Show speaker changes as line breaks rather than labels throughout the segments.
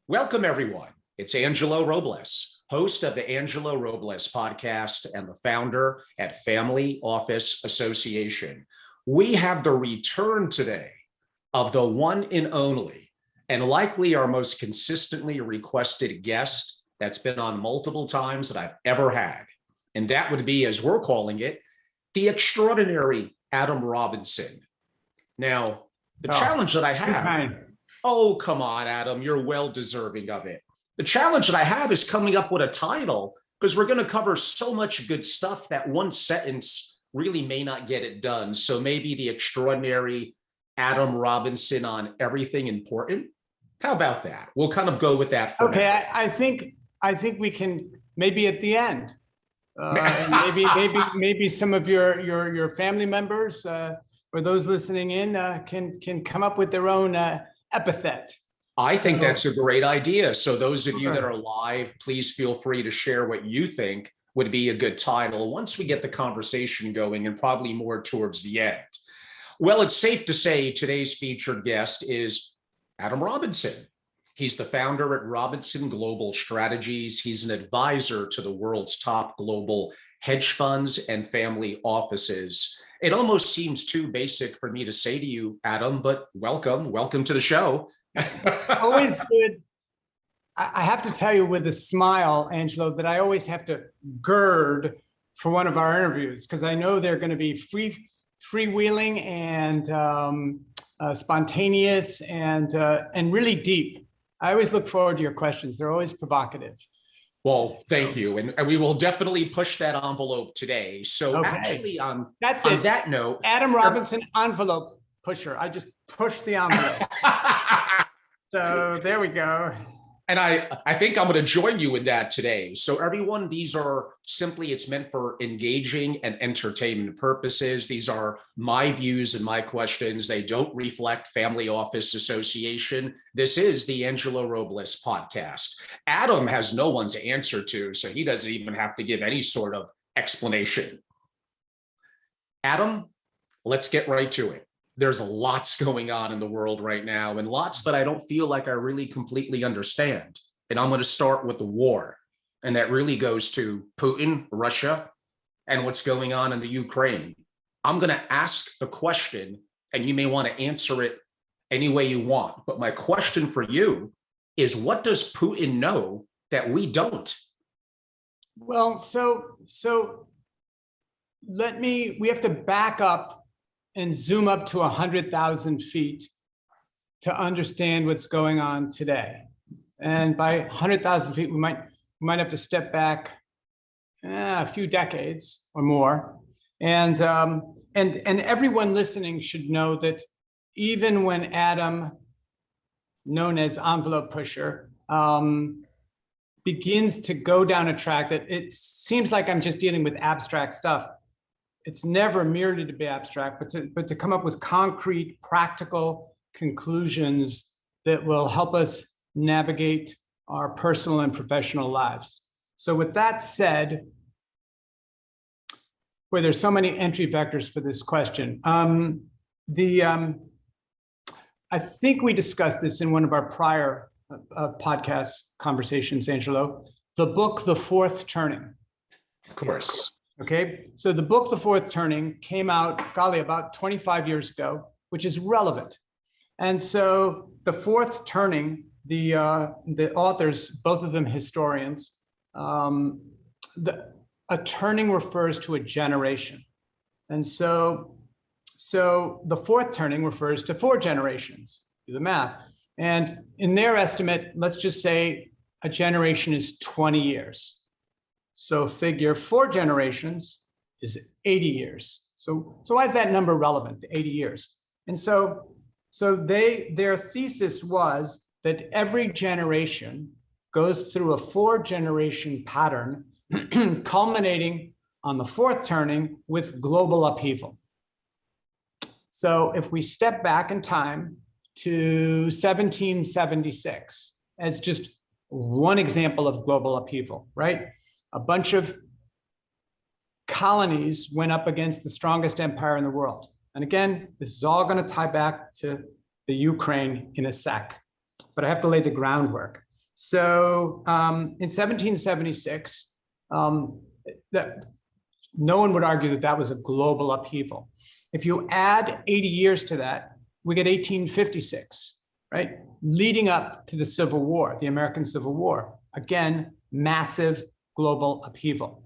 Welcome, everyone. It's Angelo Robles, host of the Angelo Robles podcast and the founder at Family Office Association. We have the return today of the one and only, and likely our most consistently requested guest that's been on multiple times that I've ever had. And that would be, as we're calling it, the extraordinary Adam Robinson. Now, the challenge that I have, oh, come on, Adam, you're well deserving of it. The challenge that I have is coming up with a title, because we're going to cover so much good stuff that one sentence really may not get it done. So maybe the extraordinary Adam Robinson on everything important. How about that? We'll kind of go with that for now.
I think we can maybe at the end. Maybe some of your family members or those listening in can come up with their own epithet.
I think that's a great idea. So those of you that are live, please feel free to share what you think would be a good title once we get the conversation going, and probably more towards the end. Well, it's safe to say today's featured guest is Adam Robinson. He's the founder at Robinson Global Strategies. He's an advisor to the world's top global hedge funds and family offices. It almost seems too basic for me to say to you, Adam, but welcome to the show.
Always good. I have to tell you with a smile, Angelo, that I always have to gird for one of our interviews, because I know they're going to be freewheeling and spontaneous and really deep. I always look forward to your questions. They're always provocative.
Well, thank you. And we will definitely push that envelope today. So actually, on that note,
Adam Robinson envelope pusher. I just pushed the envelope. So there we go.
And I think I'm going to join you in that today. So everyone, these are simply, it's meant for engaging and entertainment purposes. These are my views and my questions. They don't reflect Family Office Association. This is the Angelo Robles podcast. Adam has no one to answer to, so he doesn't even have to give any sort of explanation. Adam, let's get right to it. There's lots going on in the world right now, and lots that I don't feel like I really completely understand. And I'm going to start with the war. And that really goes to Putin, Russia, and what's going on in the Ukraine. I'm going to ask the question, and you may want to answer it any way you want. But my question for you is, what does Putin know that we don't?
Well, so we have to back up and zoom up to 100,000 feet to understand what's going on today. And by 100,000 feet, we might have to step back a few decades or more. And everyone listening should know that even when Adam, known as envelope pusher, begins to go down a track that it seems like I'm just dealing with abstract stuff. It's never merely to be abstract, but to come up with concrete, practical conclusions that will help us navigate our personal and professional lives. So with that said, where there's so many entry vectors for this question, I think we discussed this in one of our prior podcast conversations, Angelo, the book, The Fourth Turning.
Of course.
Okay, so the book, The Fourth Turning, came out, about 25 years ago, which is relevant. And so The Fourth Turning, the authors, both of them historians, a turning refers to a generation. And so the fourth turning refers to 4 generations, do the math. And in their estimate, let's just say a generation is 20 years. So figure 4 generations is 80 years. So why is that number relevant, 80 years? And so their thesis was that every generation goes through a 4-generation pattern, culminating on the fourth turning with global upheaval. So if we step back in time to 1776 as just one example of global upheaval, right? A bunch of colonies went up against the strongest empire in the world. And again, this is all going to tie back to the Ukraine in a sec, but I have to lay the groundwork. So in 1776, that no one would argue that that was a global upheaval. If you add 80 years to that, we get 1856, right? Leading up to the Civil War, the American Civil War. Again, massive global upheaval.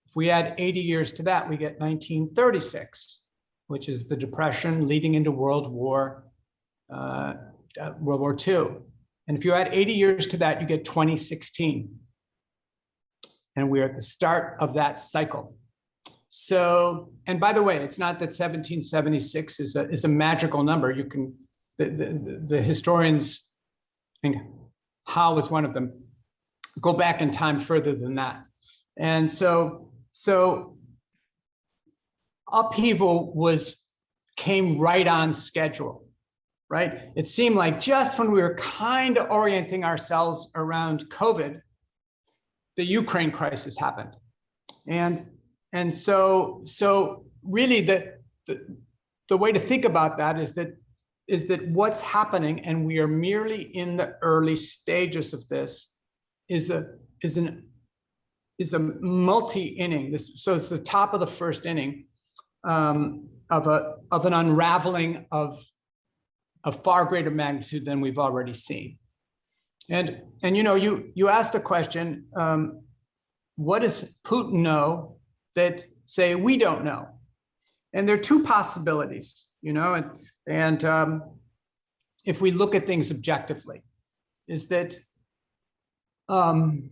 If we add 80 years to that, we get 1936, which is the Depression leading into World War II. And if you add 80 years to that, you get 2016. And we're at the start of that cycle. So, and by the way, it's not that 1776 is a magical number. You can, the historians, I think Howe is one of them, go back in time further than that. And so upheaval came right on schedule, right? It seemed like just when we were kind of orienting ourselves around COVID, the Ukraine crisis happened. And so really the way to think about that is that what's happening, and we are merely in the early stages of this, is a multi-inning. So it's the top of the first inning of an unraveling of far greater magnitude than we've already seen. And you know, you asked a question, what does Putin know that, say, we don't know? And there are two possibilities, you know, and if we look at things objectively, is that, and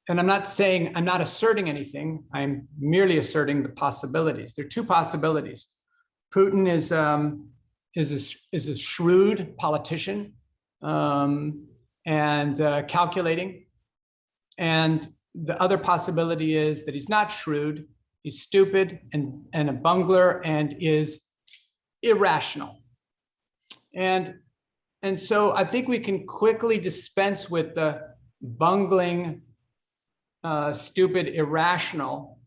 I'm not asserting anything, I'm merely asserting the possibilities. There are two possibilities. Putin is a shrewd politician and calculating. And the other possibility is that he's not shrewd, he's stupid and a bungler and is irrational. And so I think we can quickly dispense with the bungling, stupid, irrational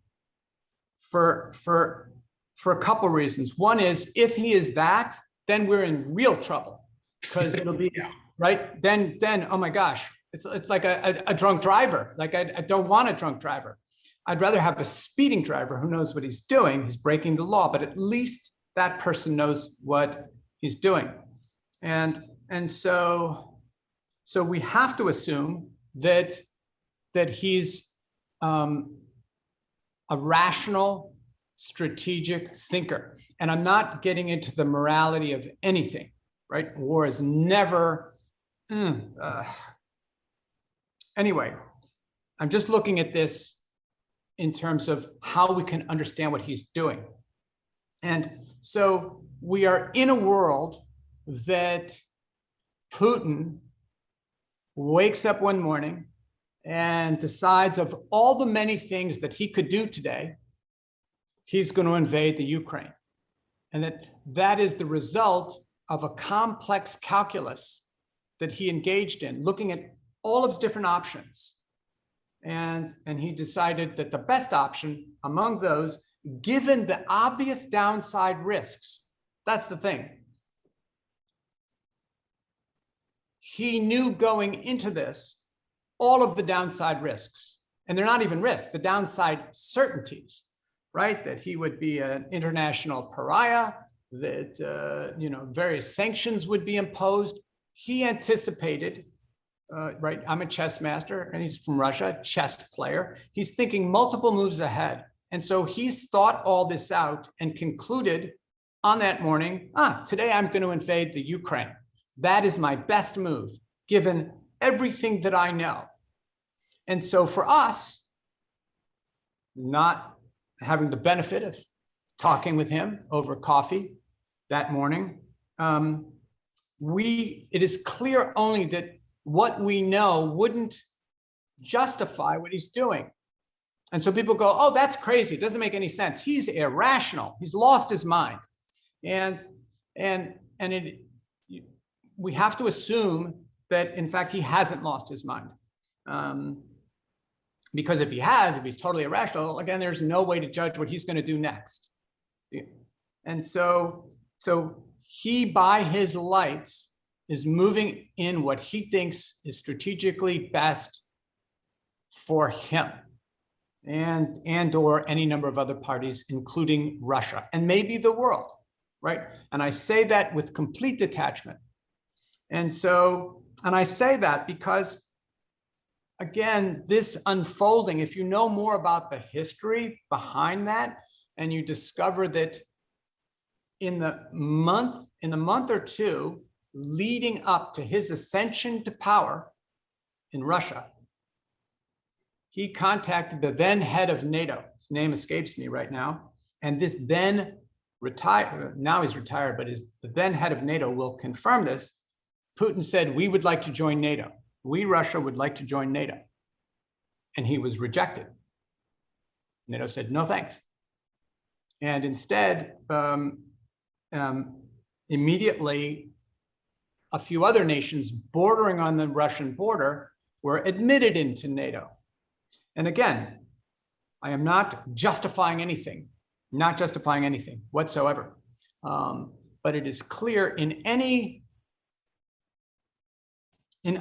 for a couple reasons. One is, if he is that, then we're in real trouble, because it'll be right then. Oh my gosh, it's like a drunk driver. Like I don't want a drunk driver. I'd rather have a speeding driver who knows what he's doing. He's breaking the law, but at least that person knows what he's doing. And so we have to assume that he's a rational, strategic thinker. And I'm not getting into the morality of anything, right? War is never, anyway, I'm just looking at this in terms of how we can understand what he's doing. And so we are in a world that Putin wakes up one morning and decides, of all the many things that he could do today, he's going to invade the Ukraine. And that is the result of a complex calculus that he engaged in, looking at all of his different options. And he decided that the best option among those, given the obvious downside risks, that's the thing. He knew going into this all of the downside risks, and they're not even risks, the downside certainties, right? That he would be an international pariah, that various sanctions would be imposed. He anticipated, right? I'm a chess master, and he's from Russia, chess player. He's thinking multiple moves ahead. And so he's thought all this out and concluded on that morning, today I'm going to invade the Ukraine. That is my best move, given everything that I know. And so for us, not having the benefit of talking with him over coffee that morning, it is clear only that what we know wouldn't justify what he's doing. And so people go, oh, that's crazy. It doesn't make any sense. He's irrational. He's lost his mind. And we have to assume that, in fact, he hasn't lost his mind. Because if he's totally irrational, again, there's no way to judge what he's going to do next. And so he, by his lights, is moving in what he thinks is strategically best for him and or any number of other parties, including Russia and maybe the world, right? And I say that with complete detachment. And I say that because, again, this unfolding, if you know more about the history behind that, and you discover that in the month or two leading up to his ascension to power in Russia, he contacted the then head of NATO. His name escapes me right now. And this then retired, now he's retired, but the then head of NATO will confirm this. Putin said, we would like to join NATO. We, Russia, would like to join NATO. And he was rejected. NATO said, no, thanks. And instead, immediately, a few other nations bordering on the Russian border were admitted into NATO. And again, I am not justifying anything whatsoever. But it is clear in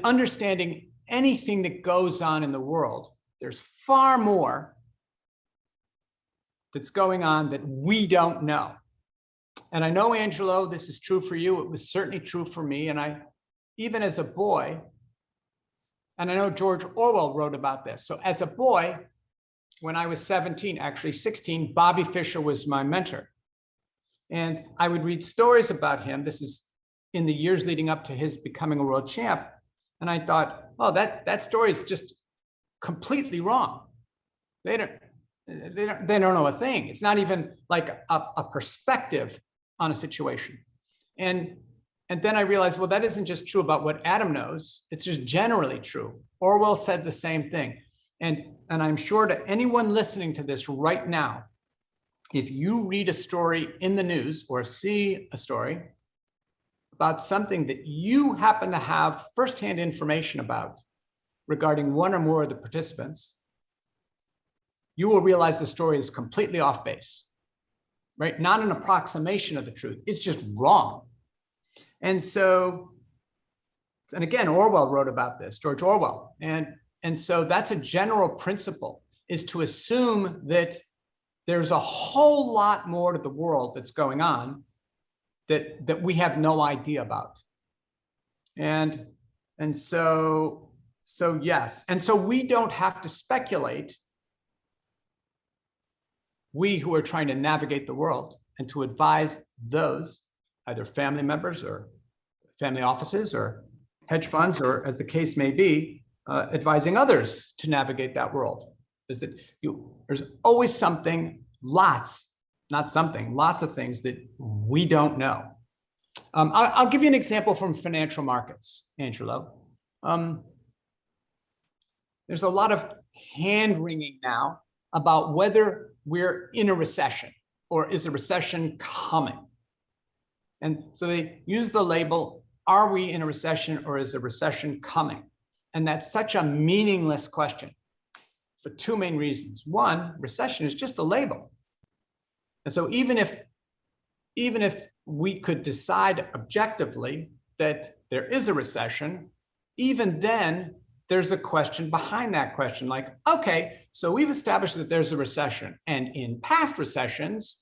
understanding anything that goes on in the world, there's far more that's going on that we don't know. And I know, Angelo, this is true for you. It was certainly true for me. And even as a boy, and I know George Orwell wrote about this. So as a boy, when I was 17, actually 16, Bobby Fischer was my mentor. And I would read stories about him. This is in the years leading up to his becoming a world champ. And I thought, oh, that story is just completely wrong. They don't know a thing. It's not even like a perspective on a situation. And then I realized, well, that isn't just true about what Adam knows. It's just generally true. Orwell said the same thing. And I'm sure to anyone listening to this right now, if you read a story in the news or see a story about something that you happen to have firsthand information about regarding one or more of the participants, you will realize the story is completely off base, right? Not an approximation of the truth. It's just wrong. And again, Orwell wrote about this, George Orwell. And so that's a general principle, is to assume that there's a whole lot more to the world that's going on that we have no idea about. And so yes. And so we don't have to speculate, we who are trying to navigate the world and to advise those, either family members or family offices or hedge funds, or as the case may be, advising others to navigate that world. Is that there's always something, lots of things that we don't know. I'll give you an example from financial markets, Angelo. There's a lot of hand-wringing now about whether we're in a recession or is a recession coming. And so they use the label, are we in a recession or is a recession coming? And that's such a meaningless question for two main reasons. One, recession is just a label. And so even if we could decide objectively that there is a recession, even then there's a question behind that question, like, okay, so we've established that there's a recession, and in past recessions,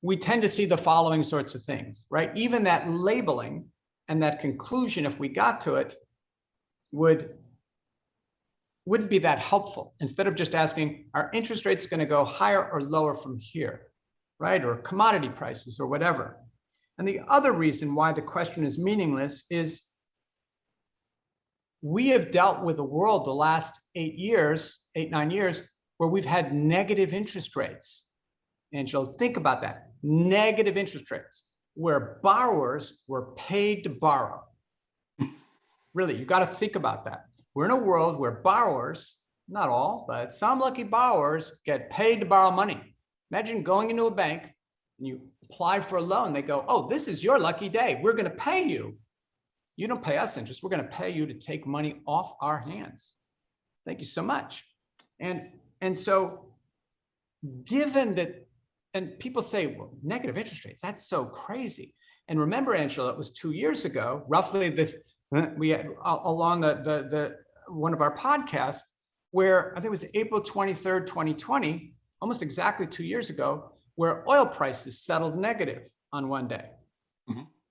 we tend to see the following sorts of things, right? Even that labeling and that conclusion, if we got to it, wouldn't be that helpful. Instead of just asking, are interest rates going to go higher or lower from here, right? Or commodity prices or whatever. And the other reason why the question is meaningless is we have dealt with a world the last 8, 9 years, where we've had negative interest rates. Angelo, think about that. Negative interest rates, where borrowers were paid to borrow. Really, you got to think about that. We're in a world where borrowers, not all, but some lucky borrowers get paid to borrow money. Imagine going into a bank and you apply for a loan. They go, oh, this is your lucky day. We're going to pay you. You don't pay us interest. We're going to pay you to take money off our hands. Thank you so much. And so given that, and people say, well, negative interest rates, that's so crazy. And remember, Angelo, it was 2 years ago, roughly we had along the one of our podcasts, where I think it was April 23rd, 2020, almost exactly 2 years ago, where oil prices settled negative on one day,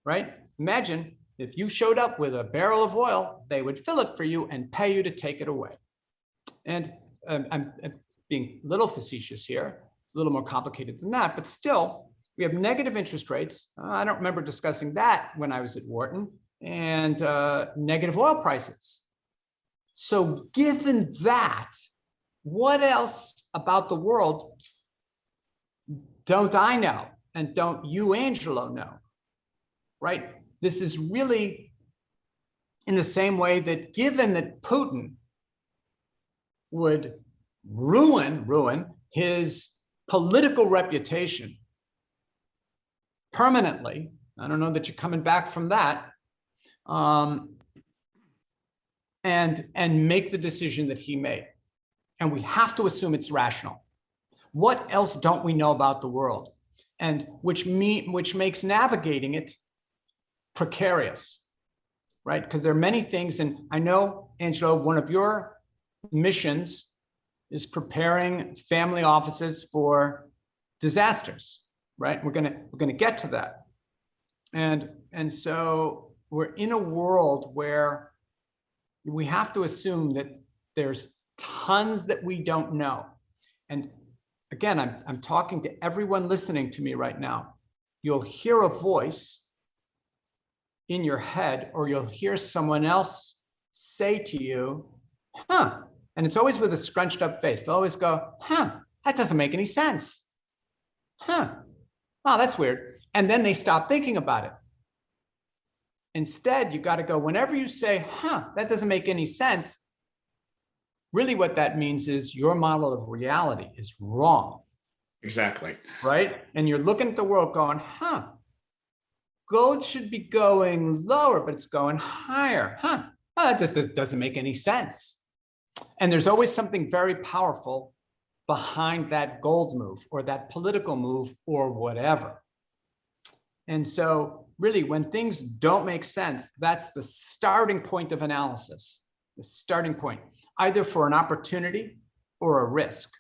right? Imagine if you showed up with a barrel of oil, they would fill it for you and pay you to take it away. And I'm being a little facetious here, a little more complicated than that, but still, we have negative interest rates. I don't remember discussing that when I was at Wharton, and negative oil prices. So given that, what else about the world don't I know and don't you, Angelo, know, right? This is really in the same way that given that Putin would ruin his political reputation permanently. I don't know that you're coming back from that. And make the decision that he made. And we have to assume it's rational. What else don't we know about the world? And which makes navigating it precarious, right? Because there are many things, and I know, Angelo, one of your missions is preparing family offices for disasters, right? We're gonna get to that. And so we're in a world where we have to assume that there's tons that we don't know. And again, I'm talking to everyone listening to me right now. You'll hear a voice in your head, or you'll hear someone else say to you, huh? And it's always with a scrunched up face. They'll always go, huh, that doesn't make any sense. Huh, oh, that's weird. And then they stop thinking about it. Instead, you got to go, whenever you say, huh, that doesn't make any sense, really what that means is your model of reality is wrong.
Exactly.
Right? And you're looking at the world going, huh, gold should be going lower, but it's going higher. Huh, oh, that just doesn't make any sense. And there's always something very powerful behind that gold move or that political move or whatever. And so really, when things don't make sense, that's the starting point of analysis, the starting point, either for an opportunity or a risk.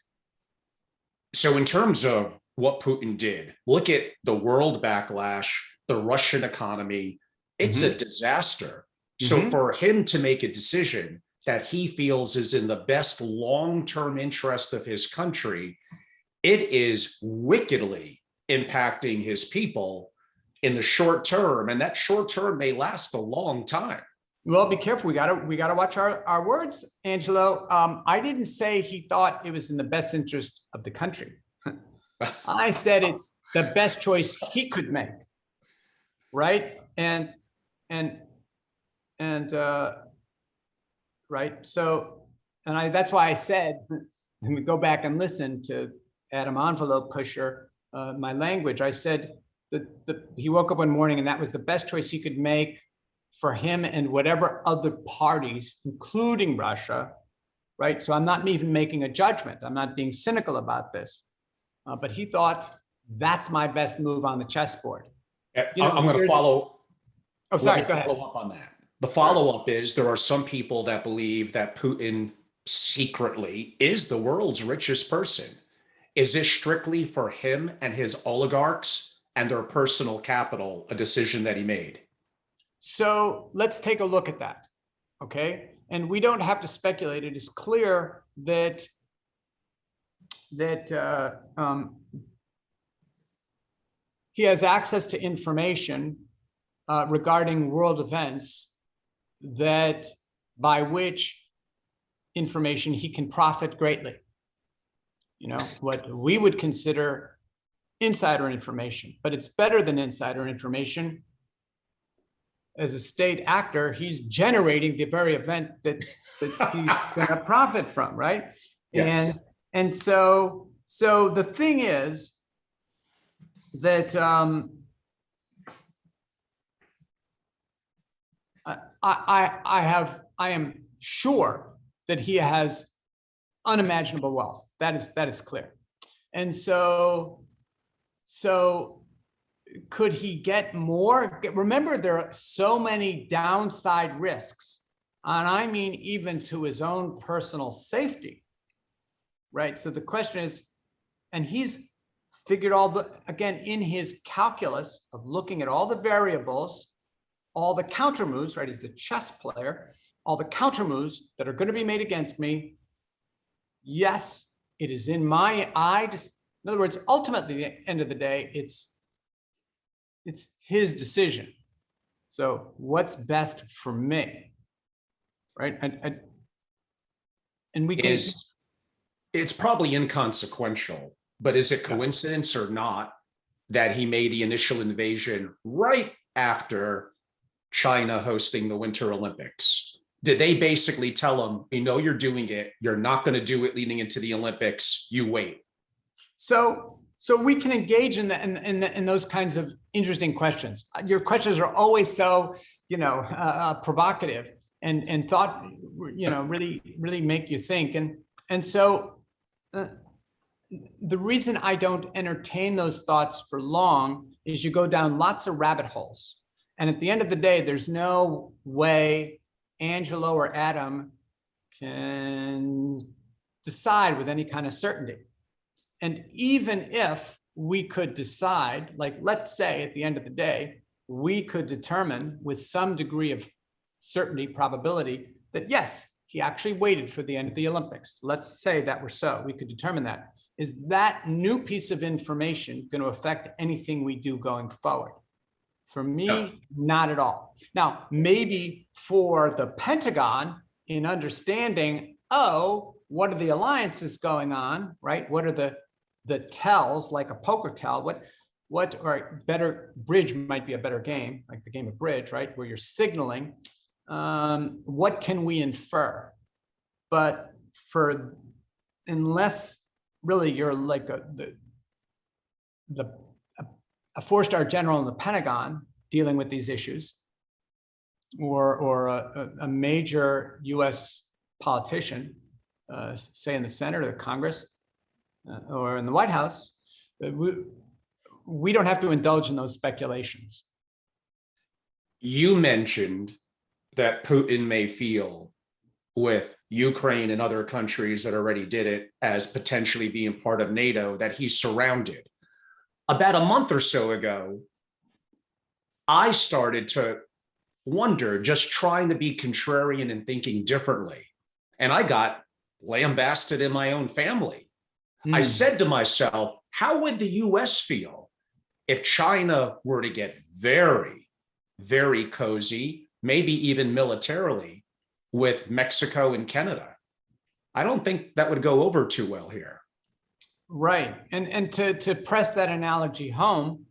So in terms of what Putin did, look at the world backlash, the Russian economy, it's a disaster. So for him to make a decision that he feels is in the best long-term interest of his country, it is wickedly impacting his people in the short term, and that short term may last a long time.
Well, be careful. We gotta watch our words, Angelo. I didn't say he thought it was in the best interest of the country. I said it's the best choice he could make, right? And right. So, that's why I said, let me go back and listen to Adam Envelope Pusher, my language. I said that he woke up one morning and that was the best choice he could make for him and whatever other parties, including Russia, right? So I'm not even making a judgment. I'm not being cynical about this. But he thought, that's my best move on the chessboard.
I'm going to follow.
Oh, sorry, go ahead.
Follow up on that. The follow-up is there are some people that believe that Putin secretly is the world's richest person. Is this strictly for him and his oligarchs and their personal capital, a decision that he made?
So let's take a look at that, okay? And we don't have to speculate. It is clear that he has access to information regarding world events that by which information he can profit greatly. What we would consider insider information, but it's better than insider information. As a state actor, he's generating the very event that he's going to profit from, right?
Yes.
And so the thing is that I am sure that he has unimaginable wealth. That is clear. And so could he get more? Remember, there are so many downside risks, and I mean even to his own personal safety, right? So the question is, and he's figured all the, again, in his calculus of looking at all the variables, all the counter moves, right? He's a chess player, all the counter moves that are going to be made against me. Yes, it is in my eye. In other words, ultimately, at the end of the day, it's his decision. So what's best for me, right? And we can.
It's probably inconsequential, but is it coincidence or not that he made the initial invasion right after China hosting the Winter Olympics? Did they basically tell him, you know, you're doing it, you're not going to do it leading into the Olympics, you wait? So we can engage in those kinds of interesting questions. Your questions are always so, provocative and thought, really make you think. And so the reason I don't entertain those thoughts for long is you go down lots of rabbit holes. And at the end of the day, there's no way Angelo or Adam can decide with any kind of certainty. And even if we could decide, like, let's say at the end of the day, we could determine with some degree of certainty, probability, that yes, he actually waited for the end of the Olympics. Let's say that were so, we could determine that. Is that new piece of information going to affect anything we do going forward? For me, not at all. Now, maybe for the Pentagon in understanding, what are the alliances going on, right? What are the tells, like a poker tell? What or better, bridge might be a better game, like the game of bridge, right? Where you're signaling, what can we infer? But unless really you're like a four-star general in the Pentagon dealing with these issues, or a major U.S. politician, say in the Senate or Congress, or in the White House, we don't have to indulge in those speculations. You mentioned that Putin may feel with Ukraine and other countries that already did it as potentially being part of NATO, that he's surrounded. About a month or so ago, I started to wonder, just trying to be contrarian and thinking differently. And I got lambasted in my own family. I said to myself, how would the US feel if China were to get very, very cozy, maybe even militarily, with Mexico and Canada? I don't think that would go over too well here.
Right. And to press that analogy home,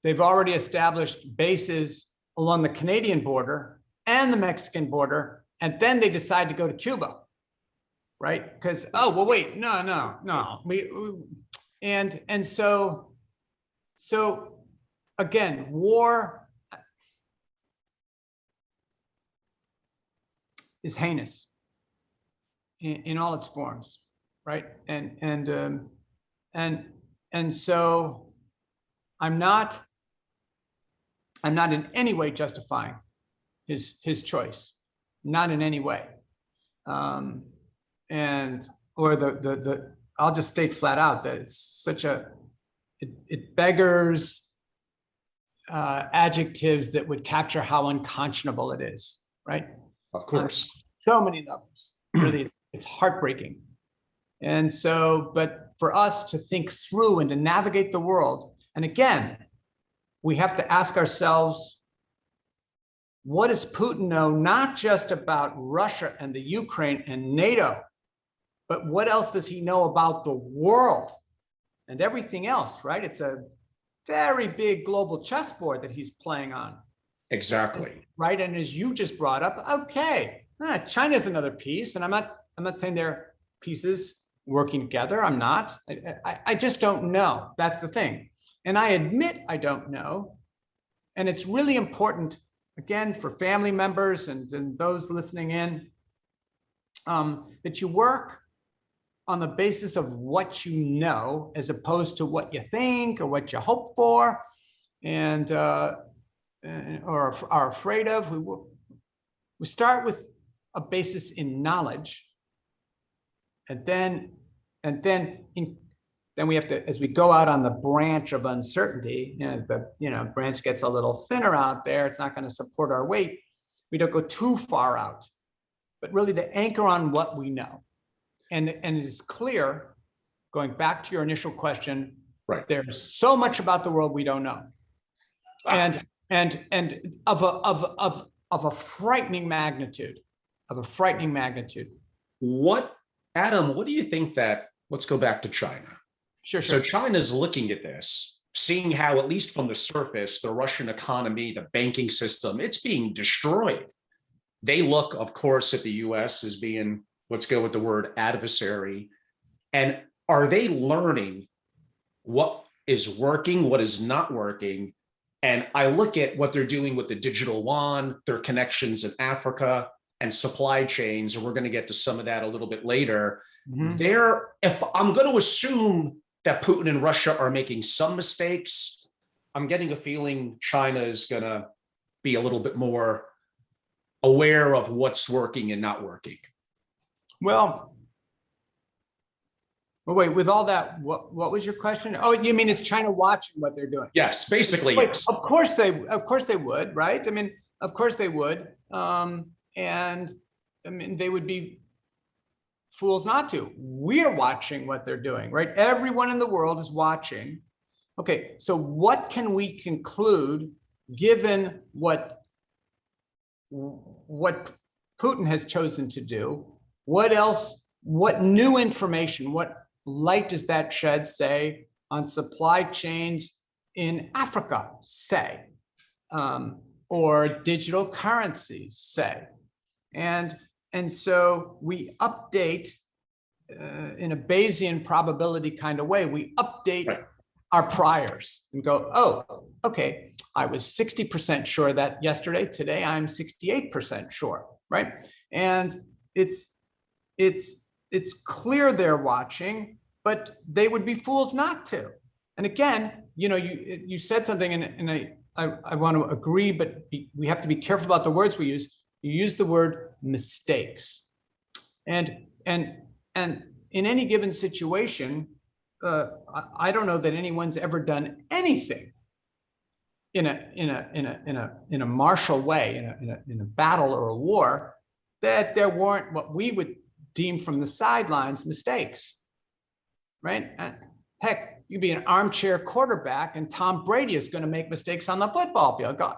they've already established bases along the Canadian border and the Mexican border, and then they decide to go to Cuba, right? Because, wait, no. And so again, war is heinous in all its forms, right? And so I'm not in any way justifying his choice, not in any way. I'll just state flat out that it's such it beggars adjectives that would capture how unconscionable it is, right?
Of course.
So many levels, really, it's heartbreaking. And so, but for us to think through and to navigate the world, and again, we have to ask ourselves, what does Putin know, not just about Russia and the Ukraine and NATO, but what else does he know about the world and everything else, right? It's a very big global chessboard that he's playing on.
Exactly.
Right. And as you just brought up, okay, China's another piece. And I'm not saying they're pieces working together. I'm not. I just don't know. That's the thing. And I admit I don't know. And it's really important, again, for family members and those listening in, that you work on the basis of what you know, as opposed to what you think or what you hope for, and or are afraid of. We start with a basis in knowledge, and then we have to, as we go out on the branch of uncertainty, the branch gets a little thinner out there. It's not going to support our weight. We don't go too far out, but really to anchor on what we know. And it is clear, going back to your initial question,
right?
There's so much about the world we don't know, and of a frightening magnitude,
What, Adam? What do you think that? Let's go back to China.
Sure.
So China's looking at this, seeing how, at least from the surface, the Russian economy, the banking system, it's being destroyed. They look, of course, at the US as being, let's go with the word adversary. And are they learning what is working, what is not working? And I look at what they're doing with the digital yuan, their connections in Africa and supply chains, and we're going to get to some of that a little bit later. If I'm going to assume that Putin and Russia are making some mistakes, I'm getting a feeling China is going to be a little bit more aware of what's working and not working.
Well, wait, with all that, what was your question? Oh, you mean is China watching what they're doing?
Yes, basically. Yes.
Of course they would, right? I mean, of course they would. And I mean, they would be fools not to. We're watching what they're doing, right? Everyone in the world is watching. Okay, so what can we conclude given what Putin has chosen to do? What else, what new information, what light does that shed, say, on supply chains in Africa, say, or digital currencies, say? And so we update in a Bayesian probability kind of way, we update our priors and go, oh, okay, I was 60% sure that yesterday, today I'm 68% sure, right? And it's clear they're watching, but they would be fools not to. And again, you said something, and I want to agree, but we have to be careful about the words we use. You use the word mistakes, and in any given situation, I don't know that anyone's ever done anything in a martial way, in a battle or a war, that there weren't what we would deem from the sidelines mistakes, right? Heck, you'd be an armchair quarterback, and Tom Brady is going to make mistakes on the football field. Go,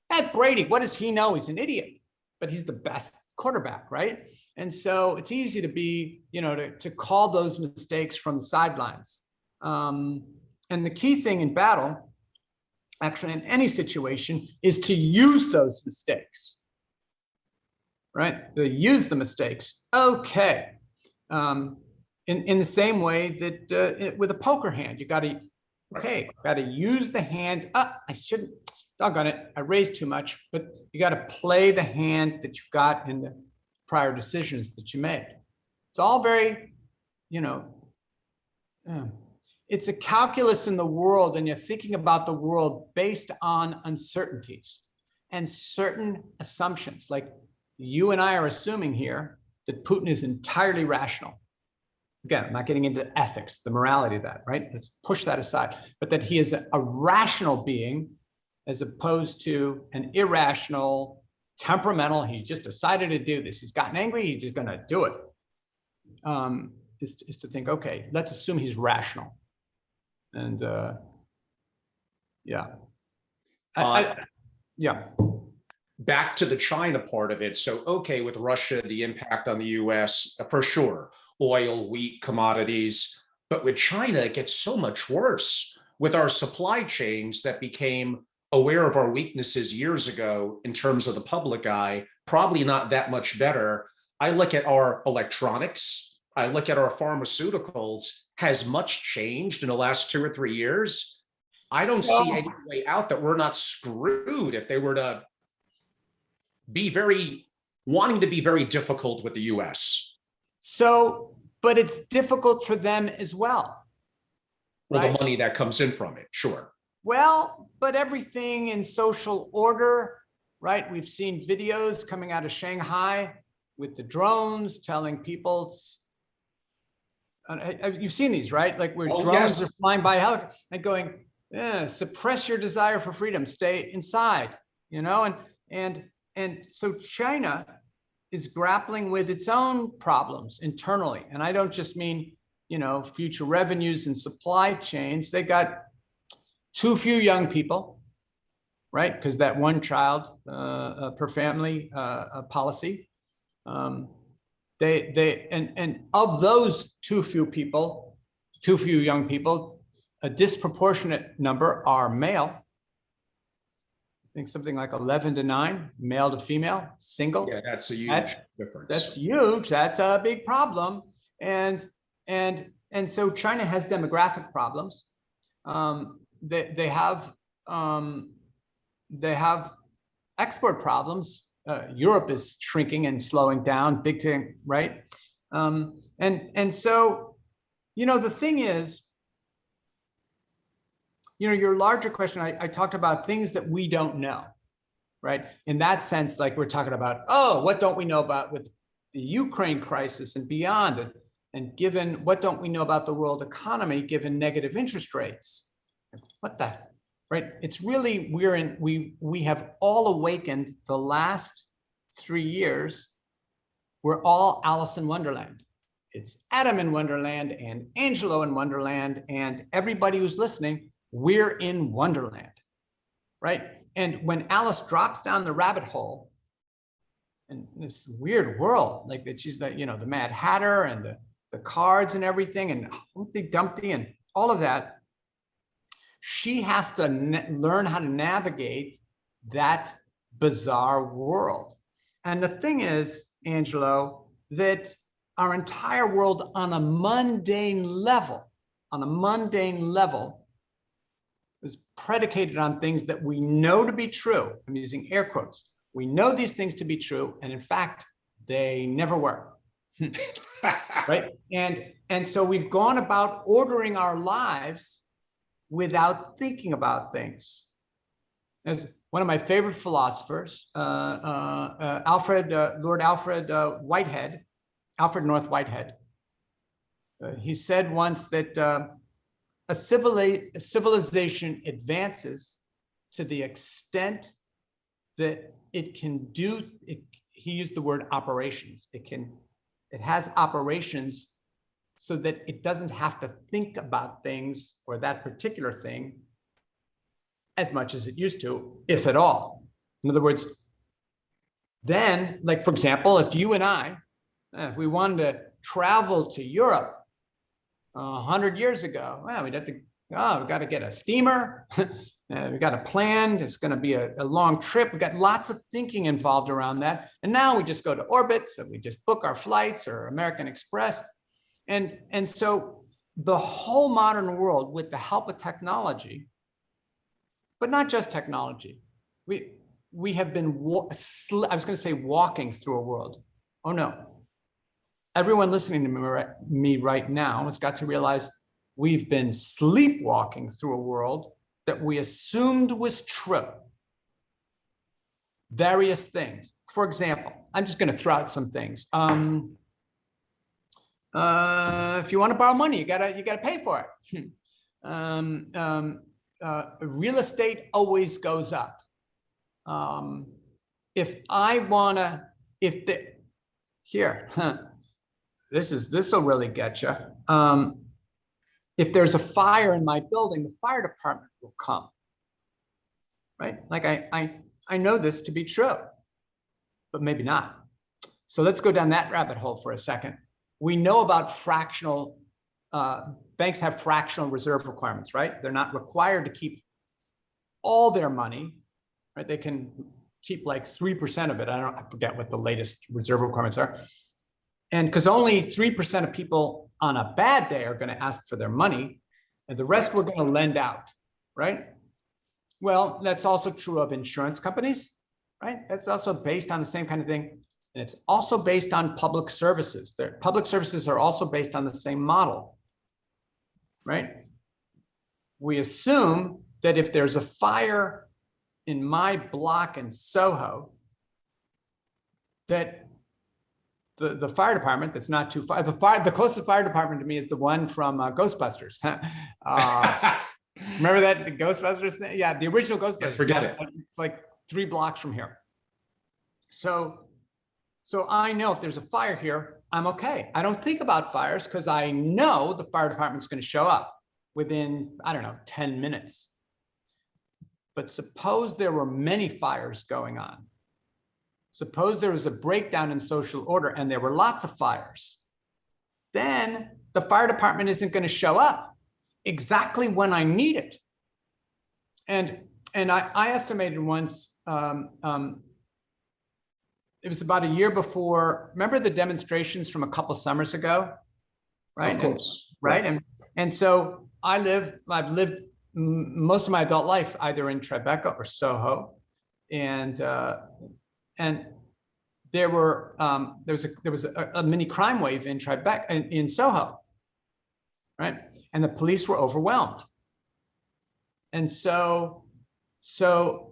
that Brady, what does he know? He's an idiot. But he's the best quarterback, right? And so it's easy to be, to call those mistakes from the sidelines. And the key thing in battle, actually in any situation, is to use those mistakes, right? To use the mistakes. Okay. In the same way that with a poker hand, you got to use the hand. I shouldn't. Doggone it, I raised too much, but you got to play the hand that you've got in the prior decisions that you made. It's all very, it's a calculus in the world, and you're thinking about the world based on uncertainties and certain assumptions. Like you and I are assuming here that Putin is entirely rational. Again, I'm not getting into ethics, the morality of that, right? Let's push that aside. But that he is a rational being, as opposed to an irrational, temperamental, he's just decided to do this. He's gotten angry, he's just gonna do it. Is to think, okay, let's assume he's rational. And yeah.
Back to the China part of it. So, okay, with Russia, the impact on the US, for sure, oil, wheat, commodities. But with China, it gets so much worse with our supply chains that became aware of our weaknesses years ago in terms of the public eye, probably not that much better. I look at our electronics, I look at our pharmaceuticals. Has much changed in the last 2 or 3 years? I don't see any way out that we're not screwed if they were to be very wanting to be very difficult with the US.
So, but it's difficult for them as well.
Well,
right?
the money that comes in from it, sure.
Well, but everything in social order, right? We've seen videos coming out of Shanghai with the drones telling people, you've seen these, right? Like where drones are flying by helicopter and going, suppress your desire for freedom, stay inside, you know? And so China is grappling with its own problems internally. And I don't just mean, you know, future revenues and supply chains. They got too few young people, right? Because that one child per family policy. And of those too few young people, a disproportionate number are male. I think something like 11 to 9, male to female, single.
Yeah, that's a huge difference.
That's huge. That's a big problem. And so China has demographic problems. They have export problems. Europe is shrinking and slowing down, big thing, right? And so, you know, the thing is, you know, your larger question, I talked about things that we don't know, right? In that sense, like we're talking about, oh, what don't we know about with the Ukraine crisis and beyond it? And given, what don't we know about the world economy, given negative interest rates? What the, right? It's really, we have all awakened the last 3 years. We're all Alice in Wonderland. It's Adam in Wonderland and Angelo in Wonderland, and everybody who's listening, we're in Wonderland, right? And when Alice drops down the rabbit hole, and this weird world, like that she's the, you know, the Mad Hatter and the cards and everything, and Humpty Dumpty and all of that, she has to learn how to navigate that bizarre world. And the thing is, Angelo, that our entire world on a mundane level, is predicated on things that we know to be true. I'm using air quotes. We know these things to be true, and in fact, they never were. Right? And so we've gone about ordering our lives without thinking about things. As one of my favorite philosophers, Lord Alfred Whitehead, Alfred North Whitehead, he said once that a civilization advances to the extent that it can do, he used the word operations. It has operations so that it doesn't have to think about things or that particular thing as much as it used to, if at all. In other words, then, like, for example, if you and I, if we wanted to travel to Europe 100 years ago, well, we'd have to, we got to get a steamer. We got a plan. It's going to be a long trip. We got lots of thinking involved around that. And now we just go to Orbit, so we just book our flights or American Express. And so the whole modern world, with the help of technology, but not just technology, we have been, I was going to say walking through a world. Oh no. Everyone listening to me right now has got to realize we've been sleepwalking through a world that we assumed was true. Various things. For example, I'm just going to throw out some things. If you want to borrow money, you gotta pay for it. Real estate always goes up. This will really get you. If there's a fire in my building, the fire department will come, right? Like I know this to be true, but maybe not. So let's go down that rabbit hole for a second. We know about fractional, banks have fractional reserve requirements, right? They're not required to keep all their money, right? They can keep like 3% of it. I forget what the latest reserve requirements are. And because only 3% of people on a bad day are going to ask for their money, and the rest we're going to lend out, right? Well, that's also true of insurance companies, right? That's also based on the same kind of thing. And it's also based on public services. Public services are also based on the same model, right? We assume that if there's a fire in my block in Soho, that the fire department that's not too far, the closest fire department to me is the one from Ghostbusters. Remember that, the Ghostbusters thing? Yeah, the original Ghostbusters.
Yeah, forget it.
It's like 3 blocks from here. So I know if there's a fire here, I'm okay. I don't think about fires because I know the fire department's going to show up within, I don't know, 10 minutes. But suppose there were many fires going on. Suppose there was a breakdown in social order and there were lots of fires. Then the fire department isn't going to show up exactly when I need it. And I estimated once, it was about a year before, remember the demonstrations from a couple summers ago? Right?
Of course.
Right. And so I've lived most of my adult life either in Tribeca or Soho. And there was a mini crime wave in Tribeca, in Soho, right? And the police were overwhelmed. And so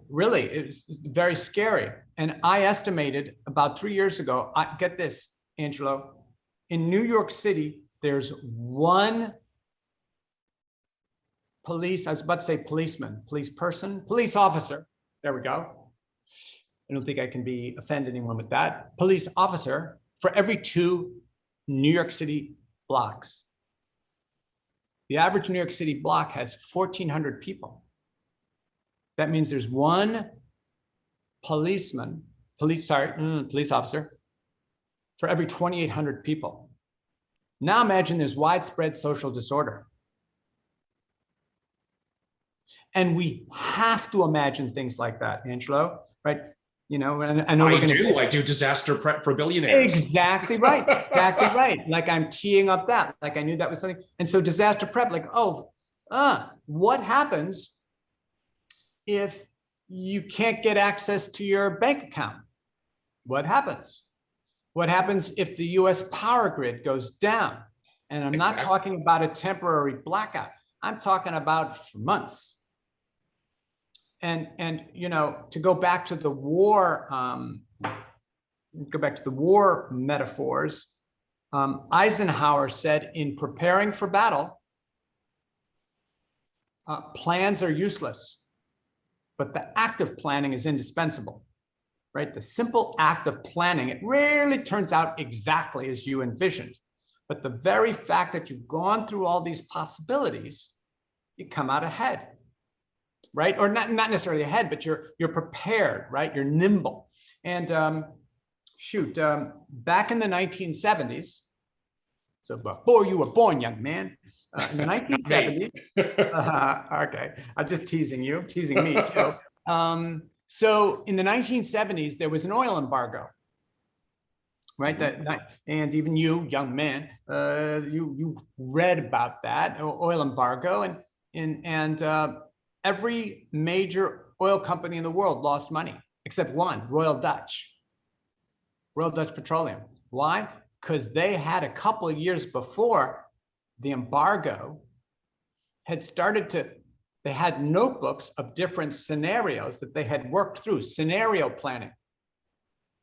really, it was very scary. And I estimated about 3 years ago, get this, Angelo, in New York City, there's one police, I was about to say policeman, police person, police officer, there we go. I don't think I can offend anyone with that. Police officer for every 2 New York City blocks. The average New York City block has 1,400 people. That means there's one police officer for every 2,800 people. Now imagine there's widespread social disorder. And we have to imagine things like that, Angelo, right? You know, and I know
I do disaster prep for billionaires.
Exactly right. Exactly right. Like I'm teeing up that, like I knew that was something. And so disaster prep, like, what happens if you can't get access to your bank account? What happens? What happens if the US power grid goes down? And I'm not talking about a temporary blackout. I'm talking about for months. And you know, to go back to the war, metaphors, Eisenhower said, in preparing for battle, plans are useless, but the act of planning is indispensable, right? The simple act of planning, it rarely turns out exactly as you envisioned, but the very fact that you've gone through all these possibilities, you come out ahead. Right? Or not necessarily ahead, but you're prepared, right? You're nimble. And back in the 1970s, so before you were born, young man, in the 1970s, okay, I'm just teasing me too. So in the 1970s, there was an oil embargo, right? And even you, young man, you read about that oil embargo, and every major oil company in the world lost money, except one, Royal Dutch Petroleum. Why? Because they had a couple of years before the embargo they had notebooks of different scenarios that they had worked through, scenario planning.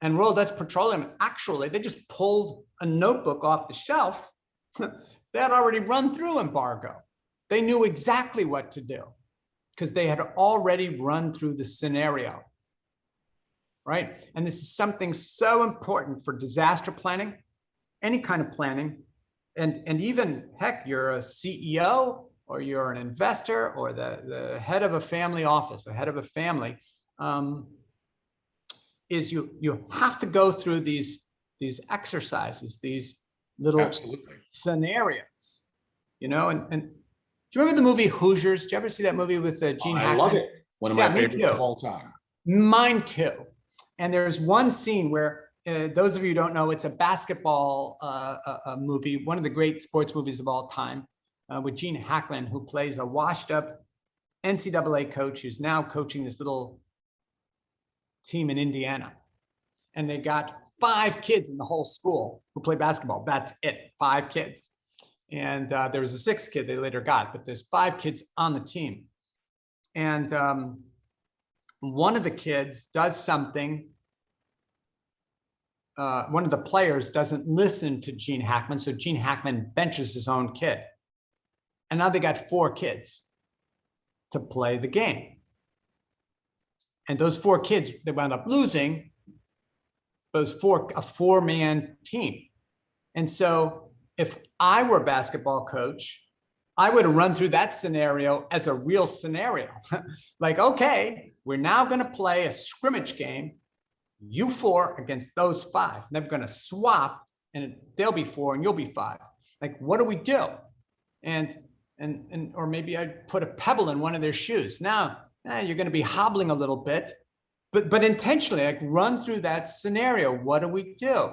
And Royal Dutch Petroleum, actually, they just pulled a notebook off the shelf. They had already run through embargo. They knew exactly what to do, because they had already run through the scenario, right? And this is something so important for disaster planning, any kind of planning, and even, heck, you're a CEO or you're an investor or the head of a family office, the head of a family, is you have to go through these exercises, these little scenarios, you know, and do you remember the movie Hoosiers? Did you ever see that movie with Gene Hackman?
I love it. One of my favorites of all time.
Mine too. And there's one scene where, those of you who don't know, it's a basketball movie, one of the great sports movies of all time, with Gene Hackman, who plays a washed up NCAA coach who's now coaching this little team in Indiana. And they got 5 kids in the whole school who play basketball. That's it, 5 kids. And there was a 6th kid they later got, but there's 5 kids on the team. And one of the kids does something. One of the players doesn't listen to Gene Hackman, so Gene Hackman benches his own kid. And now they got 4 kids to play the game. And those 4 kids, they wound up losing a 4-man team. And so if I were a basketball coach, I would have run through that scenario as a real scenario. Like, okay, we're now going to play a scrimmage game, you 4 against those 5. And they're going to swap, and they'll be 4 and you'll be 5. Like, what do we do? And or maybe I'd put a pebble in one of their shoes. Now, you're going to be hobbling a little bit, but intentionally, like, run through that scenario. What do we do?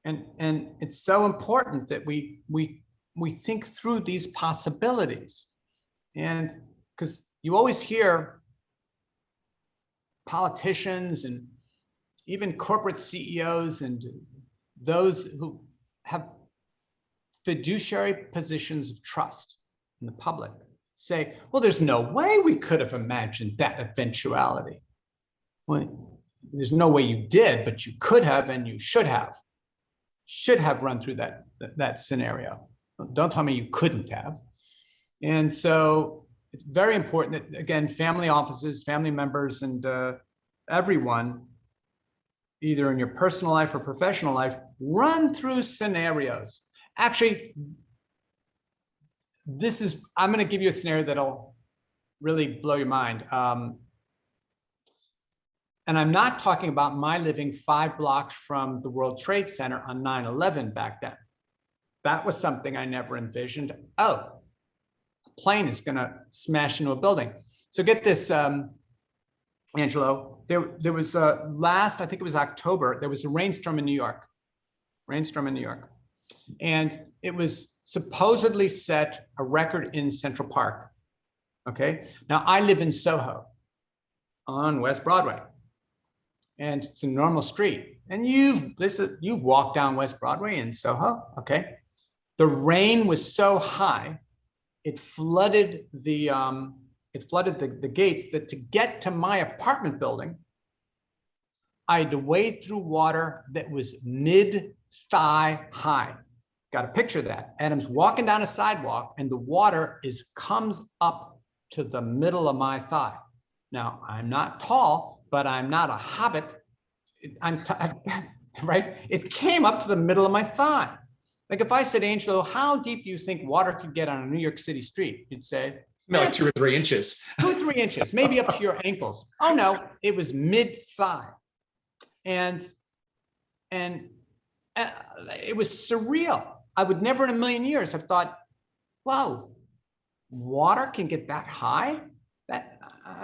And it's so important that we think through these possibilities. And because you always hear politicians and even corporate CEOs and those who have fiduciary positions of trust in the public say, well, there's no way we could have imagined that eventuality. Well, there's no way you did, but you could have, and you should have run through that scenario. Don't tell me you couldn't have. And so it's very important that, again, family offices, family members, and everyone, either in your personal life or professional life, run through scenarios. Actually, I'm going to give you a scenario that'll really blow your mind. And I'm not talking about my living 5 blocks from the World Trade Center on 9/11 back then. That was something I never envisioned. Oh, a plane is going to smash into a building. So get this, Angelo. There was I think it was October, there was a rainstorm in New York. And it was supposedly set a record in Central Park. Okay. Now I live in Soho on West Broadway. And it's a normal street. And you've walked down West Broadway in Soho, okay? The rain was so high, it flooded the gates, that to get to my apartment building, I had to wade through water that was mid-thigh high. Got a picture of that. Adam's walking down a sidewalk, and the water comes up to the middle of my thigh. Now, I'm not tall, but I'm not a hobbit. Right? It came up to the middle of my thigh. Like if I said, Angelo, how deep do you think water could get on a New York City street? You'd say,
like 2 or 3 inches.
2 or 3 inches, maybe up to your ankles. Oh no, it was mid-thigh. And it was surreal. I would never in a million years have thought, wow, water can get that high?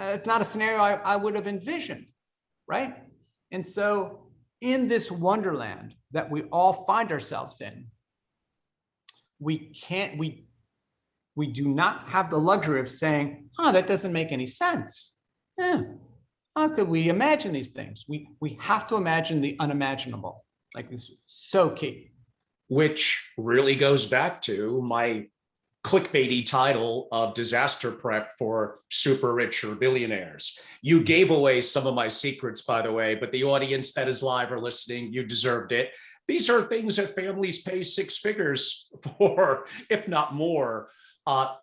It's not a scenario I would have envisioned, right? And so in this wonderland that we all find ourselves in, we do not have the luxury of saying, oh, that doesn't make any sense. How could we imagine these things? We have to imagine the unimaginable. Like, this is so key.
Which really goes back to my clickbaity title of disaster prep for super rich or billionaires. You gave away some of my secrets, by the way, but the audience that is live or listening, you deserved it. These are things that families pay 6 figures for, if not more. A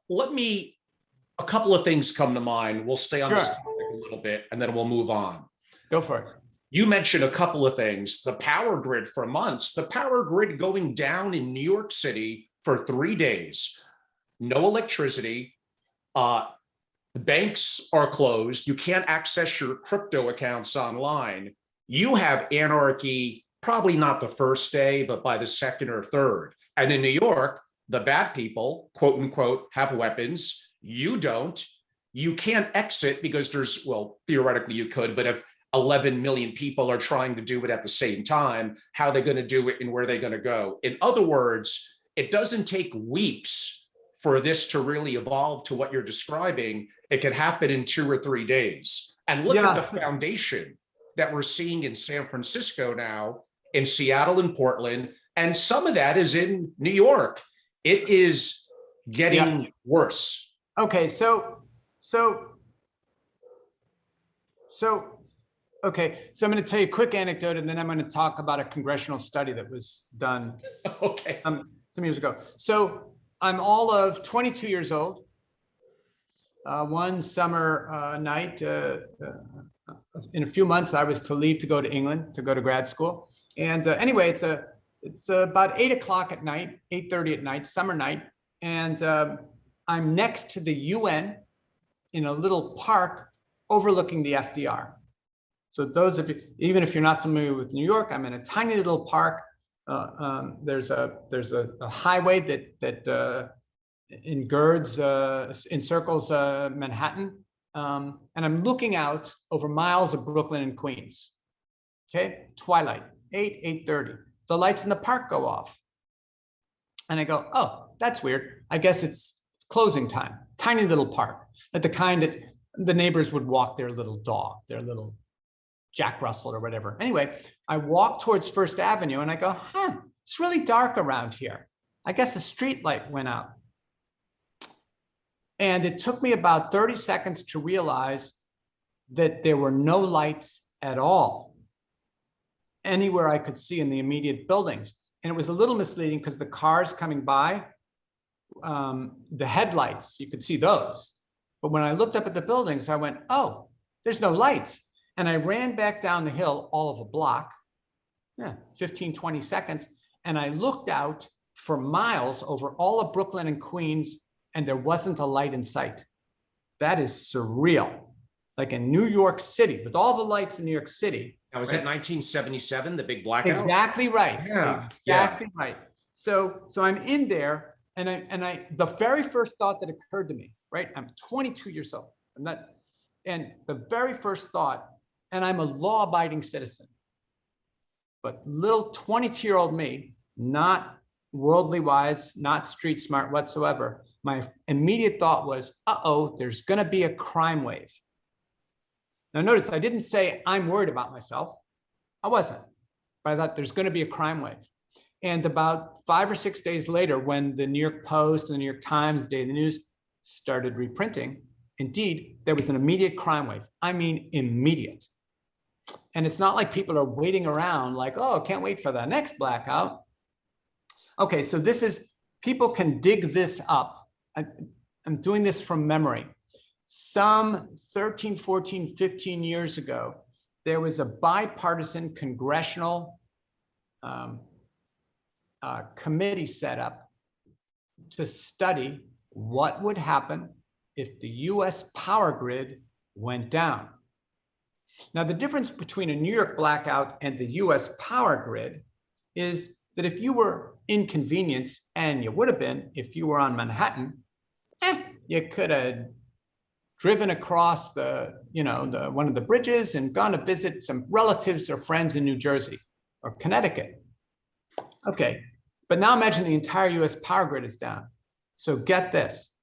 couple of things come to mind. We'll stay on this topic a little bit, and then we'll move on.
Go for it.
You mentioned a couple of things. The power grid for months, the power grid going down in New York City for 3 days. No electricity. The banks are closed. You can't access your crypto accounts online. You have anarchy, probably not the first day, but by the second or third. And in New York, the bad people, quote unquote, have weapons. You don't. You can't exit because theoretically you could, but if 11 million people are trying to do it at the same time, how are they going to do it and where are they going to go? In other words, it doesn't take weeks for this to really evolve to what you're describing. It could happen in 2 or 3 days. And look at the foundation that we're seeing in San Francisco now. in Seattle and Portland, and some of that is in New York. It is getting worse.
Okay, okay, so I'm going to tell you a quick anecdote, and then I'm going to talk about a congressional study that was done
Okay.
Some years ago. So I'm all of 22 years old. One summer night, in a few months, I was to leave to go to England to go to grad school. And anyway, it's about 8 o'clock at night, 8:30 at night, summer night, and I'm next to the UN in a little park overlooking the FDR. So those of you, even if you're not familiar with New York, I'm in a tiny little park. There's a highway that encircles Manhattan, and I'm looking out over miles of Brooklyn and Queens. Okay, twilight, 8:30. The lights in the park go off, and I go, oh, that's weird. I guess it's closing time. Tiny little park, like the kind that the neighbors would walk their little dog, their little Jack Russell or whatever. Anyway, I walk towards First Avenue and I go, it's really dark around here. I guess a street light went out. And it took me about 30 seconds to realize that there were no lights at all anywhere I could see in the immediate buildings. And it was a little misleading because the cars coming by, the headlights, you could see those. But when I looked up at the buildings, I went, oh, there's no lights. And I ran back down the hill all of a block, 15, 20 seconds. And I looked out for miles over all of Brooklyn and Queens, and there wasn't a light in sight. That is surreal. Like in New York City, with all the lights in New York City.
Now, was that 1977, the big blackout?
Exactly right.
Yeah.
Exactly right. So I'm in there, and I the very first thought that occurred to me, right? I'm 22 years old. And the very first thought, and I'm a law-abiding citizen, but little 22-year-old me, not worldly wise, not street smart whatsoever, my immediate thought was, uh-oh, there's gonna be a crime wave. Now notice, I didn't say I'm worried about myself. I wasn't, but I thought there's gonna be a crime wave. And about 5 or 6 days later, when the New York Post and the New York Times, the Daily News started reprinting, indeed, there was an immediate crime wave. I mean, immediate. And it's not like people are waiting around like, oh, can't wait for the next blackout. Okay, so this is, people can dig this up. I'm doing this from memory. Some 13, 14, 15 years ago, there was a bipartisan congressional committee set up to study what would happen if the US power grid went down. Now, the difference between a New York blackout and the US power grid is that if you were inconvenienced, and you would have been if you were on Manhattan, you could have driven across one of the bridges and gone to visit some relatives or friends in New Jersey or Connecticut. Okay, but now imagine the entire US power grid is down. So get this.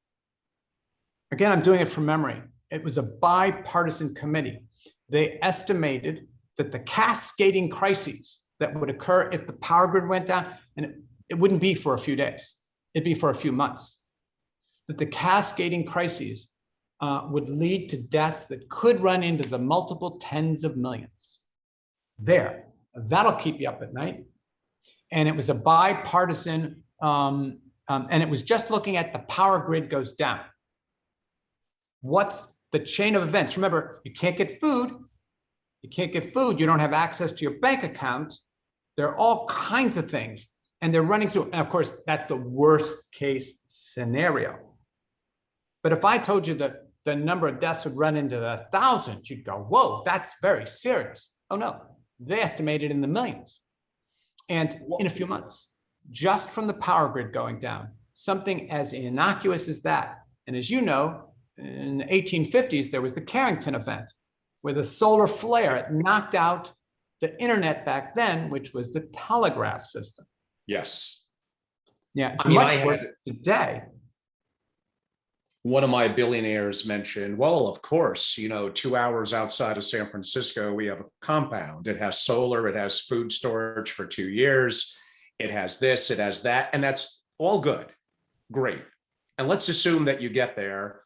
Again, I'm doing it from memory. It was a bipartisan committee. They estimated that the cascading crises that would occur if the power grid went down, and it wouldn't be for a few days, it'd be for a few months, that the cascading crises would lead to deaths that could run into the multiple tens of millions. That'll keep you up at night. And it was a bipartisan, and it was just looking at the power grid goes down. What's the chain of events? Remember, you can't get food. You can't get food. You don't have access to your bank account. There are all kinds of things. And they're running through. And of course, that's the worst case scenario. But if I told you that the number of deaths would run into the thousands, you'd go, whoa, that's very serious. Oh no, they estimated in the millions. And in a few months, just from the power grid going down, something as innocuous as that. And as you know, in the 1850s, there was the Carrington event where the solar flare knocked out the internet back then, which was the telegraph system.
Yes.
Yeah, it's much worse today.
One of my billionaires mentioned, well, of course, 2 hours outside of San Francisco, we have a compound. It has solar, it has food storage for 2 years, it has this, it has that, and that's all good. Great. And let's assume that you get there.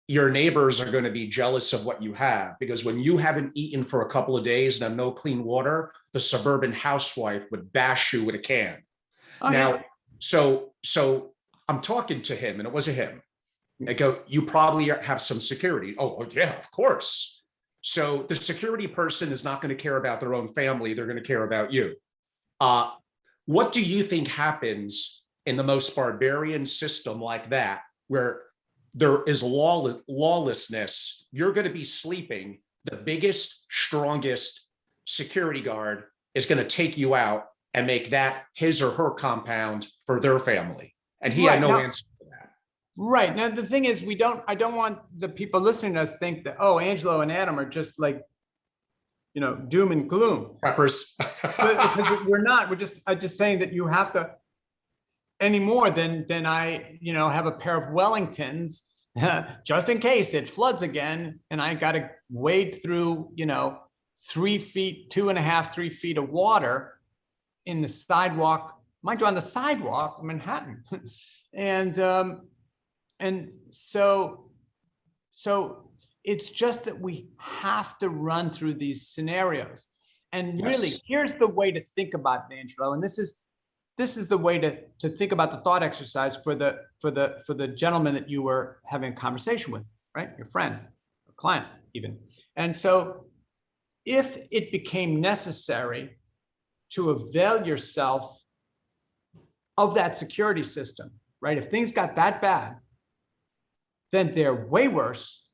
Your neighbors are going to be jealous of what you have, because when you haven't eaten for a couple of days and have no clean water, the suburban housewife would bash you with a can.
Oh,
Now,
yeah.
so I'm talking to him, and it was a him. I go, you probably have some security. Oh, yeah, of course. So the security person is not going to care about their own family. They're going to care about you. What do you think happens in the most barbarian system like that, where there is lawlessness? You're going to be sleeping. The biggest, strongest security guard is going to take you out and make that his or her compound for their family. And he had no answer for that.
Right. Now, the thing is, I don't want the people listening to us think that, oh, Angelo and Adam are just like, doom and gloom.
Preppers.
Because we're not. I'm just saying that you have to, any more than I, have a pair of Wellingtons just in case it floods again, and I got to wade through, 3 feet, 2.5, 3 feet of water in the sidewalk, mind you, on the sidewalk of Manhattan. And so it's just that we have to run through these scenarios. And really, here's the way to think about it, Angelo. And this is the way to think about the thought exercise for the gentleman that you were having a conversation with, right? Your friend, or client even. And so if it became necessary to avail yourself of that security system, right? If things got that bad, then they're way worse,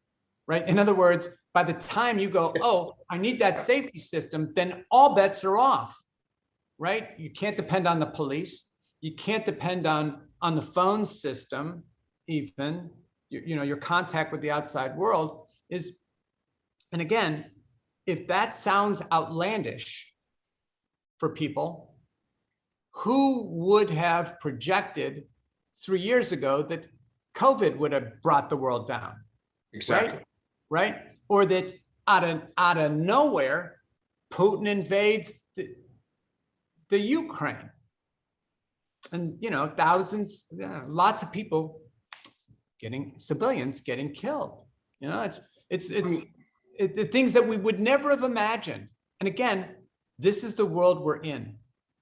right? In other words, by the time you go, oh, I need that safety system, then all bets are off, right? You can't depend on the police. You can't depend on the phone system, even. Your contact with the outside world is, and again, if that sounds outlandish for people, who would have projected 3 years ago that COVID would have brought the world down?
Exactly.
Right? Or that out of nowhere, Putin invades the Ukraine, and thousands, lots of people civilians getting killed. It's the things that we would never have imagined. And again, this is the world we're in,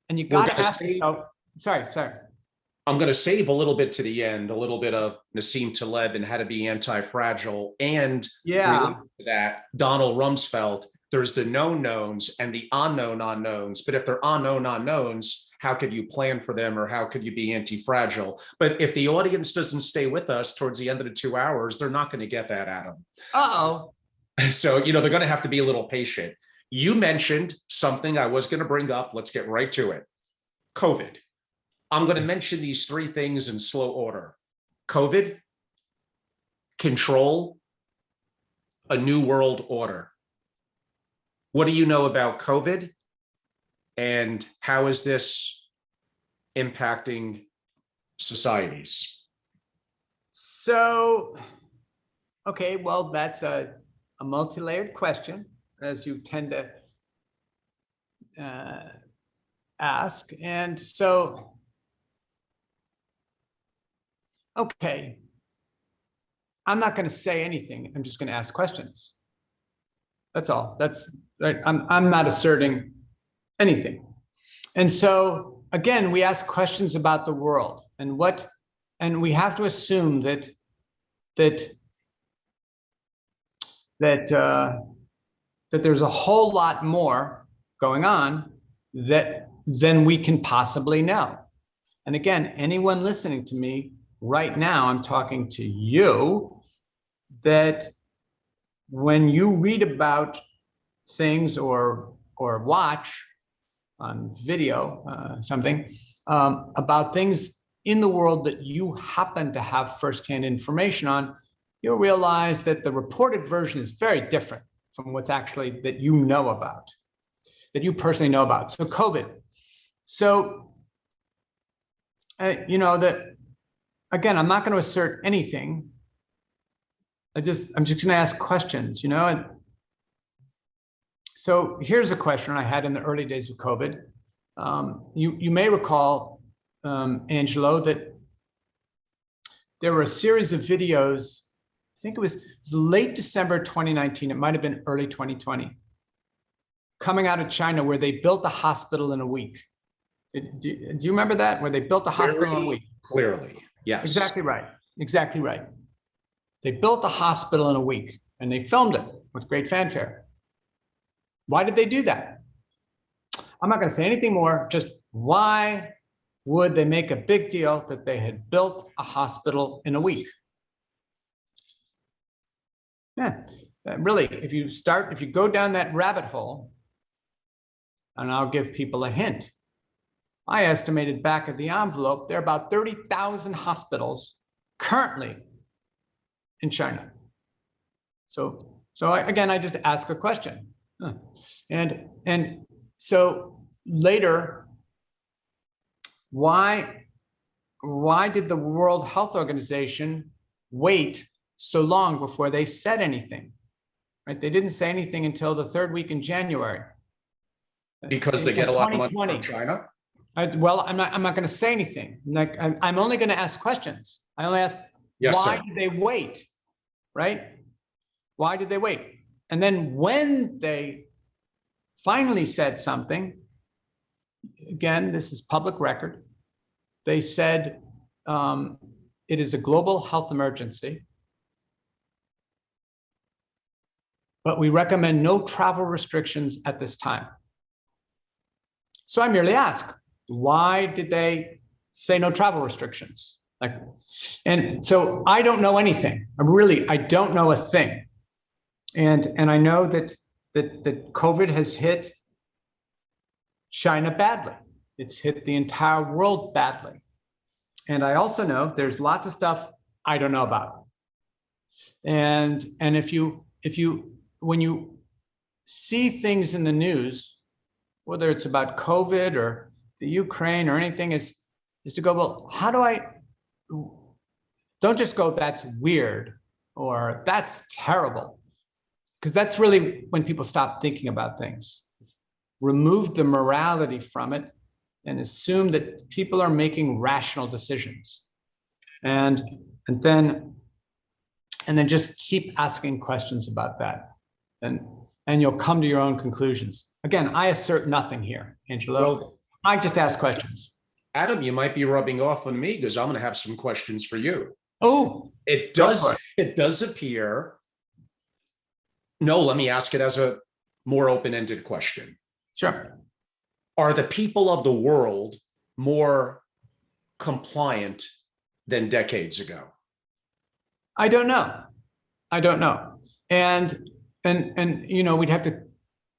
and you got to ask yourself. Sorry.
I'm going to save a little bit to the end, a little bit of Nassim Taleb and how to be anti-fragile, and related to that, Donald Rumsfeld. There's the known knowns and the unknown unknowns. But if they're unknown unknowns, how could you plan for them, or how could you be anti-fragile? But if the audience doesn't stay with us towards the end of the 2 hours, they're not going to get that, Adam.
Uh-oh.
So, they're going to have to be a little patient. You mentioned something I was going to bring up. Let's get right to it. COVID. I'm going to mention these 3 things in slow order. COVID, control, a new world order. What do you know about COVID? And how is this impacting societies?
So, okay, well, that's a multi-layered question, as you tend to ask. And so, okay, I'm not going to say anything. I'm just going to ask questions. That's all. That's right. I'm not asserting anything. And so again, we ask questions about the world and we have to assume that there's a whole lot more going on than we can possibly know. And again, anyone listening to me right now, I'm talking to you, that when you read about things or watch on video, something about things in the world that you happen to have firsthand information on, you'll realize that the reported version is very different from what's actually that you know about, that you personally know about. So COVID. So, that again, I'm not going to assert anything, I'm just going to ask questions, you know? And so here's a question I had in the early days of COVID. You may recall, Angelo, that there were a series of videos. I think it was late December 2019. It might have been early 2020, coming out of China, where they built a hospital in a week. Do you remember that? Where they built a hospital in a week?
Clearly, yes.
Exactly right. Exactly right. They built a hospital in a week, and they filmed it with great fanfare. Why did they do that? I'm not going to say anything more. Just why would they make a big deal that they had built a hospital in a week? Yeah, really, if you go down that rabbit hole, and I'll give people a hint. I estimated back of the envelope, there are about 30,000 hospitals currently in China. So again, I just ask a question. And so later, why did the World Health Organization wait so long before they said anything? Right? They didn't say anything until the third week in January.
Because they get a lot of money from China?
Well, I'm not going to say anything. I'm only going to ask questions. I only ask, why did they wait? Right? Why did they wait? And then when they finally said something, again, this is public record, they said it is a global health emergency, but we recommend no travel restrictions at this time. So I merely ask, why did they say no travel restrictions? And so I don't know anything. I don't know a thing. And I know that COVID has hit China badly. It's hit the entire world badly. And I also know there's lots of stuff I don't know about. And when you see things in the news, whether it's about COVID or the Ukraine or anything, is to go, well, don't just go, that's weird or that's terrible. Because that's really when people stop thinking about things. Remove the morality from it and assume that people are making rational decisions. And then just keep asking questions about that. And you'll come to your own conclusions. Again, I assert nothing here, Angelo. Well, I just ask questions.
Adam, you might be rubbing off on me because I'm going to have some questions for you.
Oh,
it does appear. No, let me ask it as a more open-ended question.
Sure.
Are the people of the world more compliant than decades ago?
I don't know. And we'd have to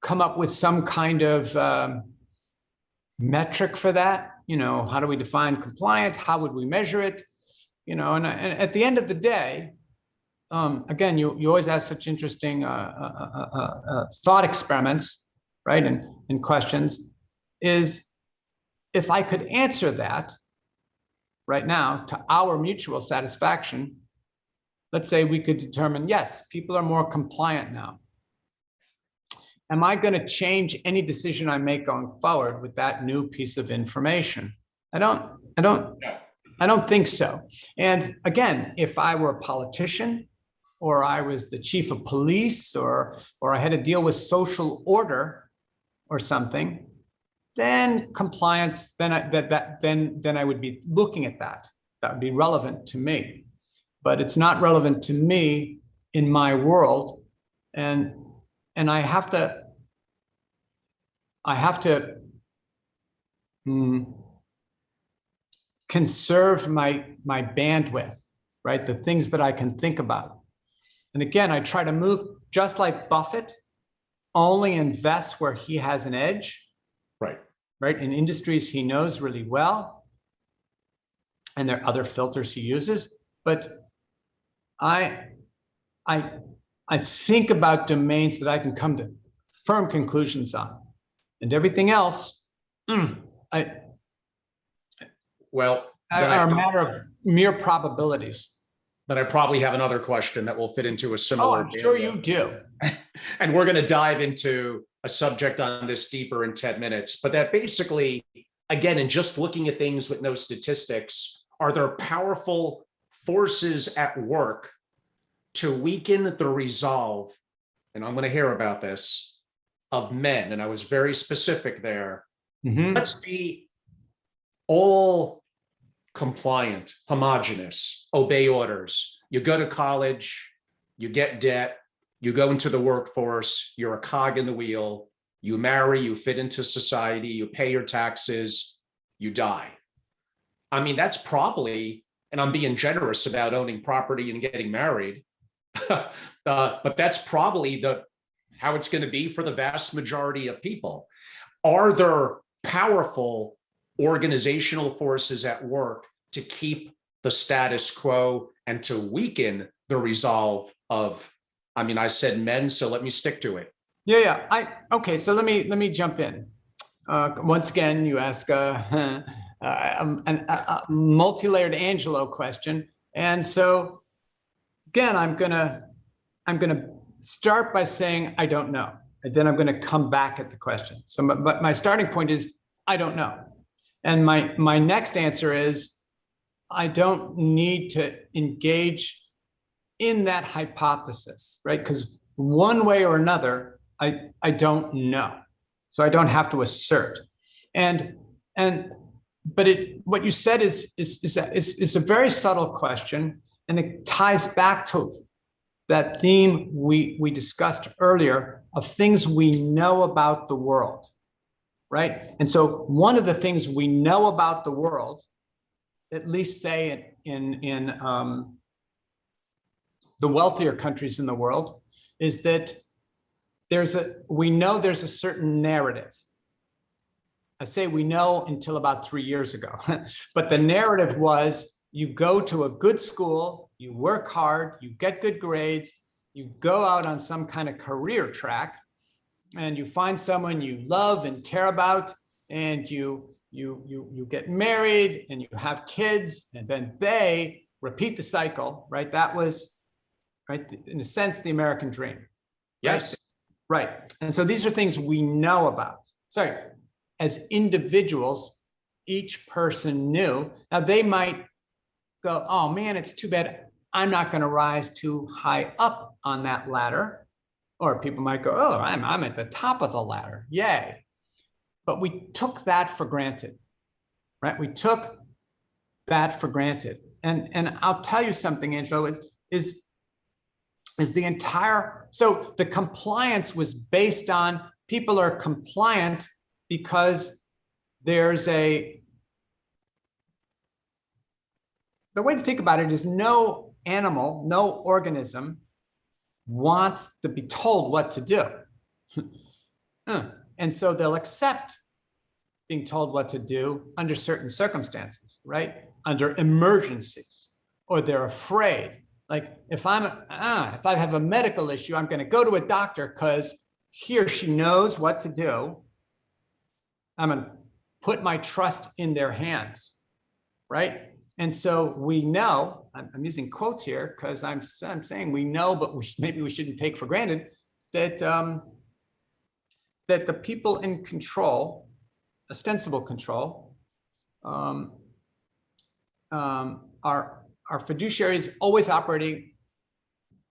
come up with some kind of metric for that. How do we define compliant? How would we measure it? And at the end of the day, again, you always ask such interesting thought experiments, right? And questions is, if I could answer that right now to our mutual satisfaction, let's say we could determine, yes, people are more compliant now. Am I going to change any decision I make going forward with that new piece of information? I don't think so. And again, if I were a politician, or I was the chief of police, or I had to deal with social order or something, then compliance, then I would be looking at that. That would be relevant to me. But it's not relevant to me in my world. And I have to conserve my bandwidth, right? The things that I can think about. And again, I try to move, just like Buffett, only invest where he has an edge, right? In industries he knows really well. And there are other filters he uses. But I think about domains that I can come to firm conclusions on. And everything else, are a matter of mere probabilities.
But I probably have another question that will fit into a
Oh,
similar.
I'm sure you do.
And we're going to dive into a subject on this deeper in 10 minutes. But that basically, again, in just looking at things with no statistics, are there powerful forces at work to weaken the resolve? And I'm going to hear about this, of men. And I was very specific there. Let's be all compliant, homogenous, obey orders. You go to college, you get debt, you go into the workforce, you're a cog in the wheel, you marry, you fit into society, you pay your taxes, you die. I mean, that's probably, and I'm being generous about owning property and getting married, but that's probably how it's going to be for the vast majority of people. Are there powerful organizational forces at work to keep the status quo and to weaken the resolve of, I mean, I said men, so let me stick to it.
Yeah. Okay. So let me jump in. Once again, you ask a multi-layered Angelo question, and so again, I'm gonna start by saying I don't know, and then I'm going to come back at the question. So, but my starting point is I don't know, and my next answer is I don't need to engage in that hypothesis, right? Because one way or another, I don't know, so I don't have to assert. But what you said is a very subtle question, and it ties back to that theme we discussed earlier of things we know about the world, right? And so one of the things we know about the world, at least say in the wealthier countries in the world, is that we know there's a certain narrative. I say we know until about 3 years ago, but the narrative was you go to a good school, you work hard, you get good grades, you go out on some kind of career track, and you find someone you love and care about, and you get married and you have kids, and then they repeat the cycle, right? That was, right, in a sense, the American dream.
Yes.
Right. And so these are things we know about. Sorry, as individuals, each person knew. Now they might go, oh man, it's too bad I'm not going to rise too high up on that ladder. Or people might go, oh, I'm at the top of the ladder. Yay. But we took that for granted, right? We took that for granted. And I'll tell you something, Angelo, is the entire, so the compliance was based on people are compliant because there's the way to think about it is no animal, no organism wants to be told what to do. And so they'll accept being told what to do under certain circumstances, right? Under emergencies, or they're afraid. Like if I have a medical issue, I'm going to go to a doctor because he or she knows what to do. I'm going to put my trust in their hands, right? And so we know, I'm using quotes here because I'm saying we know, but maybe we shouldn't take for granted that that the people in control, ostensible control, are fiduciaries always operating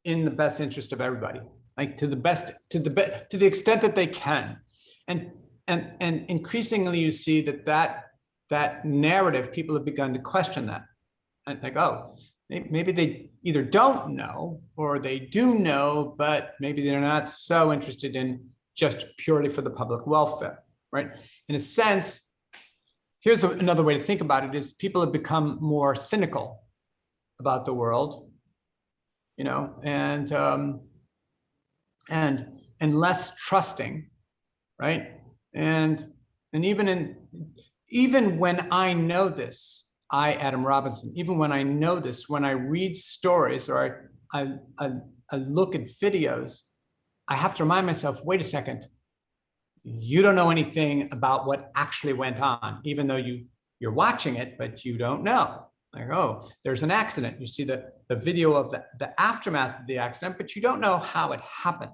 in the best interest of everybody, like to the extent that they can, and increasingly you see that narrative, people have begun to question that, and like, oh, maybe they either don't know or they do know, but maybe they're not so interested in just purely for the public welfare, right? In a sense, here's another way to think about it: is people have become more cynical about the world, you know, and less trusting, right? And even when I know this, Adam Robinson, even when I know this, when I read stories or I look at videos, I have to remind myself, wait a second, you don't know anything about what actually went on, even though you're watching it, but you don't know. Like, oh, there's an accident. You see the video of the aftermath of the accident, but you don't know how it happened,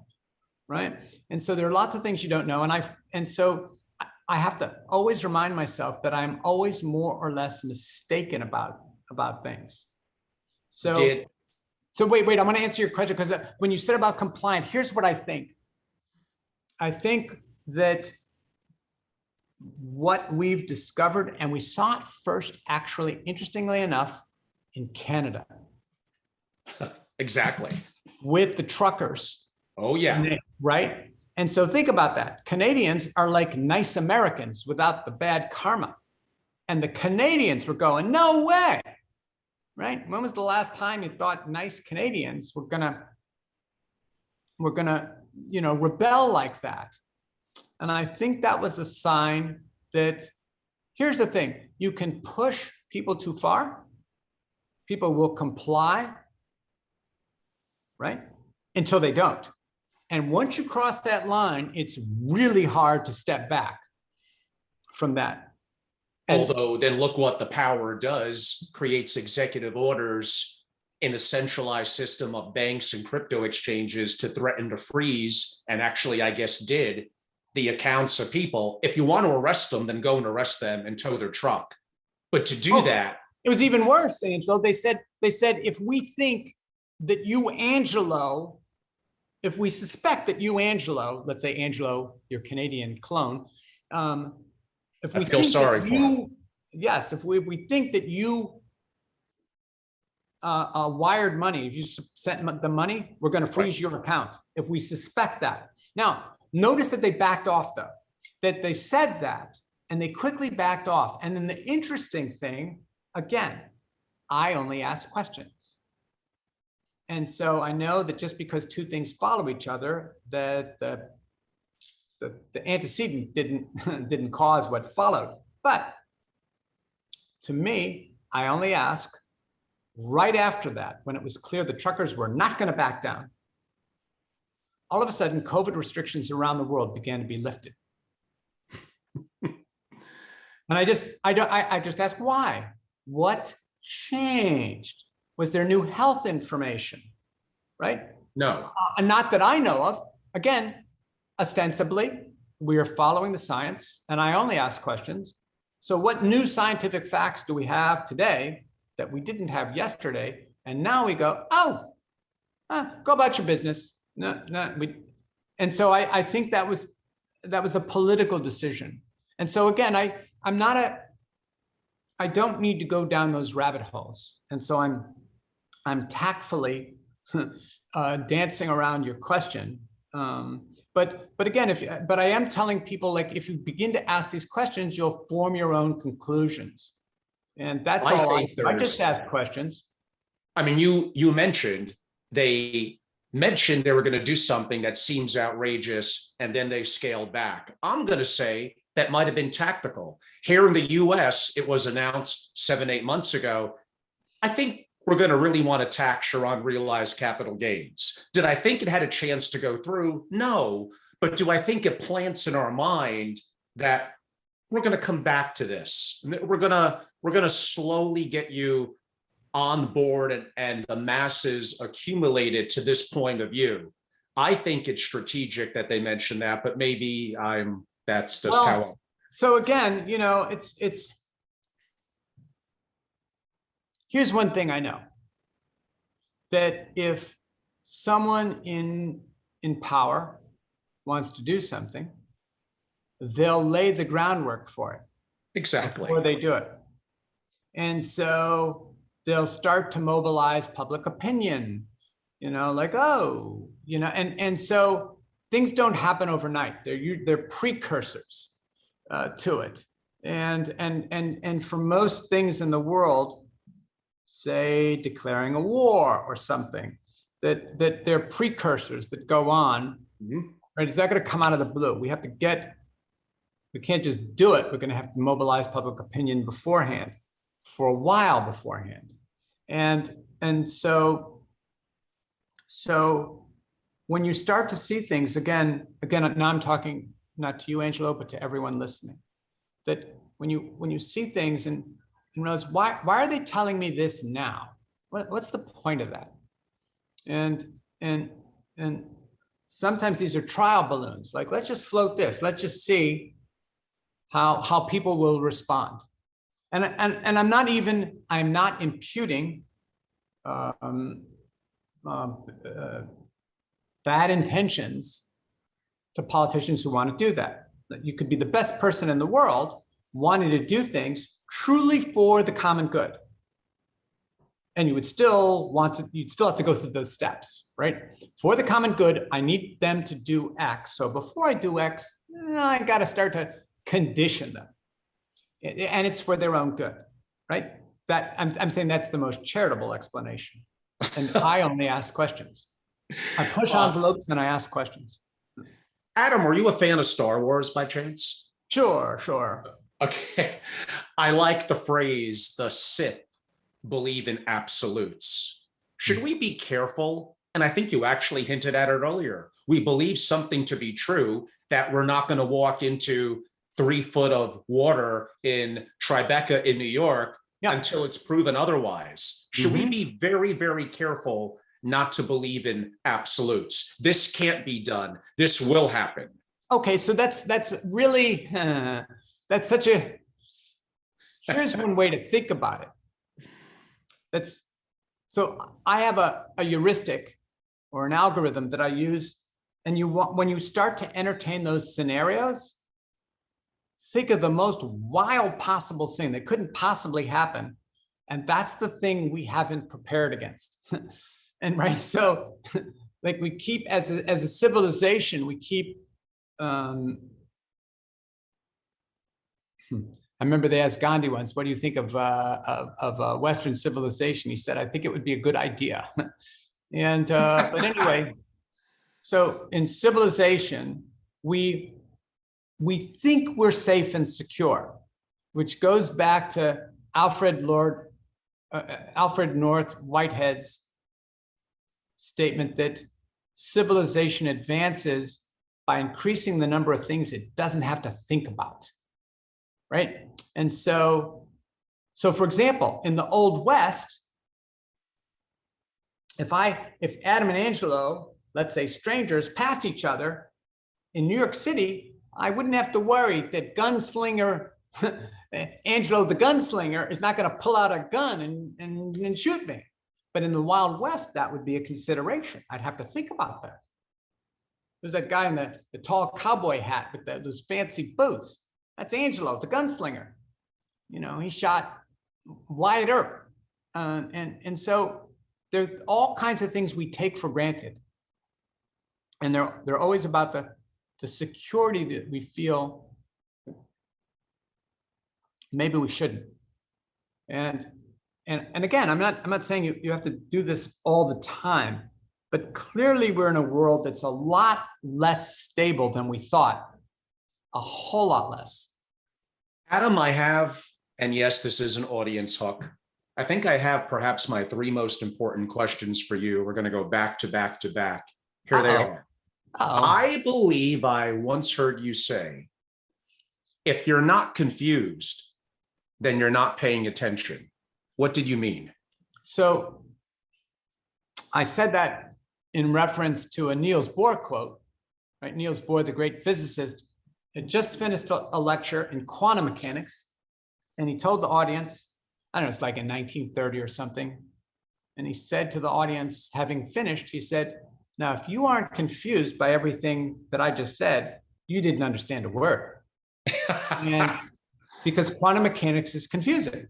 right? And so there are lots of things you don't know. And so I have to always remind myself that I'm always more or less mistaken about things. So wait, I'm going to answer your question, because when you said about compliant, here's what I think. I think that what we've discovered, and we saw it first, actually, interestingly enough, in Canada.
Exactly.
With the truckers.
Oh, yeah.
Right? And so think about that. Canadians are like nice Americans without the bad karma. And the Canadians were going, no way. Right? When was the last time you thought nice Canadians were gonna rebel like that? And I think that was a sign that, here's the thing, you can push people too far, people will comply, right? Until they don't. And once you cross that line, it's really hard to step back from that.
Although then look what the power does, creates executive orders in a centralized system of banks and crypto exchanges to threaten to freeze, and actually, I guess, did, the accounts of people. If you want to arrest them, then go and arrest them and tow their truck. But to do that,
it was even worse, Angelo. They said, if we think that you, Angelo, if we suspect that you, Angelo, let's say Angelo, your Canadian clone, if we
feel sorry for him.
Yes, if we think that you wired money, if you sent the money, we're going to freeze your account. If we suspect that. Now, notice that they backed off, though, that they said that and they quickly backed off. And then the interesting thing, again, I only ask questions. And so I know that just because two things follow each other, that the antecedent didn't cause what followed. But to me, I only ask right after that, when it was clear the truckers were not going to back down. All of a sudden, COVID restrictions around the world began to be lifted. And I just ask why? What changed? Was there new health information, right?
No.
Not that I know of. Again, ostensibly, we are following the science, and I only ask questions. So what new scientific facts do we have today that we didn't have yesterday? And now we go, go about your business. And so I think that was a political decision. And so again, I don't need to go down those rabbit holes. And so I'm tactfully dancing around your question. But again, but I am telling people, like, if you begin to ask these questions, you'll form your own conclusions. And that's all I just ask questions.
I mean, you mentioned they were going to do something that seems outrageous, and then they scaled back. I'm going to say that might have been tactical. Here in the US, it was announced 7-8 months ago. I think we're going to really want to tax your unrealized capital gains. Did I think it had a chance to go through? No. But do I think it plants in our mind that we're going to come back to this? We're going to slowly get you on board, and the masses accumulated to this point of view. I think it's strategic that they mentioned that, but maybe that's just how.
So again, it's here's one thing I know, that if someone in power wants to do something, they'll lay the groundwork for it.
Exactly.
Before they do it. And so they'll start to mobilize public opinion, and so things don't happen overnight. They're precursors to it. And for most things in the world, say declaring a war or something, that they're precursors that go on, right? It's not going to come out of the blue. We can't just do it. We're going to have to mobilize public opinion beforehand, for a while beforehand. And so when you start to see things, again, now I'm talking not to you, Angelo, but to everyone listening, that when you see things, and and realize, why are they telling me this now? What's the point of that? And sometimes these are trial balloons. Like, let's just float this. Let's just see how people will respond. And I'm not imputing bad intentions to politicians who want to do that. You could be the best person in the world wanting to do things truly for the common good. And you'd still have to go through those steps, right? For the common good, I need them to do X. So before I do X, I got to start to condition them. And it's for their own good, right? That I'm saying that's the most charitable explanation. And I only ask questions. I push envelopes and I ask questions.
Adam, are you a fan of Star Wars by chance?
Sure.
Okay. I like the phrase, the Sith believe in absolutes. Should we be careful? And I think you actually hinted at it earlier. We believe something to be true, that we're not going to walk into 3 foot of water in Tribeca in New York until it's proven otherwise. Should we be very, very careful not to believe in absolutes? This can't be done. This will happen.
Okay, so that's really, that's such a, here's one way to think about it. So I have a heuristic or an algorithm that I use, and when you start to entertain those scenarios, think of the most wild possible thing that couldn't possibly happen. And that's the thing we haven't prepared against. And right, so like we keep, as a civilization, we keep, I remember they asked Gandhi once, what do you think of Western civilization? He said, I think it would be a good idea. And, but anyway, so in civilization, we think we're safe and secure, which goes back to Alfred North Whitehead's statement that civilization advances by increasing the number of things it doesn't have to think about, right? And so for example, in the Old West, if Adam and Angelo, let's say strangers, passed each other in New York City, I wouldn't have to worry that gunslinger, Angelo the gunslinger, is not going to pull out a gun and shoot me. But in the Wild West, that would be a consideration. I'd have to think about that. There's that guy in the tall cowboy hat with those fancy boots. That's Angelo, the gunslinger. You know, he shot Wyatt Earp. And so there are all kinds of things we take for granted. And they're always about the security that we feel maybe we shouldn't. And again, I'm not saying you have to do this all the time, but clearly we're in a world that's a lot less stable than we thought, a whole lot less.
Adam, I have, and yes, this is an audience hook. I think I have perhaps my 3 most important questions for you. We're going to go back to back to back. Here they are. I believe I once heard you say, if you're not confused, then you're not paying attention. What did you mean?
So I said that in reference to a Niels Bohr quote, right? Niels Bohr, the great physicist, had just finished a lecture in quantum mechanics. And he told the audience, I don't know, it's like in 1930 or something. And he said to the audience, having finished, he said, now, if you aren't confused by everything that I just said, you didn't understand a word. And because quantum mechanics is confusing,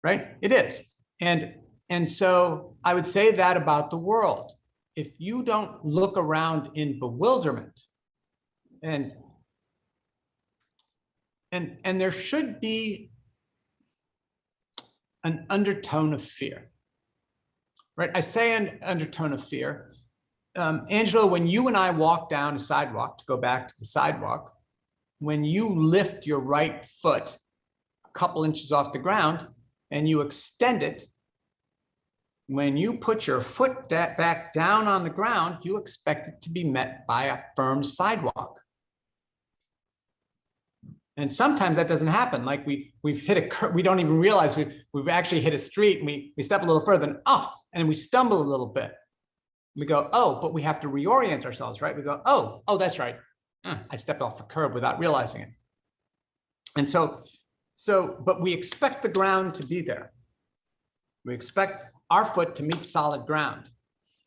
right? It is. And so I would say that about the world. If you don't look around in bewilderment, and there should be an undertone of fear, right? I say an undertone of fear. Angelo, when you and I walk down a sidewalk, to go back to the sidewalk, when you lift your right foot a couple inches off the ground and you extend it, when you put your foot back down on the ground, you expect it to be met by a firm sidewalk. And sometimes that doesn't happen. Like we've hit a curve, we don't even realize we've actually hit a street, and we step a little further, and we stumble a little bit. We go, oh, but we have to reorient ourselves, right? We go, oh, that's right. I stepped off a curb without realizing it. And but we expect the ground to be there. We expect our foot to meet solid ground.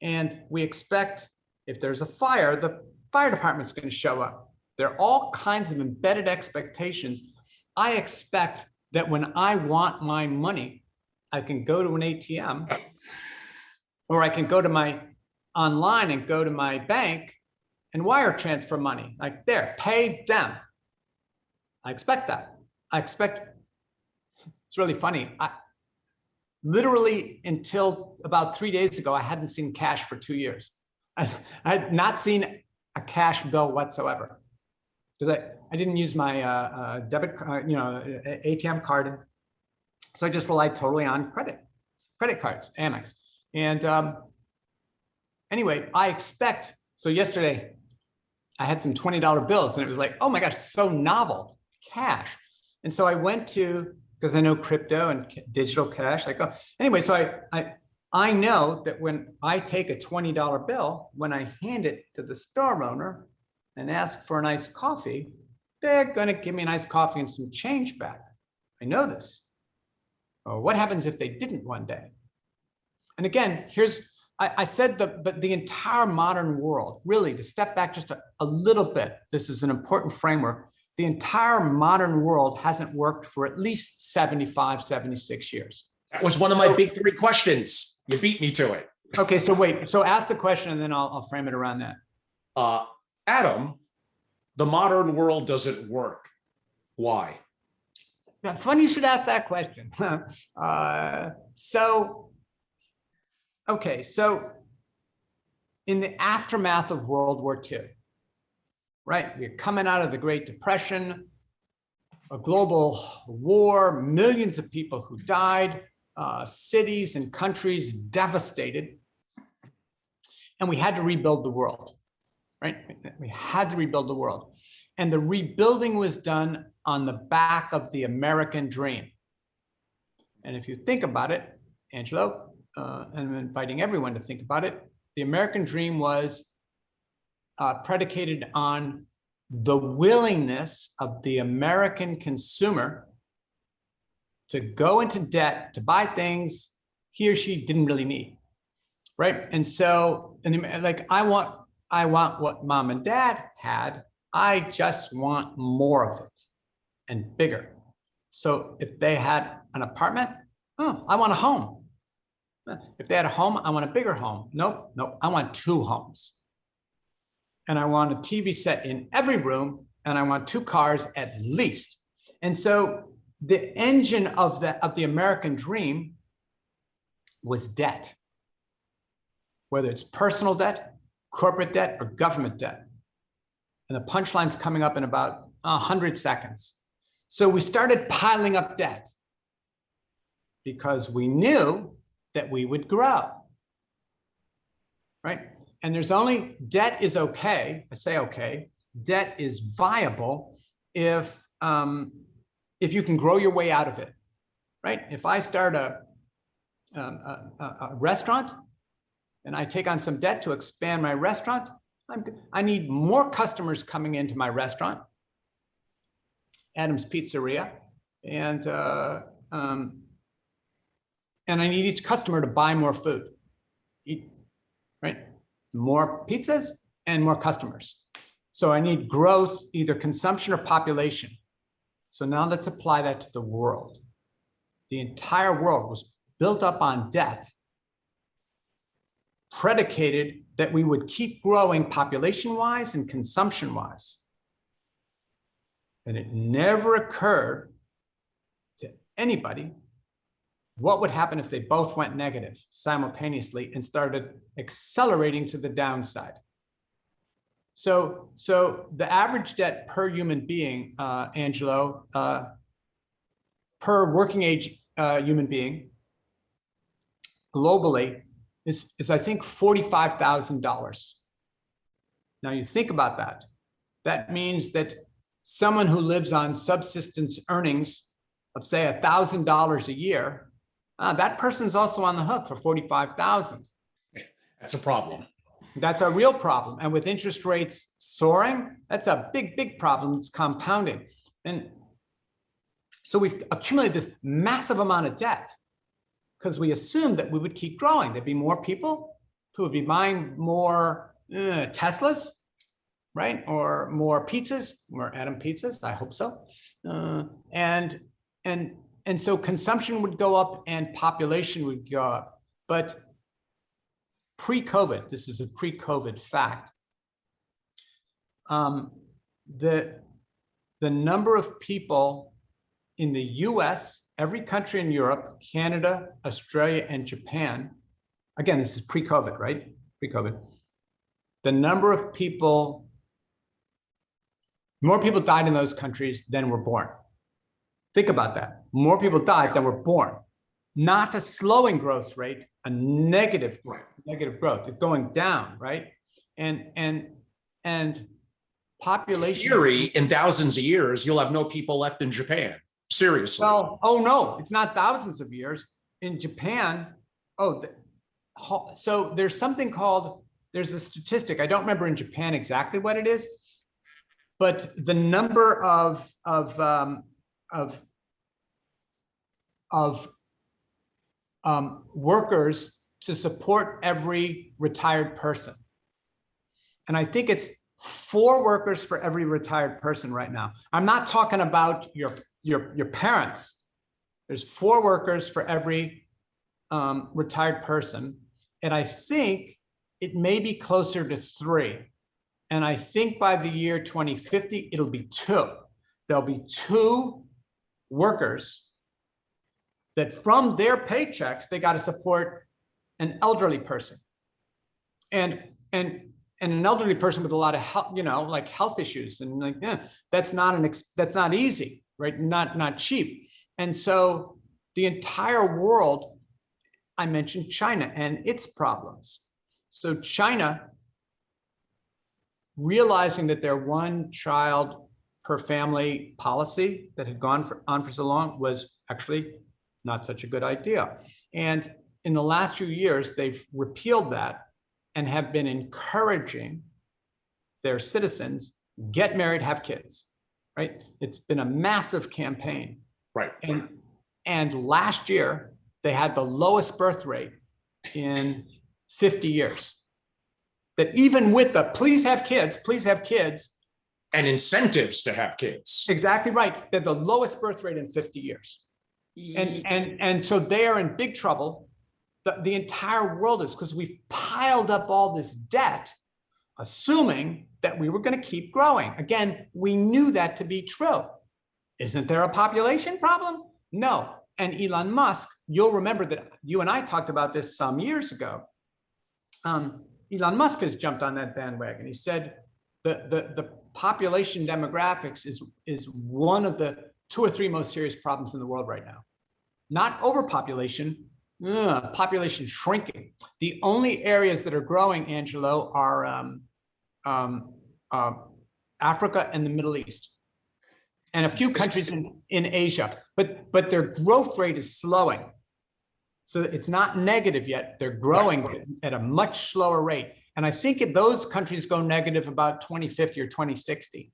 And we expect if there's a fire, the fire department's going to show up. There are all kinds of embedded expectations. I expect that when I want my money, I can go to an ATM, or I can go to my online and go to my bank and wire transfer money. Like, there, pay them. I expect that. It's really funny. Literally until about 3 days ago, I hadn't seen cash for 2 years. I had not seen a cash bill whatsoever, because I didn't use my debit, ATM card. So I just relied totally on credit cards, Amex. And anyway, I expect, so yesterday I had some $20 bills, and it was like, oh my gosh, so novel, cash. And so I went to, because I know crypto and digital cash, like, anyway, so I know that when I take a $20 bill, when I hand it to the store owner and ask for an iced coffee, they're going to give me an iced coffee and some change back. I know this. Well, what happens if they didn't one day? And again, I said the entire modern world, really, to step back just a little bit, this is an important framework. The entire modern world hasn't worked for at least 75, 76 years.
That was one of my big 3 questions. You beat me to it.
Okay, so wait. So ask the question, and then I'll frame it around that.
Adam, the modern world doesn't work. Why?
Funny you should ask that question. So in the aftermath of World War II, right? We're coming out of the Great Depression, a global war, millions of people who died, cities and countries devastated. And we had to rebuild the world, right? We had to rebuild the world. And the rebuilding was done on the back of the American dream. And if you think about it, Angelo, and I'm inviting everyone to think about it, the American dream was predicated on the willingness of the American consumer to go into debt to buy things he or she didn't really need, right? And so, like, I want what mom and dad had. I just want more of it and bigger. So if they had an apartment, I want a home. If they had a home, I want a bigger home. Nope, I want 2 homes. And I want a TV set in every room, and I want 2 cars at least. And so the engine of the American dream was debt, whether it's personal debt, corporate debt, or government debt. And the punchline's coming up in about 100 seconds. So we started piling up debt because we knew that we would grow, right? And there's only, debt is okay, I say okay, debt is viable if you can grow your way out of it, right? If I start a restaurant and I take on some debt to expand my restaurant, I need more customers coming into my restaurant, Adam's Pizzeria, and I need each customer to buy more food, right? More pizzas and more customers. So I need growth, either consumption or population. So now let's apply that to the world. The entire world was built up on debt, predicated that we would keep growing population-wise and consumption-wise. And it never occurred to anybody what would happen if they both went negative simultaneously and started accelerating to the downside. So the average debt per human being, Angelo, per working age human being globally is I think $45,000. Now you think about that. That means that someone who lives on subsistence earnings of say $1,000 a year, that person's also on the hook for 45,000.
That's a problem.
That's a real problem. And with interest rates soaring, that's a big, big problem. It's compounding. And so we've accumulated this massive amount of debt because we assumed that we would keep growing. There'd be more people who would be buying more Teslas, right? Or more pizzas, more Adam pizzas, I hope so. And so consumption would go up and population would go up. But pre-COVID, this is a pre-COVID fact, the number of people in the US, every country in Europe, Canada, Australia, and Japan, again, this is pre-COVID, right? Pre-COVID. The number of people, more people died in those countries than were born. Think about that. More people died than were born. Not a slowing growth rate, a negative, negative growth. It's going down, right? And population.
In theory, in thousands of years, you'll have no people left in Japan. Seriously.
Well, oh no, it's not thousands of years. In Japan, so there's something called, there's a statistic, I don't remember in Japan exactly what it is, but the number of workers to support every retired person. And I think it's 4 workers for every retired person right now. I'm not talking about your parents. There's 4 workers for every retired person. And I think it may be closer to 3. And I think by the year 2050, it'll be 2. There'll be 2 workers that from their paychecks, they got to support an elderly person. And an elderly person with a lot of health, like health issues, and like, that's not easy, right? Not cheap. And so the entire world, I mentioned China and its problems. So China, realizing that their 1 child per family policy that had gone on for so long was actually not such a good idea. And in the last few years, they've repealed that and have been encouraging their citizens, get married, have kids, right? It's been a massive campaign.
Right.
And last year, they had the lowest birth rate in 50 years. That even with the please have kids,
and incentives to have kids.
Exactly right. They're the lowest birth rate in 50 years. And so they are in big trouble. The entire world is, because we've piled up all this debt, assuming that we were going to keep growing. Again, we knew that to be true. Isn't there a population problem? No. And Elon Musk, you'll remember that you and I talked about this some years ago. Elon Musk has jumped on that bandwagon. He said the population demographics is one of the 2 or 3 most serious problems in the world right now. Not overpopulation, population shrinking. The only areas that are growing, Angelo, are Africa and the Middle East, and a few countries in Asia. But their growth rate is slowing. So it's not negative yet. They're growing at a much slower rate. And I think if those countries go negative about 2050 or 2060.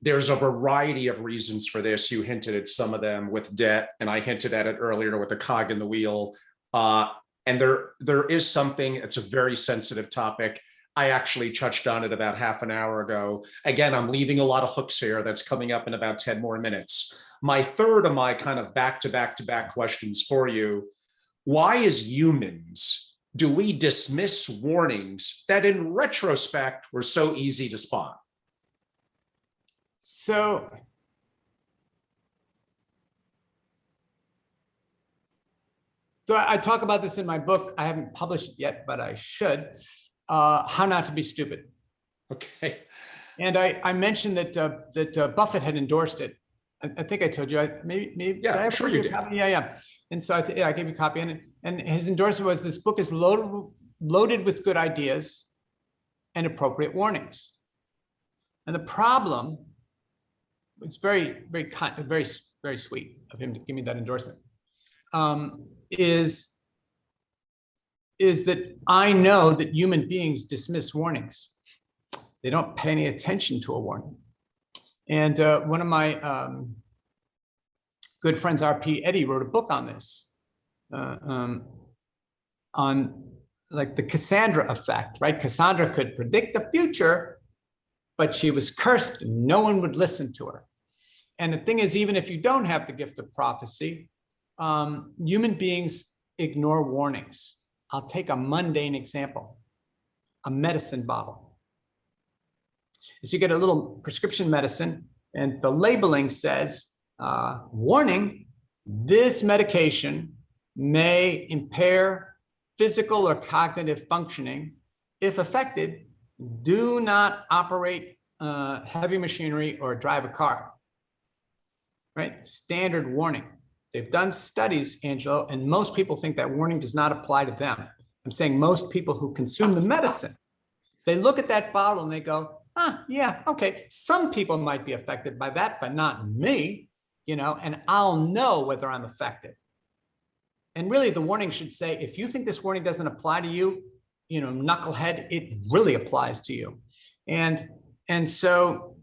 There's a variety of reasons for this. You hinted at some of them with debt, and I hinted at it earlier with the cog in the wheel. And there is something, it's a very sensitive topic. I actually touched on it about half an hour ago. Again, I'm leaving a lot of hooks here. That's coming up in about 10 more minutes. My third of my kind of back-to-back questions for you. Why as humans do we dismiss warnings that in retrospect were so easy to spot?
So I talk about this in my book. I haven't published it yet, but I should. How Not to Be Stupid.
Okay.
And I mentioned that Buffett had endorsed it. I think I told you. Maybe.
Yeah, I'm sure you did.
Yeah. And so I gave you a copy, and his endorsement was, this book is loaded with good ideas and appropriate warnings. And the problem it's very, very kind, very, very sweet of him to give me that endorsement, is that I know that human beings dismiss warnings. They don't pay any attention to a warning. And one of my good friends, RP Eddie, wrote a book on this, on like the Cassandra effect, right? Cassandra could predict the future, but she was cursed and no one would listen to her. And the thing is, even if you don't have the gift of prophecy, human beings ignore warnings. I'll take a mundane example, a medicine bottle. As you get a little prescription medicine and the labeling says, warning, this medication may impair physical or cognitive functioning. If affected, do not operate heavy machinery or drive a car, right? Standard warning. They've done studies, Angelo, and most people think that warning does not apply to them. I'm saying most people who consume the medicine, they look at that bottle and they go, yeah, okay. Some people might be affected by that, but not me, you know, and I'll know whether I'm affected. And really the warning should say, if you think this warning doesn't apply to you, you know, knucklehead, it really applies to you. And so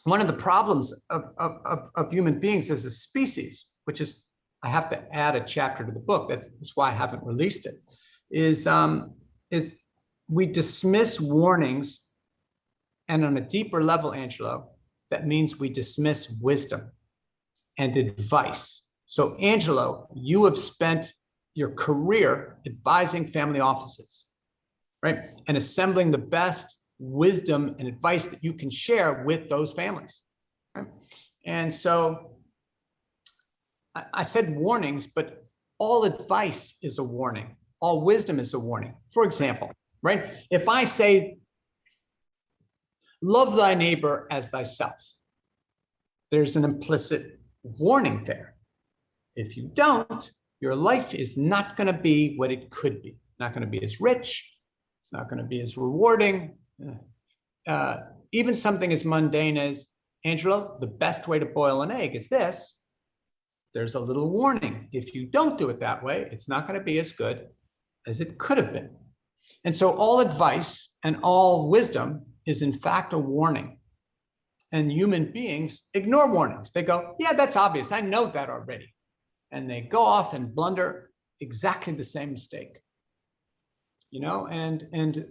one of the problems of human beings as a species, which is, I have to add a chapter to the book, that's why I haven't released it, is we dismiss warnings. And on a deeper level, Angelo, that means we dismiss wisdom and advice. So Angelo, you have spent your career advising family offices, right? And assembling the best wisdom and advice that you can share with those families, right? And so I said warnings, but all advice is a warning. All wisdom is a warning. For example, right? If I say, love thy neighbor as thyself, there's an implicit warning there. If you don't, your life is not going to be what it could be. Not going to be as rich. It's not going to be as rewarding. Even something as mundane as, Angelo, the best way to boil an egg is this. There's a little warning. If you don't do it that way, it's not going to be as good as it could have been. And so all advice and all wisdom is in fact a warning. And human beings ignore warnings. They go, yeah, that's obvious. I know that already. And they go off and blunder exactly the same mistake. You know, and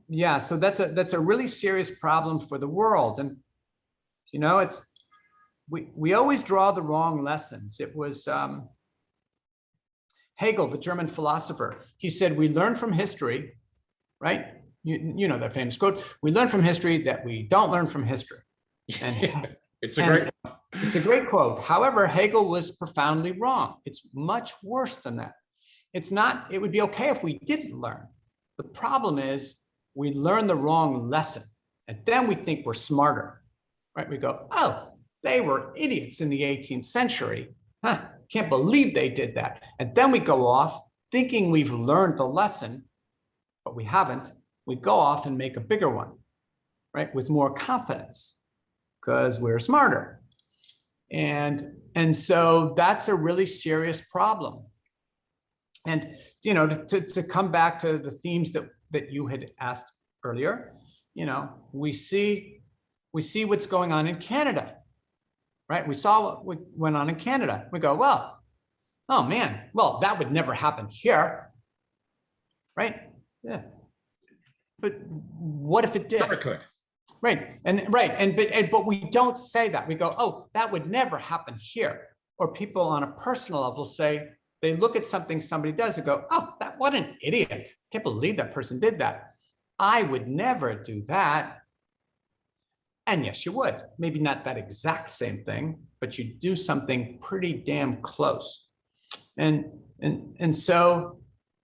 yeah, so that's a really serious problem for the world. And, you know, it's, we always draw the wrong lessons. It was Hegel, the German philosopher. He said, we learn from history, right? You know that famous quote, we learn from history that we don't learn from history. And
it's a great
quote. However, Hegel was profoundly wrong. It's much worse than that. It's not, it would be okay if we didn't learn. The problem is we learn the wrong lesson and then we think we're smarter, right? We go, oh, they were idiots in the 18th century. Can't believe they did that. And then we go off thinking we've learned the lesson, but we haven't. We go off and make a bigger one, right? With more confidence because we're smarter. And so that's a really serious problem. And, you know, to come back to the themes that you had asked earlier, you know, we see what's going on in Canada, right? We saw what went on in Canada. We go, well, oh man, well, that would never happen here, right? Yeah. But what if it did?
Sure it could.
Right. But we don't say that. We go, oh, that would never happen here. Or people on a personal level say, they look at something somebody does and go, oh, what an idiot. Can't believe that person did that. I would never do that. And yes, you would. Maybe not that exact same thing, but you do something pretty damn close. And so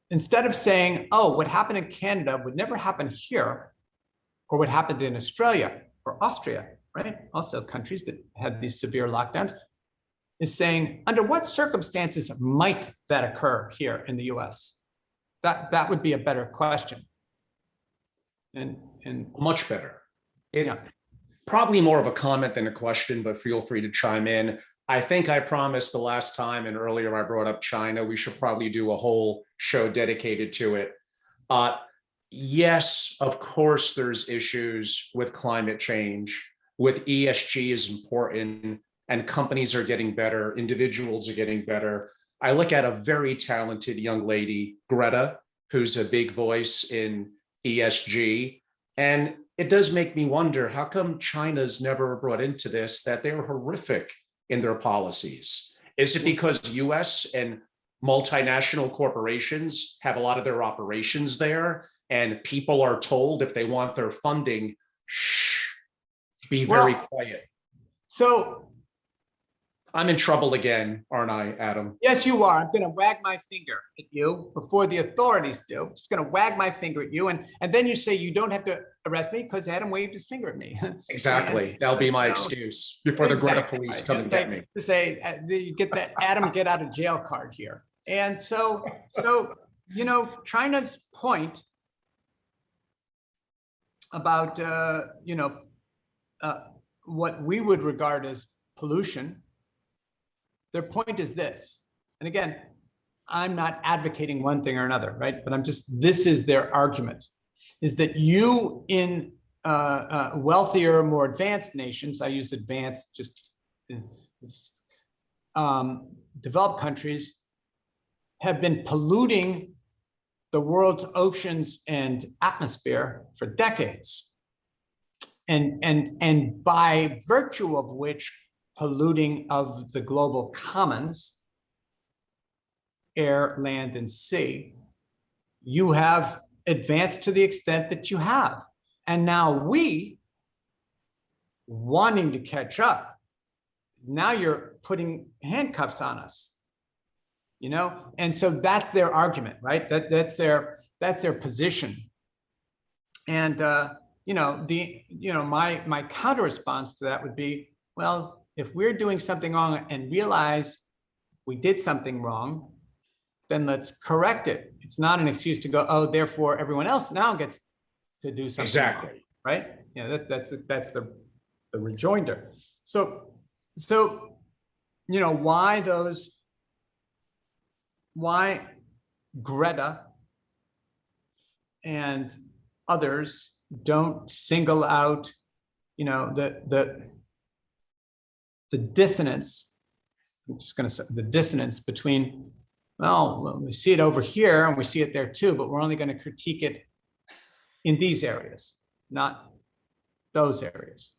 instead of saying, oh, what happened in Canada would never happen here, or what happened in Australia or Austria, right? Also countries that had these severe lockdowns, is saying, under what circumstances might that occur here in the US? That would be a better question. And
much better.
Yeah.
Probably more of a comment than a question, but feel free to chime in. I think I promised the last time, and earlier I brought up China. We should probably do a whole show dedicated to it. Uh, yes, of course, there's issues with climate change, with ESG is important, and companies are getting better, individuals are getting better. I look at a very talented young lady, Greta, who's a big voice in ESG. And it does make me wonder, how come China's never brought into this, that they're horrific in their policies? Is it because US and multinational corporations have a lot of their operations there, and people are told if they want their funding, shh, be very quiet?
So I'm
in trouble again, aren't I, Adam?
Yes, you are. I'm going to wag my finger at you before the authorities do. I'm just going to wag my finger at you. And then you say you don't have to arrest me because Adam waved his finger at me.
Exactly. That'll be my excuse before the Greta police come and get me.
To say, you get that Adam get out of jail card here. And so, China's point about, what we would regard as pollution, their point is this, and again, I'm not advocating one thing or another, right? But this is their argument, is that you in wealthier, more advanced nations, I use advanced, just developed countries, have been polluting the world's oceans and atmosphere for decades. And by virtue of which polluting of the global commons, air, land, and sea, you have advanced to the extent that you have. And now we, wanting to catch up, now you're putting handcuffs on us, And so that's their argument, right? That's their position. And my counter response to that would be, well, if we're doing something wrong and realize we did something wrong, then let's correct it. It's not an excuse to go, oh, therefore everyone else now gets to do something.
Exactly.
Wrong, right? That's the rejoinder. So why Greta and others don't single out, the dissonance, I'm just going to say the dissonance between, well, we see it over here and we see it there too, but we're only going to critique it in these areas, not those areas.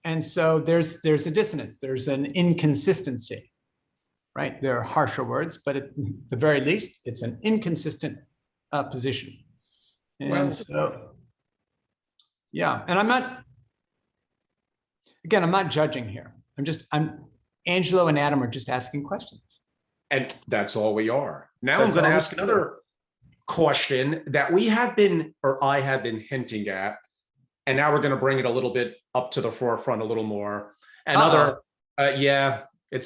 And so there's a dissonance, there's an inconsistency, right? There are harsher words, but at the very least, it's an inconsistent position. And yeah, and I'm not judging here. Angelo and Adam are just asking questions.
And that's all we are. Now I'm going to ask another question that I have been hinting at, and now we're going to bring it a little bit up to the forefront a little more. It's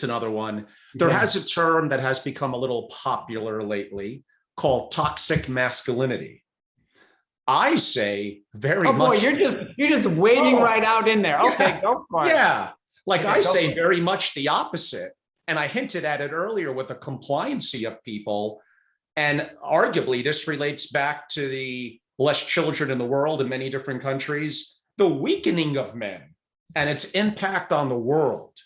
another one. There has a term that has become a little popular lately called toxic masculinity. I say very much. Oh boy,
you're just wading right out in there. Okay, go for it.
Yeah. I say very much the opposite. And I hinted at it earlier with the compliancy of people. And arguably, this relates back to the less children in the world in many different countries, the weakening of men and its impact on the world.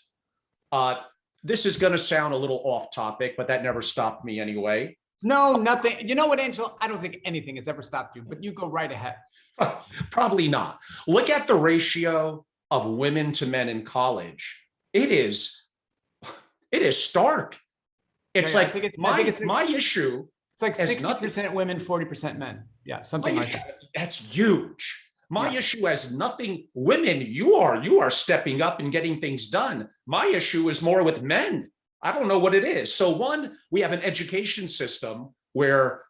This is going to sound a little off topic, but that never stopped me anyway.
No, nothing. You know what, Angelo? I don't think anything has ever stopped you, but you go right ahead.
Probably not. Look at the ratio of women to men in college. It is stark. It's my issue.
It's like 60% women, 40% men. Yeah, something like that.
That's huge. My issue has nothing. Women, you are stepping up and getting things done. My issue is more with men. I don't know what it is. So one, we have an education system where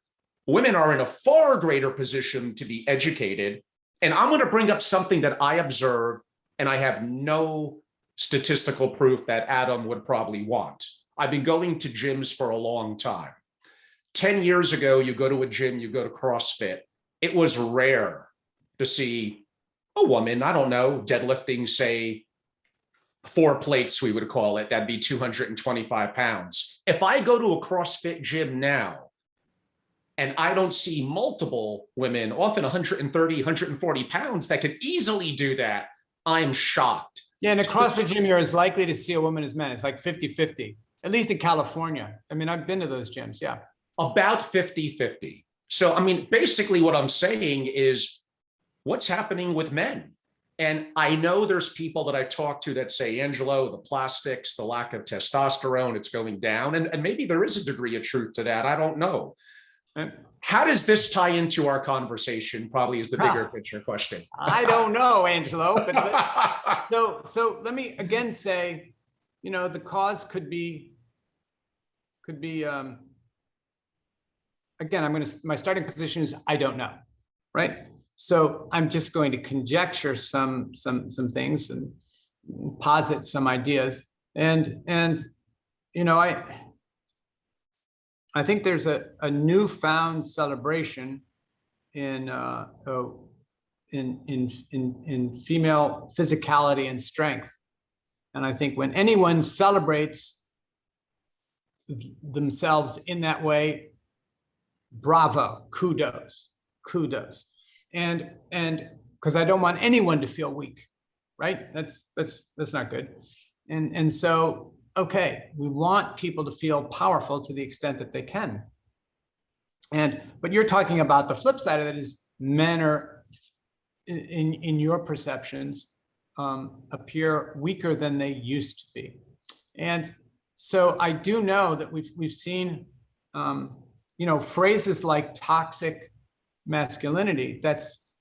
women are in a far greater position to be educated. And I'm going to bring up something that I observe, and I have no statistical proof that Adam would probably want. I've been going to gyms for a long time. 10 years ago, you go to a gym, you go to CrossFit. It was rare to see a woman, I don't know, deadlifting, say, 4 plates, we would call it, that'd be 225 pounds. If I go to a CrossFit gym now and I don't see multiple women, often 130, 140 pounds, that could easily do that, I'm shocked.
Yeah, in a CrossFit gym, you're as likely to see a woman as men. It's like 50-50, at least in California. I mean, I've been to those gyms, yeah.
About 50-50. So, I mean, basically what I'm saying is what's happening with men? And I know there's people that I talk to that say, Angelo, the plastics, the lack of testosterone, it's going down. And maybe there is a degree of truth to that. I don't know. How does this tie into our conversation? Probably is the bigger picture question.
I don't know, Angelo. But so let me again say, you know, the cause could be again, my starting position is I don't know, right? So I'm just going to conjecture some things and posit some ideas. And you know, I think there's a newfound celebration in female physicality and strength. And I think when anyone celebrates themselves in that way, bravo, kudos. And because I don't want anyone to feel weak, right? That's not good. And so, okay, we want people to feel powerful to the extent that they can. But you're talking about the flip side of it is men are, in your perceptions, appear weaker than they used to be. And so I do know that we've seen, you know, phrases like toxic masculinity.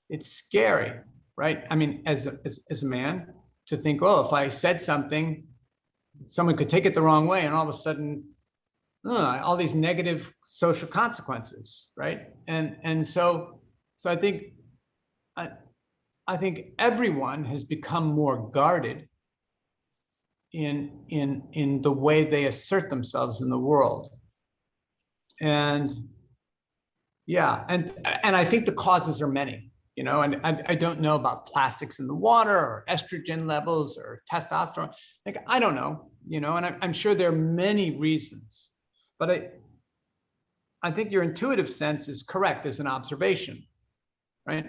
It's scary, right? I mean, as a man, to think, oh, if I said something, someone could take it the wrong way, and all of a sudden, all these negative social consequences, right? And so I think everyone has become more guarded in the way they assert themselves in the world. And yeah, and I think the causes are many, you know, and I don't know about plastics in the water or estrogen levels or testosterone. Like, I don't know, you know, and I'm sure there are many reasons, but I think your intuitive sense is correct as an observation, right?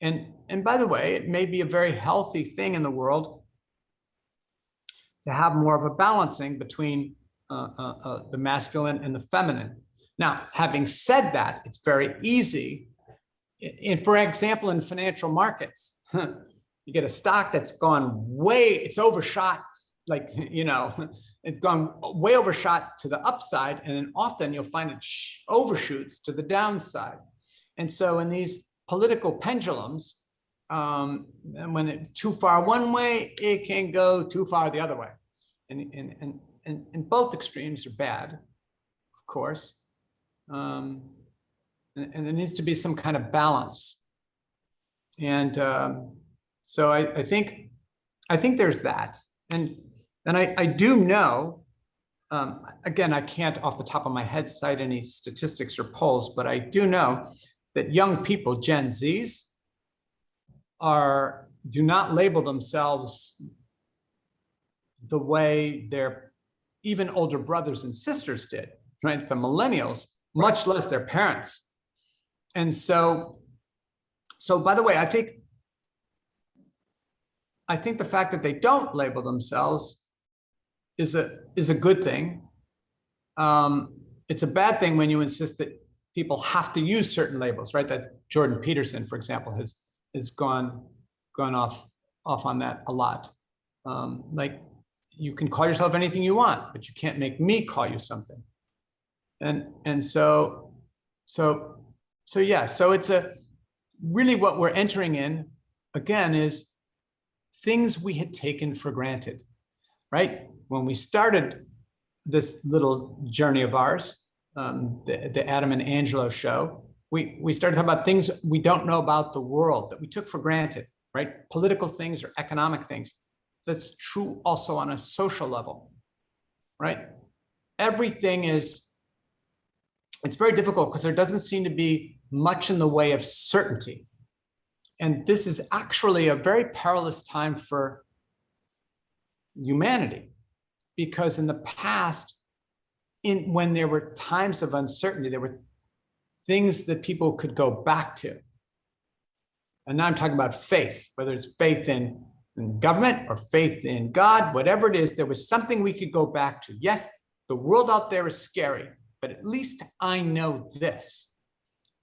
And by the way, it may be a very healthy thing in the world to have more of a balancing between the masculine and the feminine. Now, having said that, it's very easy. For example, in financial markets, you get a stock that's gone it's overshot, like, you know, it's gone way overshot to the upside, and then often you'll find it overshoots to the downside. And so in these political pendulums, and when it's too far one way, it can go too far the other way. And both extremes are bad, of course. And there needs to be some kind of balance. And so I think there's that. And I do know, again, I can't off the top of my head cite any statistics or polls, but I do know that young people, Gen Zs, do not label themselves the way their even older brothers and sisters did, right? The millennials, much less their parents. And so by the way, I think the fact that they don't label themselves is a good thing. It's a bad thing when you insist that people have to use certain labels, right? That Jordan Peterson, for example, has gone off on that a lot. Like, you can call yourself anything you want, but you can't make me call you something. And so yeah, so it's really what we're entering in again is things we had taken for granted, right? When we started this little journey of ours, the Adam and Angelo show, we started talking about things we don't know about the world that we took for granted, right? Political things or economic things. That's true also on a social level, right? Everything it's very difficult because there doesn't seem to be much in the way of certainty. And this is actually a very perilous time for humanity, because in the past, when there were times of uncertainty, there were things that people could go back to. And now I'm talking about faith, whether it's faith in government or faith in God, whatever it is, there was something we could go back to. Yes, the world out there is scary, but at least I know this.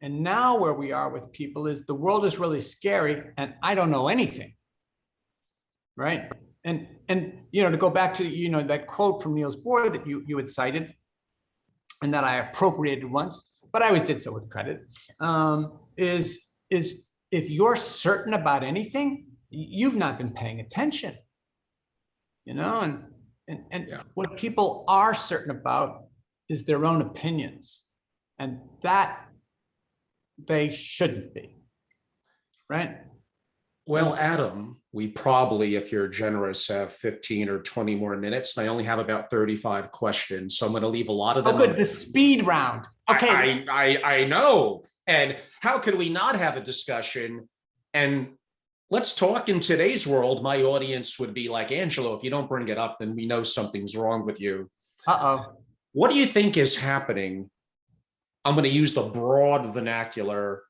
And now where we are with people is the world is really scary and I don't know anything, right? And to go back to, that quote from Niels Bohr that you had cited and that I appropriated once, but I always did so with credit, is if you're certain about anything, you've not been paying attention, and what people are certain about is their own opinions, and that they shouldn't be, right?
Well, Adam, we probably, if you're generous, have 15 or 20 more minutes. And I only have about 35 questions, so I'm going to leave a lot of them.
Oh, good. The speed round. Okay.
I know. And how could we not have a discussion? And let's talk in today's world. My audience would be like, Angelo, if you don't bring it up, then we know something's wrong with you.
Uh-oh.
What do you think is happening? I'm going to use the broad vernacular,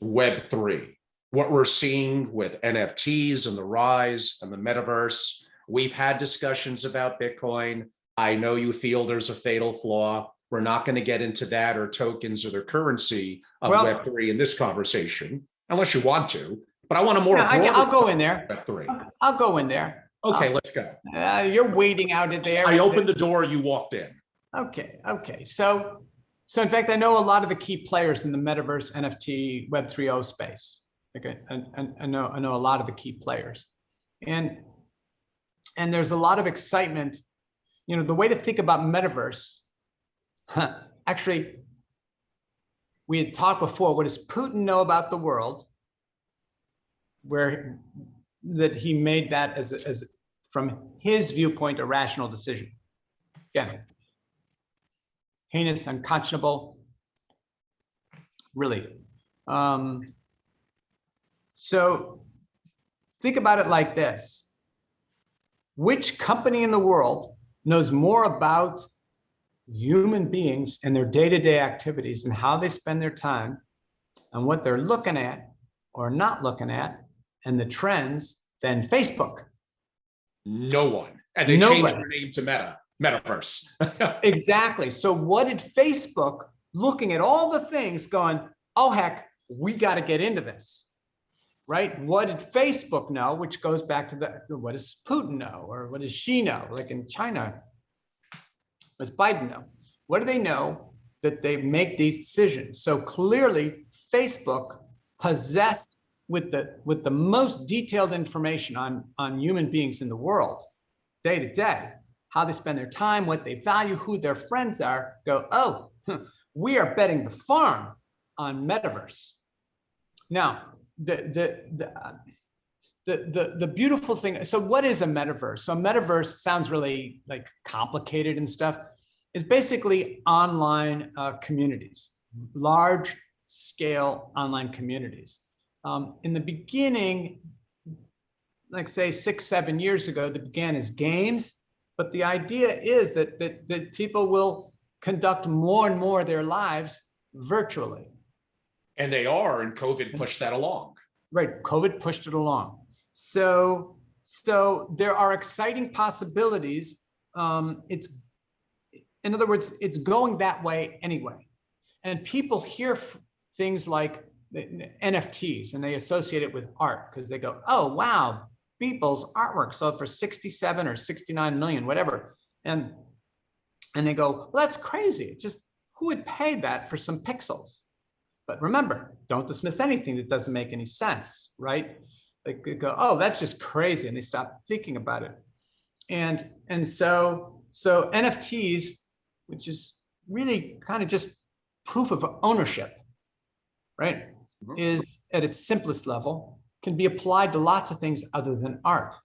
Web3. What we're seeing with NFTs and the rise and the metaverse. We've had discussions about Bitcoin. I know you feel there's a fatal flaw. We're not going to get into that or tokens or the currency of Web3 in this conversation, unless you want to. But I want a more.
I'll go in there.
Web3.
I'll go in there.
Okay, let's go.
You're waiting out in there.
I opened the door. You walked in.
Okay. So in fact, I know a lot of the key players in the metaverse, NFT, Web 3.0 space. Okay, and I know a lot of the key players, and there's a lot of excitement. The way to think about metaverse. Actually, we had talked before. What does Putin know about the world? That he made that as from his viewpoint a rational decision. Again, heinous, unconscionable. Really. So think about it like this. Which company in the world knows more about human beings and their day-to-day activities and how they spend their time and what they're looking at or not looking at and the trends than Facebook?
No one. And they changed their name to Metaverse.
Exactly. So what did Facebook, looking at all the things, going, oh, heck, we got to get into this? Right? What did Facebook know? Which goes back to what does Putin know? Or what does she know? Like in China, what does Biden know? What do they know that they make these decisions? So clearly, Facebook possessed with the most detailed information on human beings in the world, day to day, how they spend their time, what they value, who their friends are, go, oh, we are betting the farm on metaverse. Now, the beautiful thing, so what is a metaverse? So metaverse sounds really like complicated and stuff. It's basically online communities, large scale online communities. In the beginning, like say 6-7 years ago, that began as games, but the idea is that people will conduct more and more of their lives virtually.
And they are, and COVID pushed that along.
Right, COVID pushed it along. So there are exciting possibilities. In other words, it's going that way anyway. And people hear things like NFTs and they associate it with art because they go, oh, wow, people's artwork sold for 67 or 69 million, whatever. And they go, well, that's crazy. Just who would pay that for some pixels? But remember, don't dismiss anything that doesn't make any sense, right? They go, oh, that's just crazy. And they stop thinking about it. And so NFTs, which is really kind of just proof of ownership, right? Mm-hmm. Is at its simplest level, can be applied to lots of things other than art.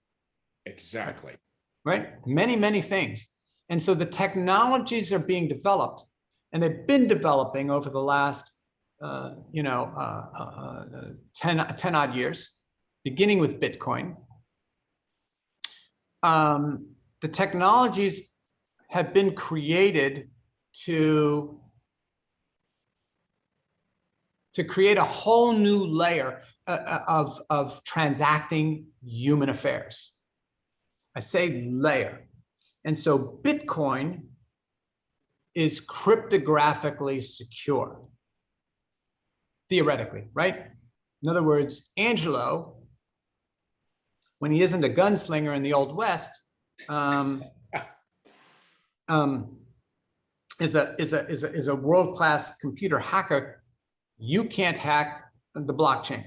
Exactly.
Right? Many, many things. And so the technologies are being developed, and they've been developing over the last 10 odd years, beginning with Bitcoin. The technologies have been created to create a whole new layer of transacting human affairs. I say layer. And so Bitcoin is cryptographically secure, theoretically, right? In other words, Angelo, when he isn't a gunslinger in the Old West, is a world-class computer hacker. You can't hack the blockchain.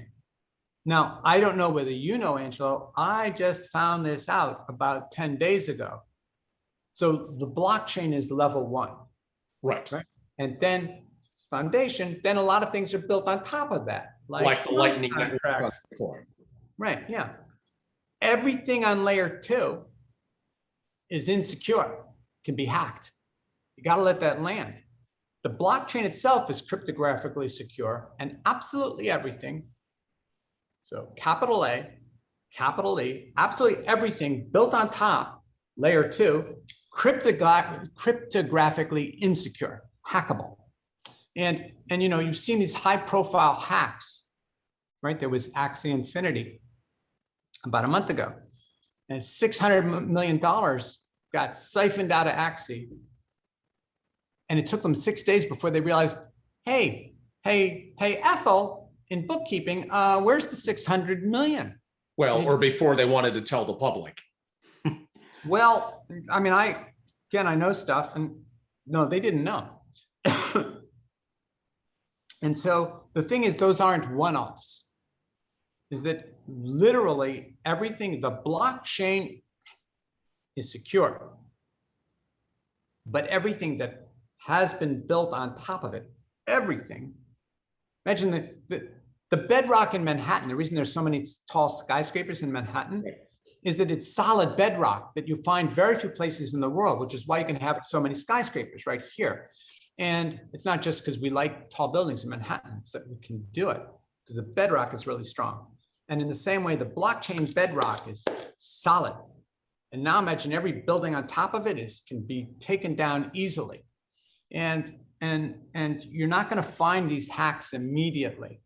Now, I don't know whether you know, Angelo, I just found this out about 10 days ago. So the blockchain is level 1.
Right.
And then foundation, then a lot of things are built on top of that.
Like the lightning network.
Right, yeah. Everything on layer 2 is insecure, can be hacked. You got to let that land. The blockchain itself is cryptographically secure, and absolutely everything, so capital A, capital E, absolutely everything built on top, layer 2, cryptographically insecure, hackable. And you know, you've seen these high profile hacks, right? There was Axie Infinity about a month ago, and $600 million got siphoned out of Axie. And it took them 6 days before they realized, hey, Ethel, in bookkeeping, where's the 600 million?
Well, or before they wanted to tell the public.
Well, I mean, I know stuff, and no, they didn't know. And so the thing is, those aren't one-offs, is that literally everything, the blockchain is secure, but everything that has been built on top of it, everything. Imagine the bedrock in Manhattan, the reason there's so many tall skyscrapers in Manhattan is that it's solid bedrock that you find very few places in the world, which is why you can have so many skyscrapers right here. And it's not just because we like tall buildings in Manhattan, it's that we can do it because the bedrock is really strong. And in the same way, the blockchain bedrock is solid. And now imagine every building on top of it can be taken down easily. And you're not going to find these hacks immediately,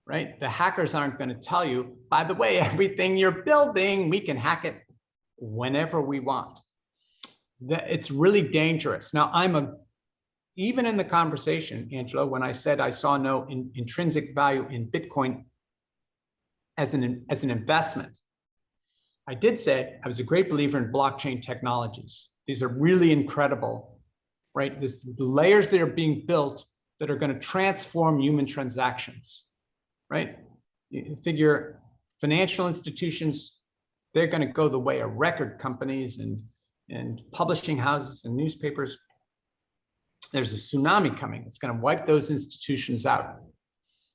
right? The hackers aren't going to tell you, by the way, everything you're building, we can hack it whenever we want. It's really dangerous. Now, even in the conversation, Angelo, when I said I saw no intrinsic value in Bitcoin as an investment, I did say I was a great believer in blockchain technologies. These are really incredible, right? The layers that are being built that are going to transform human transactions, right? You figure financial institutions, they're going to go the way of record companies and publishing houses and newspapers. There's a tsunami coming. It's going to wipe those institutions out.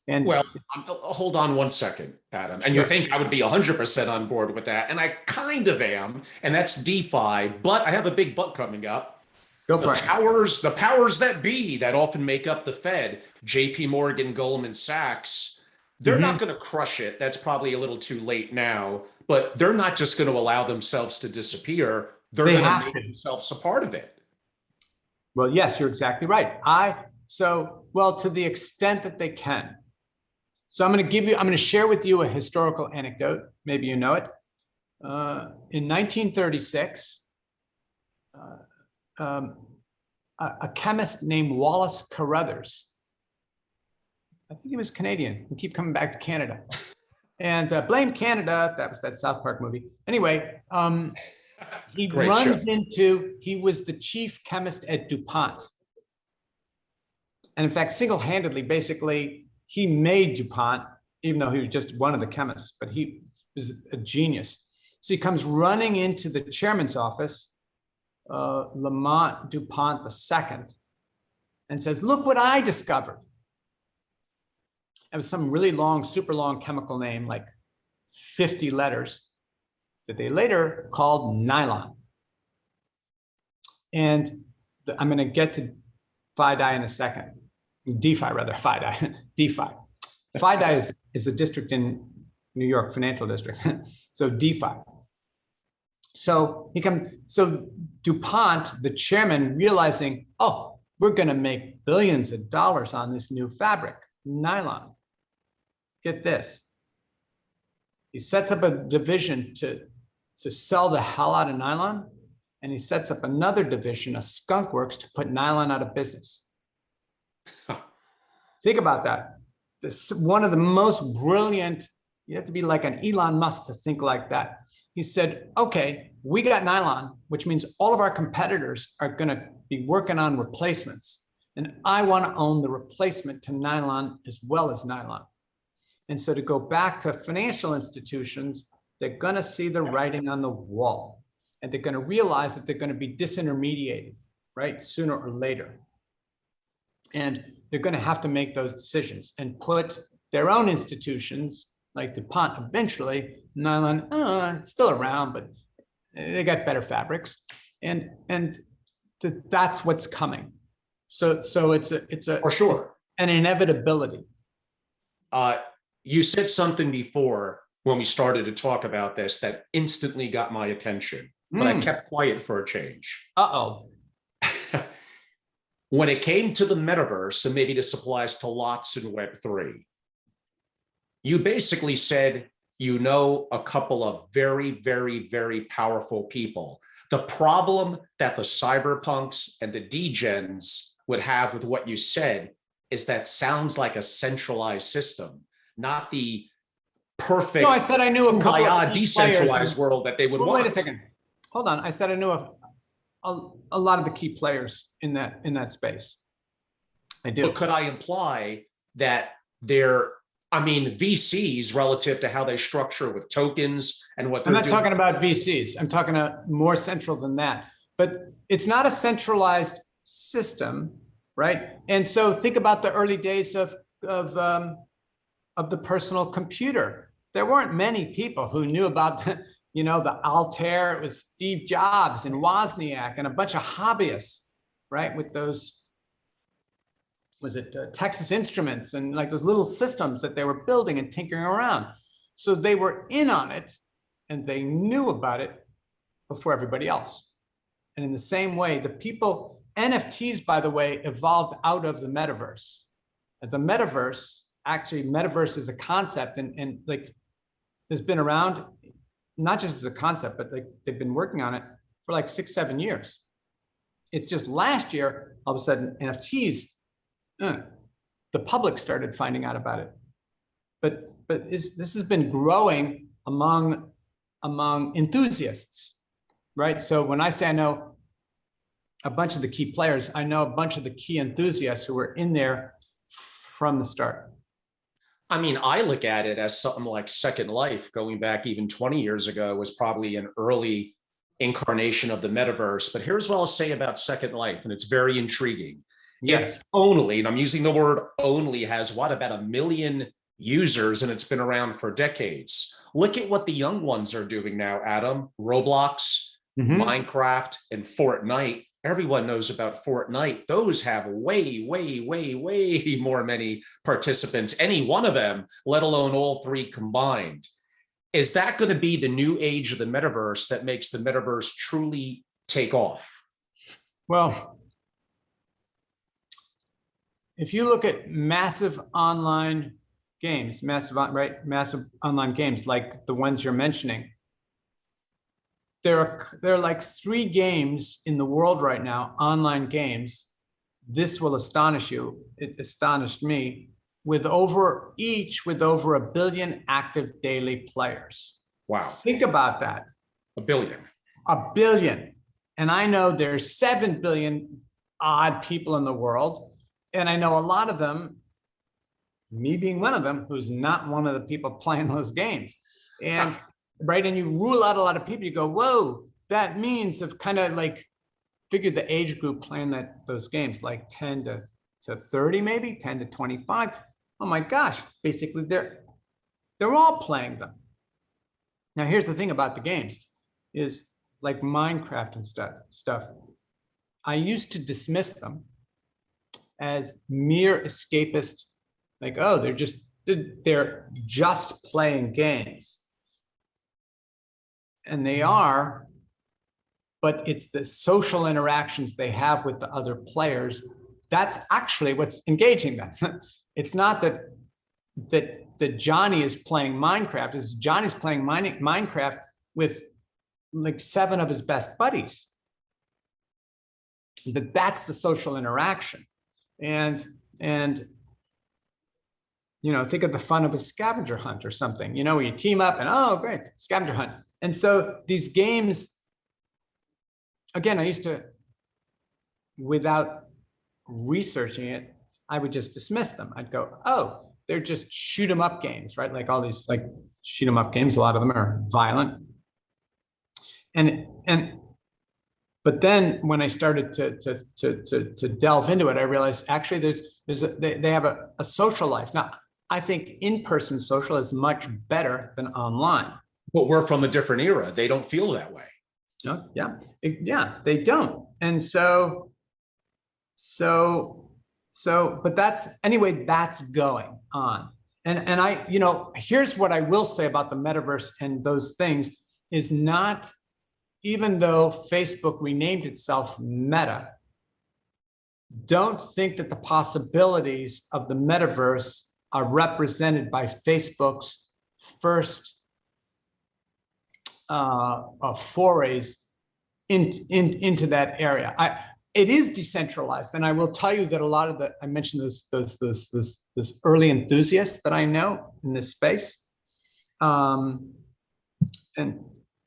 And
well, hold on one second, Adam. And you think I would be 100% on board with that. And I kind of am. And that's DeFi. But I have a big but coming up.
Go for it.
The powers that be that often make up the Fed, JP Morgan, Goldman Sachs, they're not going to crush it. That's probably a little too late now. But they're not just going to allow themselves to disappear. They're going to make themselves a part of it.
Well, yes, you're exactly right. To the extent that they can. So I'm going to share with you a historical anecdote. Maybe you know it. In 1936, a chemist named Wallace Carruthers, I think he was Canadian. We keep coming back to Canada. And blame Canada. That was that South Park movie. Anyway, he was the chief chemist at DuPont. And in fact, single-handedly, basically, he made DuPont, even though he was just one of the chemists, but he was a genius. So he comes running into the chairman's office, Lamont DuPont II, and says, look what I discovered. It was some really long, super long chemical name, like 50 letters, that they later called nylon. And I'm going to get to FIDI in a second. DeFi rather, FIDI, DeFi. FIDI is a district in New York, financial district. So DeFi. So so DuPont, the chairman, realizing, oh, we're going to make billions of dollars on this new fabric, nylon. Get this. He sets up a division to sell the hell out of nylon, and he sets up another division, a skunk works, to put nylon out of business. Think about that. This one of the most brilliant, you have to be like an Elon Musk to think like that. He said, okay, we got nylon, which means all of our competitors are going to be working on replacements. And I want to own the replacement to nylon as well as nylon. And so to go back to financial institutions, they're going to see the writing on the wall, and they're going to realize that they're going to be disintermediated, right, sooner or later. And they're going to have to make those decisions and put their own institutions like DuPont eventually, nylon, it's still around, but they got better fabrics. And that's what's coming. So it's a
For sure,
an inevitability.
You said something before when we started to talk about this that instantly got my attention, but I kept quiet for a change.
Uh-oh.
When it came to the metaverse, and maybe this applies to lots in Web3, you basically said, you know, a couple of very, very, very powerful people. The problem that the cyberpunks and the degens would have with what you said is that sounds like a centralized system, not the perfect,
No, I said I knew a couple of
decentralized world that they would want.
Wait a second. Hold on. I said I knew a lot of the key players in that space. I do.
But could I imply that they're, I mean, VCs relative to how they structure with tokens and what they're
I'm not talking about VCs. I'm talking more central than that. But it's not a centralized system, right? And so think about the early days of the personal computer. There weren't many people who knew about the, you know, the Altair. It was Steve Jobs and Wozniak and a bunch of hobbyists, right? With those, was it Texas Instruments and like those little systems that they were building and tinkering around. So they were in on it and they knew about it before everybody else. And in the same way, the people, NFTs, by the way, evolved out of the metaverse. The metaverse, actually, metaverse is a concept and like has been around, not just as a concept, but like they've been working on it for like 6-7 years. It's just last year, all of a sudden, NFTs, the public started finding out about it. But this has been growing among enthusiasts, right? So when I say I know a bunch of the key players, I know a bunch of the key enthusiasts who were in there from the start.
I mean, I look at it as something like Second Life, going back even 20 years ago, was probably an early incarnation of the metaverse. But here's what I'll say about Second Life, and it's very intriguing.
Yes.
It only, and I'm using the word only, has what, about 1 million users, and it's been around for decades. Look at what the young ones are doing now, Adam. Roblox, Minecraft, and Fortnite. Everyone knows about Fortnite. Those have way, way, way, way more many participants, any one of them, let alone all three combined. Is that going to be the new age of the metaverse that makes the metaverse truly take off?
Well, if you look at massive online games, massive online games like the ones you're mentioning, there are like 3 games in the world right now, online games. This will astonish you. It astonished me, with over 1 billion active daily players.
Wow.
Think about that.
1 billion.
1 billion. And I know there's 7 billion odd people in the world. And I know a lot of them, me being one of them, who's not one of the people playing those games. And right, and you rule out a lot of people. You go, whoa, that means I've kind of like figured the age group playing those games, like 10 to 30, maybe 10 to 25. Oh my gosh, basically they're all playing them. Now, here's the thing about the games is like Minecraft and stuff. I used to dismiss them as mere escapist, like, oh, they're just playing games. And they are, but it's the social interactions they have with the other players. That's actually what's engaging them. It's not that Johnny is playing Minecraft. It's Johnny's playing Minecraft with like 7 of his best buddies. That's the social interaction. And think of the fun of a scavenger hunt or something, where you team up and, oh, great, scavenger hunt. And so these games, again, I used to, without researching it, I would just dismiss them. I'd go, oh, they're just shoot 'em up games, right? Like all these like shoot 'em up games, a lot of them are violent. But then when I started to delve into it, I realized actually they have a social life. Now, I think in-person social is much better than online.
But we're from a different era. They don't feel that way.
No, yeah, they don't. And but that's going on. And I, here's what I will say about the metaverse and those things is not, even though Facebook renamed itself Meta, don't think that the possibilities of the metaverse are represented by Facebook's first forays into that area. It is decentralized, and I will tell you that a lot of I mentioned those early enthusiasts that I know in this space, and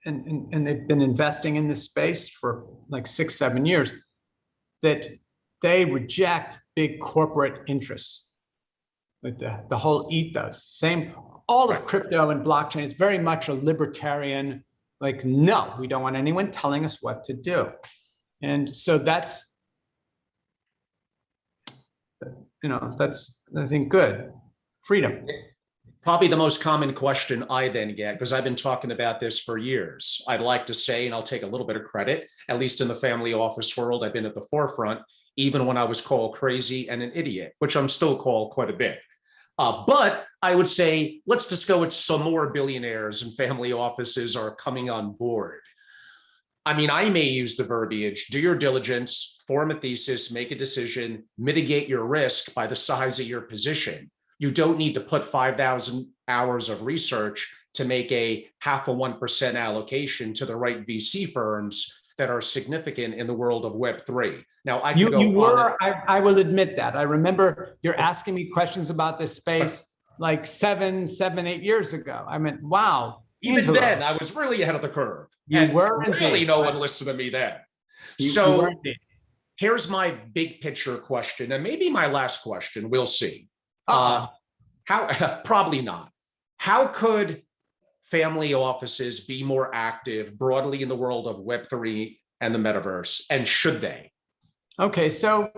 they've been investing in this space for like 6-7 years, that they reject big corporate interests, like the whole ethos. All of crypto and blockchain is very much a libertarian, like, no, we don't want anyone telling us what to do. And so that's, I think, good. Freedom.
Probably the most common question I then get, because I've been talking about this for years. I'd like to say, and I'll take a little bit of credit, at least in the family office world, I've been at the forefront, even when I was called crazy and an idiot, which I'm still called quite a bit. But I would say, let's just go with some more billionaires and family offices are coming on board. I mean, I may use the verbiage, do your diligence, form a thesis, make a decision, mitigate your risk by the size of your position. You don't need to put 5,000 hours of research to make a 0.5% allocation to the right VC firms that are significant in the world of Web3. Now, I
will admit that. I remember you're asking me questions about this space like 7-8 years ago. I meant, wow.
Even
Angelo,
then, I was really ahead of the curve.
You were
really
indeed.
No one listened to me then. So here's my big picture question, and maybe my last question. We'll see. How? Probably not. How could family offices be more active broadly in the world of Web3 and the metaverse, and should they?
Okay, so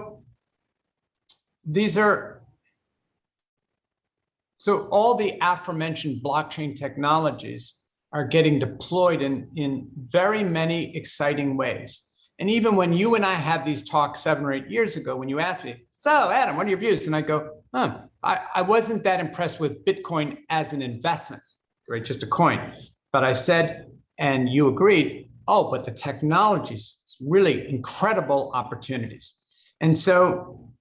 all the aforementioned blockchain technologies are getting deployed in very many exciting ways. And even when you and I had these talks 7 or 8 years ago, when you asked me, so Adam, what are your views? And I go, I wasn't that impressed with Bitcoin as an investment, right? Just a coin. But I said, and you agreed, oh, but the technology's really incredible opportunities. And so,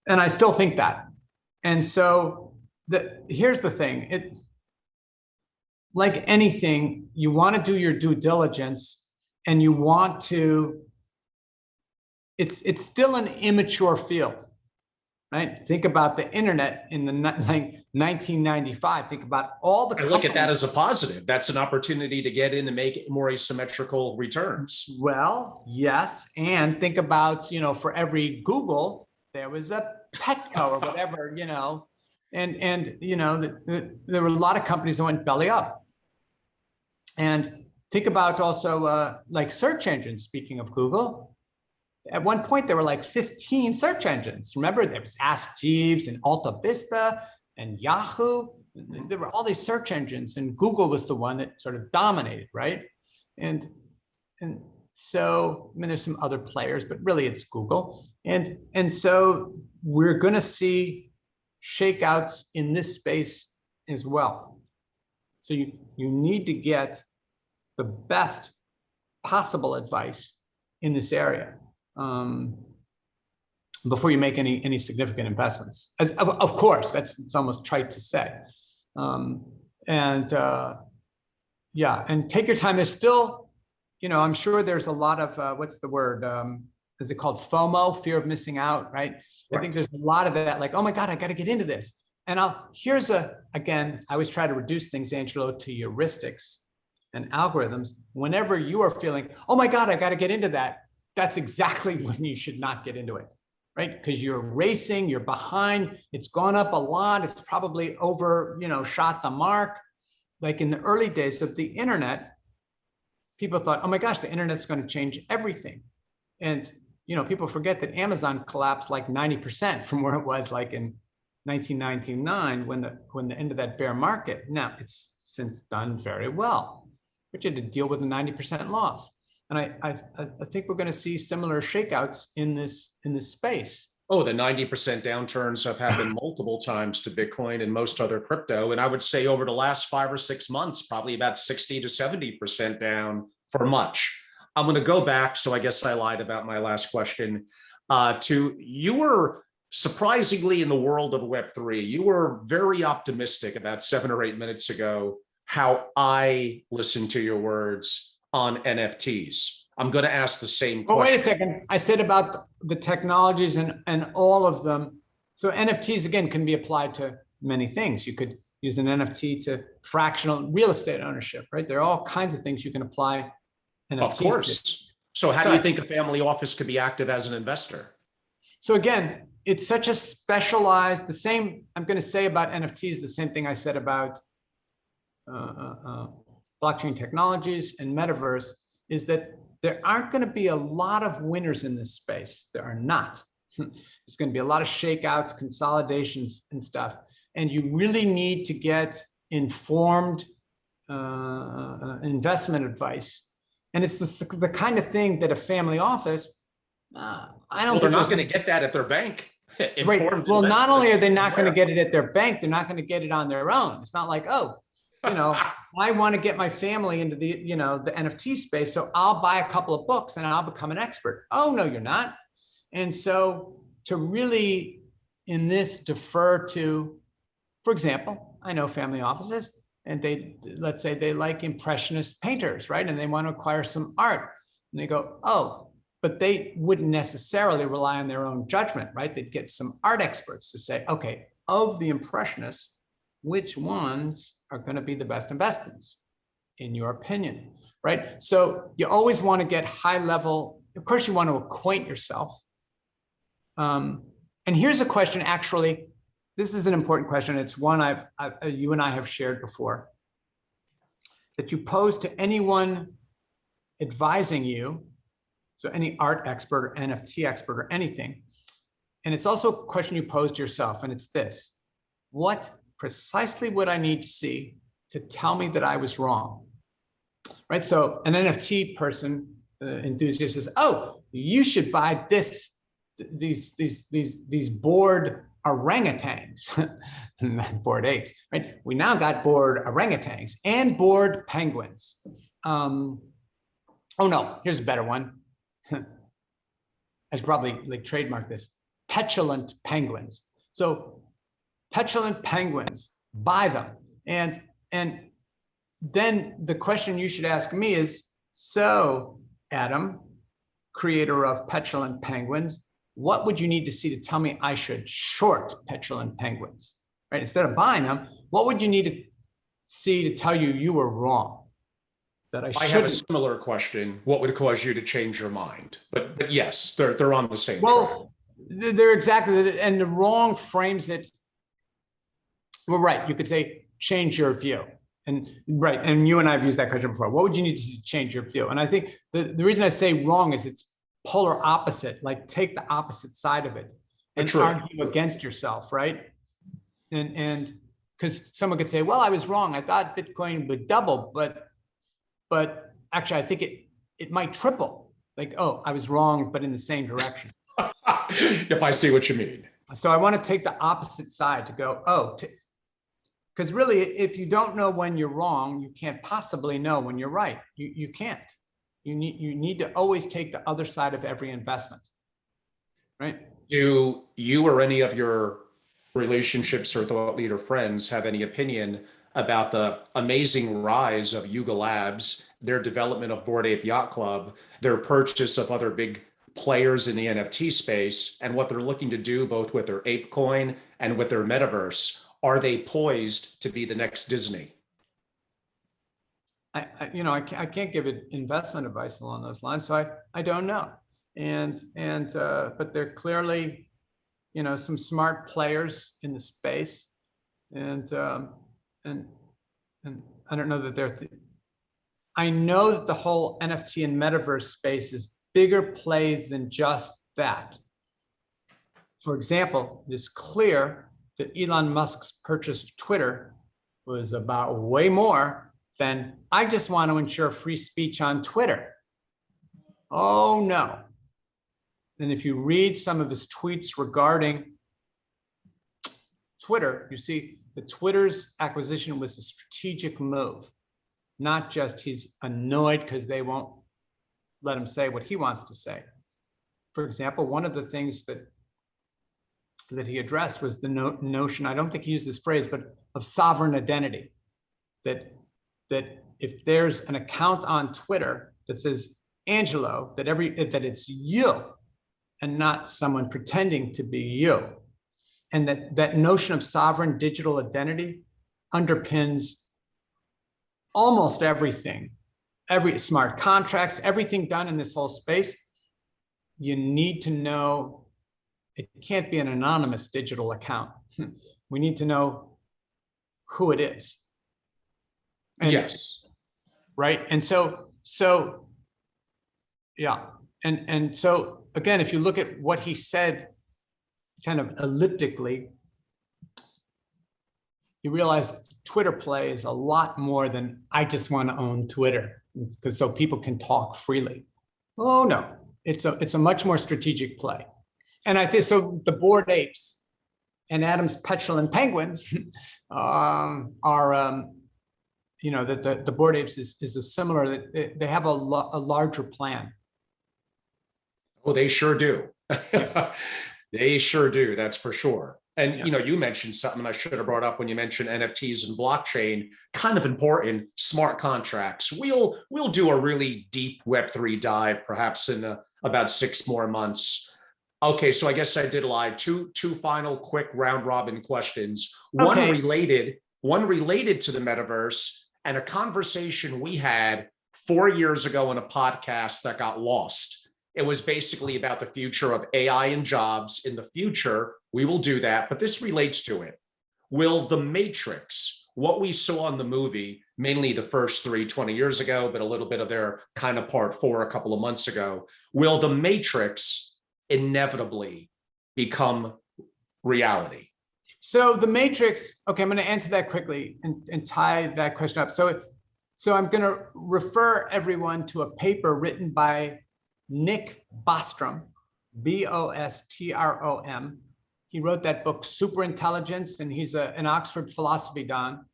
and I still think that. And so here's the thing, like anything, you want to do your due diligence and you want to, it's still an immature field, right? Think about the internet in the 1995. Think about all the.
I look at that as a positive. That's an opportunity to get in and make more asymmetrical returns.
Well, yes. And think about, for every Google, there was a Petco or whatever, and there were a lot of companies that went belly up. And think about also like search engines. Speaking of Google, at one point there were like 15 search engines. Remember, there was Ask Jeeves and Alta Vista and Yahoo. There were all these search engines, and Google was the one that sort of dominated, right? And So, I mean, there's some other players, but really it's Google. And so we're going to see shakeouts in this space as well. So you need to get the best possible advice in this area before you make any significant investments. Of course, it's almost trite to say. Yeah, and take your time. There's still, I'm sure there's a lot of, what's the word? Is it called FOMO, fear of missing out, right? I think there's a lot of that, like, oh my God, I got to get into this. And again, I always try to reduce things, Angelo, to heuristics and algorithms. Whenever you are feeling, oh my God, I got to get into that, that's exactly when you should not get into it, right? Because you're racing, you're behind, it's gone up a lot, it's probably shot the mark. Like in the early days of the internet, people thought, oh my gosh, the internet's going to change everything. And people forget that Amazon collapsed like 90% from where it was like in 1999 when the end of that bear market. Now it's since done very well, but you had to deal with a 90% loss. And I think we're going to see similar shakeouts in this space.
Oh, the 90% downturns have happened multiple times to Bitcoin and most other crypto. And I would say over the last 5 or 6 months, probably about 60 to 70% down for much. I'm going to go back. So I guess I lied about my last question. You were surprisingly in the world of Web3. You were very optimistic about 7 or 8 minutes ago, how I listened to your words on NFTs. I'm going to ask the same question.
Oh, wait a second. I said about the technologies and all of them. So NFTs, again, can be applied to many things. You could use an NFT to fractional real estate ownership, right? There are all kinds of things you can apply NFTs
Of course.
to.
So how do you think a family office could be active as an investor?
So again, it's such a specialized, I'm going to say about NFTs, the same thing I said about blockchain technologies and Metaverse, is that there aren't going to be a lot of winners in this space. There are not. There's going to be a lot of shakeouts, consolidations, and stuff. And you really need to get informed investment advice. And it's the kind of thing that a family office,
they're not going to get that at their bank.
Right. Well, not only are they not going to get it at their bank, they're not going to get it on their own. It's not like, I want to get my family into the NFT space, so I'll buy a couple of books and I'll become an expert. Oh, no, you're not. And so to really, in this, defer to, for example, I know family offices, and let's say they like impressionist painters, right? And they want to acquire some art. And they go, oh, but they wouldn't necessarily rely on their own judgment, right? They'd get some art experts to say, okay, of the impressionists, which ones are going to be the best investments, in your opinion, right? So you always want to get high level. Of course, you want to acquaint yourself. And here's a question, actually, this is an important question. It's one you and I have shared before, that you pose to anyone advising you, so any art expert or NFT expert or anything. And it's also a question you pose to yourself, and it's this: what precisely would I need to see to tell me that I was wrong, right? So an NFT person, enthusiast says, oh, you should buy these bored orangutans, not bored apes, right? We now got bored orangutans and bored penguins. Oh no, here's a better one. I should probably trademark this: petulant penguins. So petulant penguins, buy them. And then the question you should ask me is, so Adam, creator of petulant penguins, what would you need to see to tell me I should short petulant penguins, right? Instead of buying them, what would you need to see to tell you were wrong? That I
have a similar question. What would cause you to change your mind? But yes, they're on the same track.
Well, they're exactly, and the wrong frames it. Well, right, you could say change your view. And right, and you and I have used that question before. What would you need to change your view? And I think the reason I say wrong is it's polar opposite, like take the opposite side of it and argue against yourself, right? And because someone could say, well, I was wrong. I thought Bitcoin would double, but actually I think it might triple. like, oh, I was wrong, but in the same direction.
If I see what you mean.
So I want to take the opposite side to go, oh, because really, if you don't know when you're wrong, you can't possibly know when you're right. You can't. You need to always take the other side of every investment, right?
Do you or any of your relationships or thought leader friends have any opinion about the amazing rise of Yuga Labs, their development of Bored Ape Yacht Club, their purchase of other big players in the NFT space, and what they're looking to do both with their ape coin and with their metaverse? Are they poised to be the next Disney?
I can't give investment advice along those lines, so I don't know. But they're clearly, some smart players in the space, and I don't know that they're. I know that the whole NFT and metaverse space is bigger play than just that. For example, it's clear that Elon Musk's purchase of Twitter was about way more than I just want to ensure free speech on Twitter. Oh no. And if you read some of his tweets regarding Twitter, you see that Twitter's acquisition was a strategic move, not just he's annoyed because they won't let him say what he wants to say. For example, one of the things that he addressed was the notion, I don't think he used this phrase, but of sovereign identity. That if there's an account on Twitter that says Angelo, that it's you and not someone pretending to be you. And that notion of sovereign digital identity underpins almost everything, every smart contracts, everything done in this whole space. You need to know it can't be an anonymous digital account. We need to know who it is. And,
yes.
Right. And so yeah. And so again, if you look at what he said kind of elliptically, you realize Twitter play is a lot more than I just want to own Twitter because so people can talk freely. Oh no, it's a much more strategic play. And I think so the Bored Apes and Adam's petulant penguins are that the Bored Apes is a similar, they have a larger plan.
Oh, they sure do.
Yeah.
They sure do, that's for sure. And you mentioned something I should have brought up when you mentioned NFTs and blockchain, kind of important, smart contracts. We'll do a really deep Web3 dive perhaps in about 6 more months. Okay, so I guess I did lie. Two final quick round robin questions. One related to the metaverse and a conversation we had 4 years ago in a podcast that got lost. It was basically about the future of AI and jobs. In the future, we will do that, but this relates to it. Will the Matrix, what we saw in the movie, mainly the first 20 years ago, but a little bit of their kind of part 4 a couple of months ago, will the Matrix inevitably become reality?
So the Matrix, okay, I'm going to answer that quickly and tie that question up. So I'm going to refer everyone to a paper written by Nick Bostrom, Bostrom. He wrote that book, Superintelligence, and he's an Oxford philosophy don.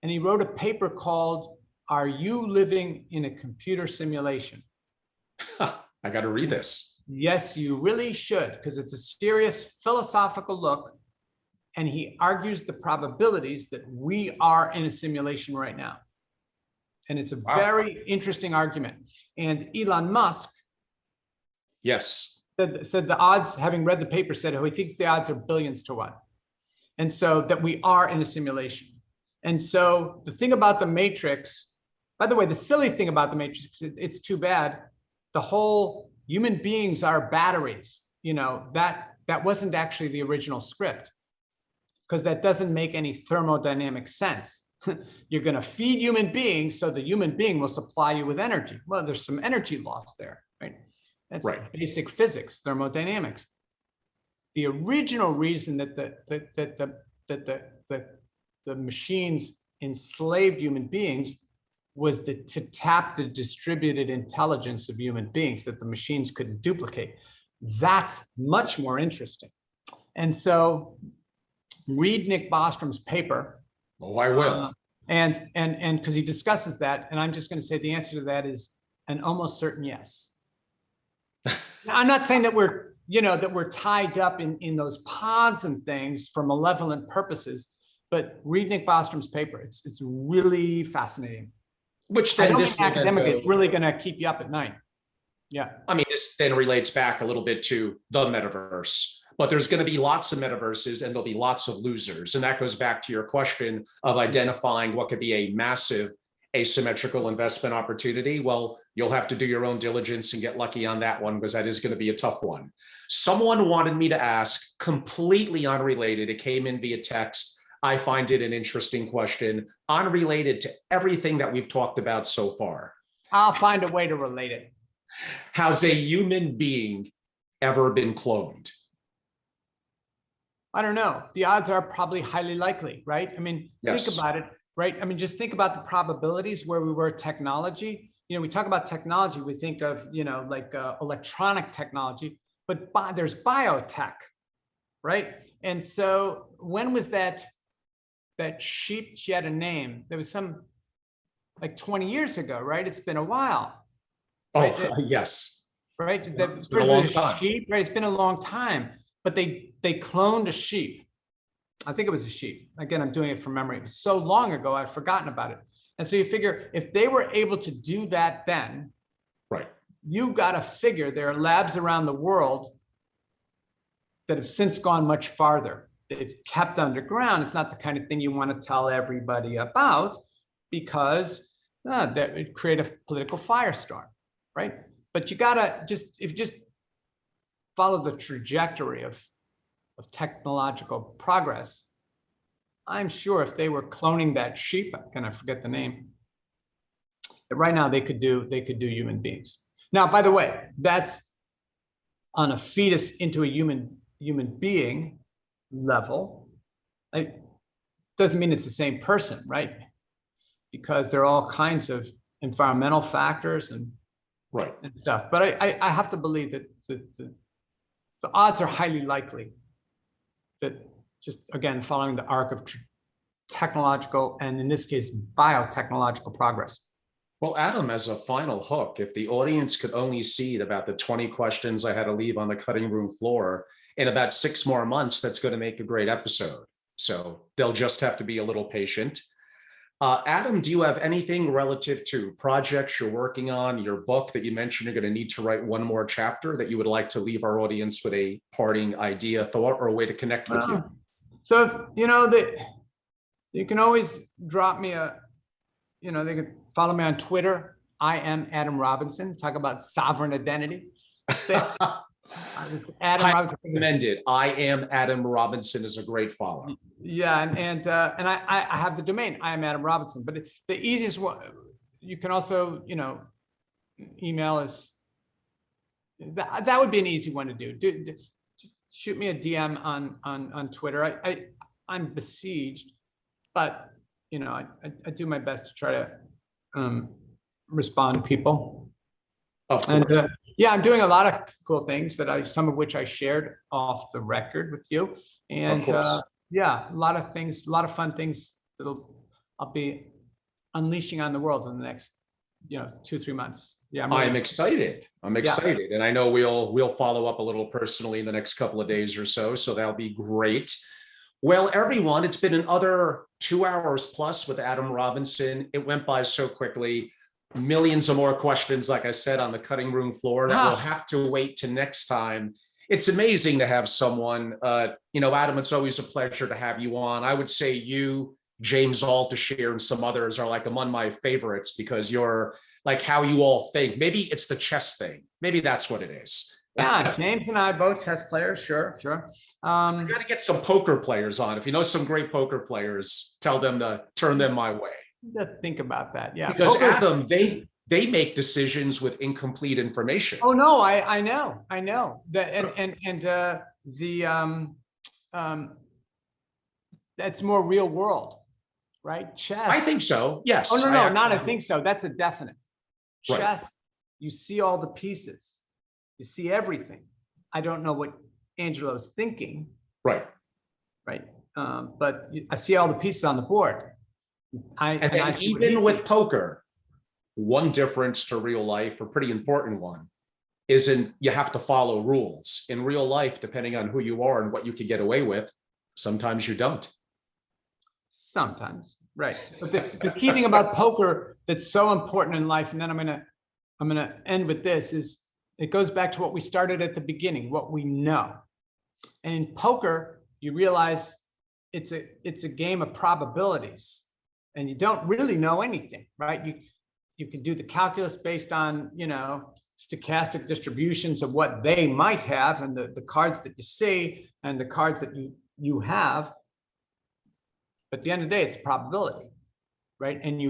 And he wrote a paper called, Are You Living in a Computer Simulation?
I got to read this.
Yes, you really should, because it's a serious philosophical look. And he argues the probabilities that we are in a simulation right now. And it's a very interesting argument. And Elon Musk,
yes,
said the odds, having read the paper, said he thinks the odds are billions to 1. And so that we are in a simulation. And so the thing about the Matrix, by the way, the silly thing about the Matrix, it's too bad, the whole human beings are batteries, that wasn't actually the original script, because that doesn't make any thermodynamic sense. You're going to feed human beings so the human being will supply you with energy. Well, there's some energy loss there, right? That's right. Basic physics, thermodynamics. The original reason that the machines enslaved human beings was to tap the distributed intelligence of human beings that the machines couldn't duplicate. That's much more interesting. And so read Nick Bostrom's paper.
Oh, I will.
And because he discusses that, and I'm just going to say the answer to that is an almost certain yes. Now, I'm not saying that we're tied up in those pods and things for malevolent purposes, but read Nick Bostrom's paper. It's really fascinating.
Which then this
academic is really going to keep you up at night. Yeah.
I mean, this then relates back a little bit to the metaverse, but there's going to be lots of metaverses and there'll be lots of losers. And that goes back to your question of identifying what could be a massive asymmetrical investment opportunity. Well, you'll have to do your own diligence and get lucky on that one, because that is going to be a tough one. Someone wanted me to ask, completely unrelated. It came in via text. I find it an interesting question, unrelated to everything that we've talked about so far.
I'll find a way to relate it.
Has a human being ever been cloned?
I don't know. The odds are probably highly likely, right? I mean,
Yes.
Think about it, right? I mean, just think about the probabilities where we were technology. We talk about technology, we think of, like electronic technology, but there's biotech, right? And so when was that sheep? She had a name. There was some, like 20 years ago, right? It's been a while. Right?
Oh, yes.
Right?
It's been a long time.
Sheep, right? It's been a long time, but they cloned a sheep. I think it was a sheep. Again, I'm doing it from memory. It was so long ago, I've forgotten about it. And so you figure if they were able to do that then,
right,
you got to figure there are labs around the world that have since gone much farther. They've kept underground. It's not the kind of thing you want to tell everybody about, because that would create a political firestorm, right? But you gotta if you just follow the trajectory of technological progress, I'm sure if they were cloning that sheep, I forget the name, that right now they could do human beings. Now, by the way, that's on a fetus into a human being level. It doesn't mean it's the same person, right? Because there are all kinds of environmental factors and stuff. But I have to believe that the odds are highly likely that, just again, following the arc of technological, and in this case, biotechnological progress.
Well, Adam, as a final hook, if the audience could only see about the 20 questions I had to leave on the cutting room floor in about 6 more months, that's going to make a great episode. So they'll just have to be a little patient. Adam, do you have anything relative to projects you're working on, your book that you mentioned you're going to need to write one more chapter, that you would like to leave our audience with a parting idea, thought, or a way to connect with you?
So, you can always drop me they can follow me on Twitter. I am Adam Robinson. Talk about sovereign identity. Adam Robinson.
Recommended. I am Adam Robinson is a great follow.
Yeah, and I have the domain. I am Adam Robinson. But the easiest one, you can also email us. That would be an easy one to do. Just shoot me a DM on Twitter. I'm besieged, but I do my best to try to respond to people. And yeah, I'm doing a lot of cool things some of which I shared off the record with you. And yeah, a lot of things, a lot of fun things I'll be unleashing on the world in the next 2-3 months. Yeah,
I'm excited. I'm excited, and I know we'll follow up a little personally in the next couple of days or so. So that'll be great. Well, everyone, it's been another 2 hours plus with Adam Robinson. It went by so quickly. Millions of more questions, like I said, on the cutting room floor that we'll have to wait to next time. It's amazing to have someone, Adam, it's always a pleasure to have you on. I would say you, James Altucher, and some others are like among my favorites, because you're like how you all think. Maybe it's the chess thing. Maybe that's what it is.
Yeah, James and I both chess players. Sure. You
got to get some poker players on. If you know some great poker players, tell them to turn them my way.
Think about that. Yeah,
because Adam, they make decisions with incomplete information.
Oh no, I know that, that's more real world, right? Chess.
I think so. Yes.
Oh, no, not I think so. That's a definite.
Right.
Chess, you see all the pieces. You see everything. I don't know what Angelo's thinking.
Right.
Right. But I see all the pieces on the board.
And then even with poker, one difference to real life, a pretty important one, isn't you have to follow rules. In real life, depending on who you are and what you can get away with, sometimes you don't.
Sometimes, right. But the key thing about poker that's so important in life, and then I'm gonna end with this, is it goes back to what we started at the beginning, what we know. And in poker, you realize it's a game of probabilities, and you don't really know anything, right? You can do the calculus based on, stochastic distributions of what they might have, and the cards that you see and the cards that you have. But at the end of the day, it's a probability, right? And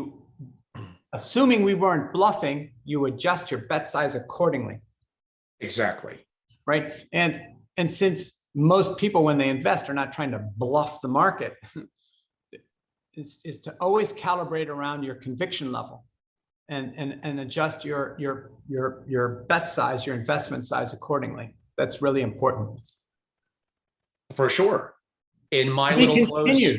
assuming we weren't bluffing, you adjust your bet size accordingly.
Exactly.
Right. And since most people, when they invest, are not trying to bluff the market, is to always calibrate around your conviction level and adjust your bet size, your investment size accordingly. That's really important.
For sure. In my little close,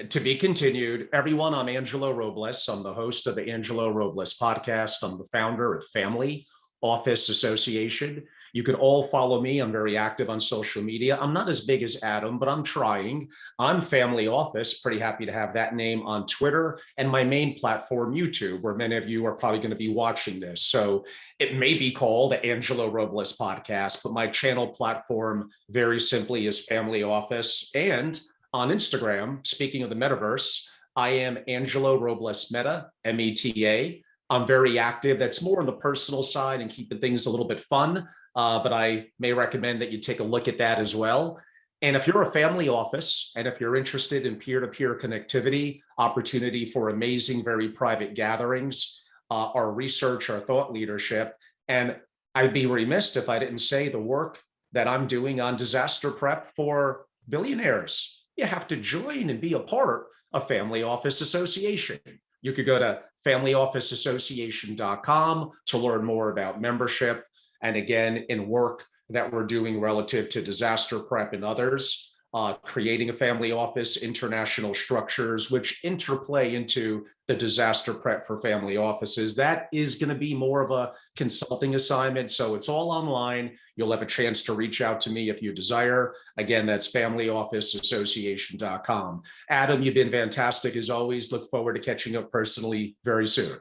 to be continued, everyone, I'm Angelo Robles. I'm the host of the Angelo Robles podcast. I'm the founder of Family Office Association. You can all follow me. I'm very active on social media. I'm not as big as Adam, but I'm trying. I'm Family Office. Pretty happy to have that name on Twitter and my main platform, YouTube, where many of you are probably going to be watching this. So it may be called the Angelo Robles podcast, but my channel platform very simply is Family Office. And on Instagram, speaking of the metaverse, I am Angelo Robles Meta, META. I'm very active. That's more on the personal side and keeping things a little bit fun. But I may recommend that you take a look at that as well. And if you're a family office, and if you're interested in peer-to-peer connectivity, opportunity for amazing, very private gatherings, our research, our thought leadership, and I'd be remiss if I didn't say the work that I'm doing on disaster prep for billionaires. You have to join and be a part of Family Office Association. You could go to familyofficeassociation.com to learn more about membership. And again, in work that we're doing relative to disaster prep and others, creating a family office, international structures, which interplay into the disaster prep for family offices. That is going to be more of a consulting assignment. So it's all online. You'll have a chance to reach out to me if you desire. Again, that's familyofficeassociation.com. Adam, you've been fantastic as always. Look forward to catching up personally very soon.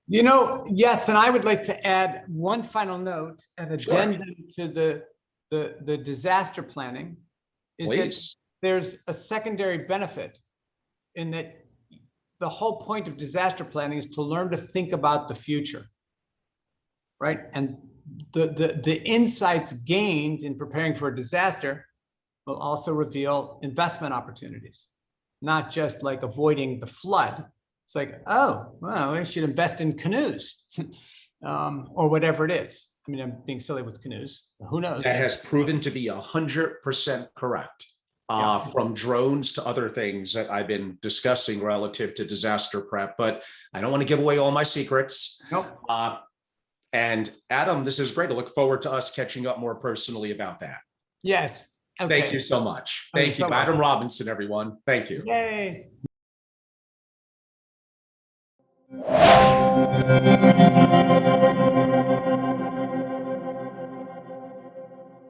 Yes, and I would like to add one final note, an addendum to the disaster planning, is that there's a secondary benefit in that the whole point of disaster planning is to learn to think about the future, right? And the insights gained in preparing for a disaster will also reveal investment opportunities, not just like avoiding the flood. It's like, oh, well, we should invest in canoes or whatever it is. I mean, I'm being silly with canoes. Who knows?
That has proven to be 100% correct. From drones to other things that I've been discussing relative to disaster prep, but I don't want to give away all my secrets.
Nope.
And Adam, this is great. I look forward to us catching up more personally about that.
Yes. Okay.
Thank you so much. Thank you. Adam Robinson, everyone. Thank you.
Yay.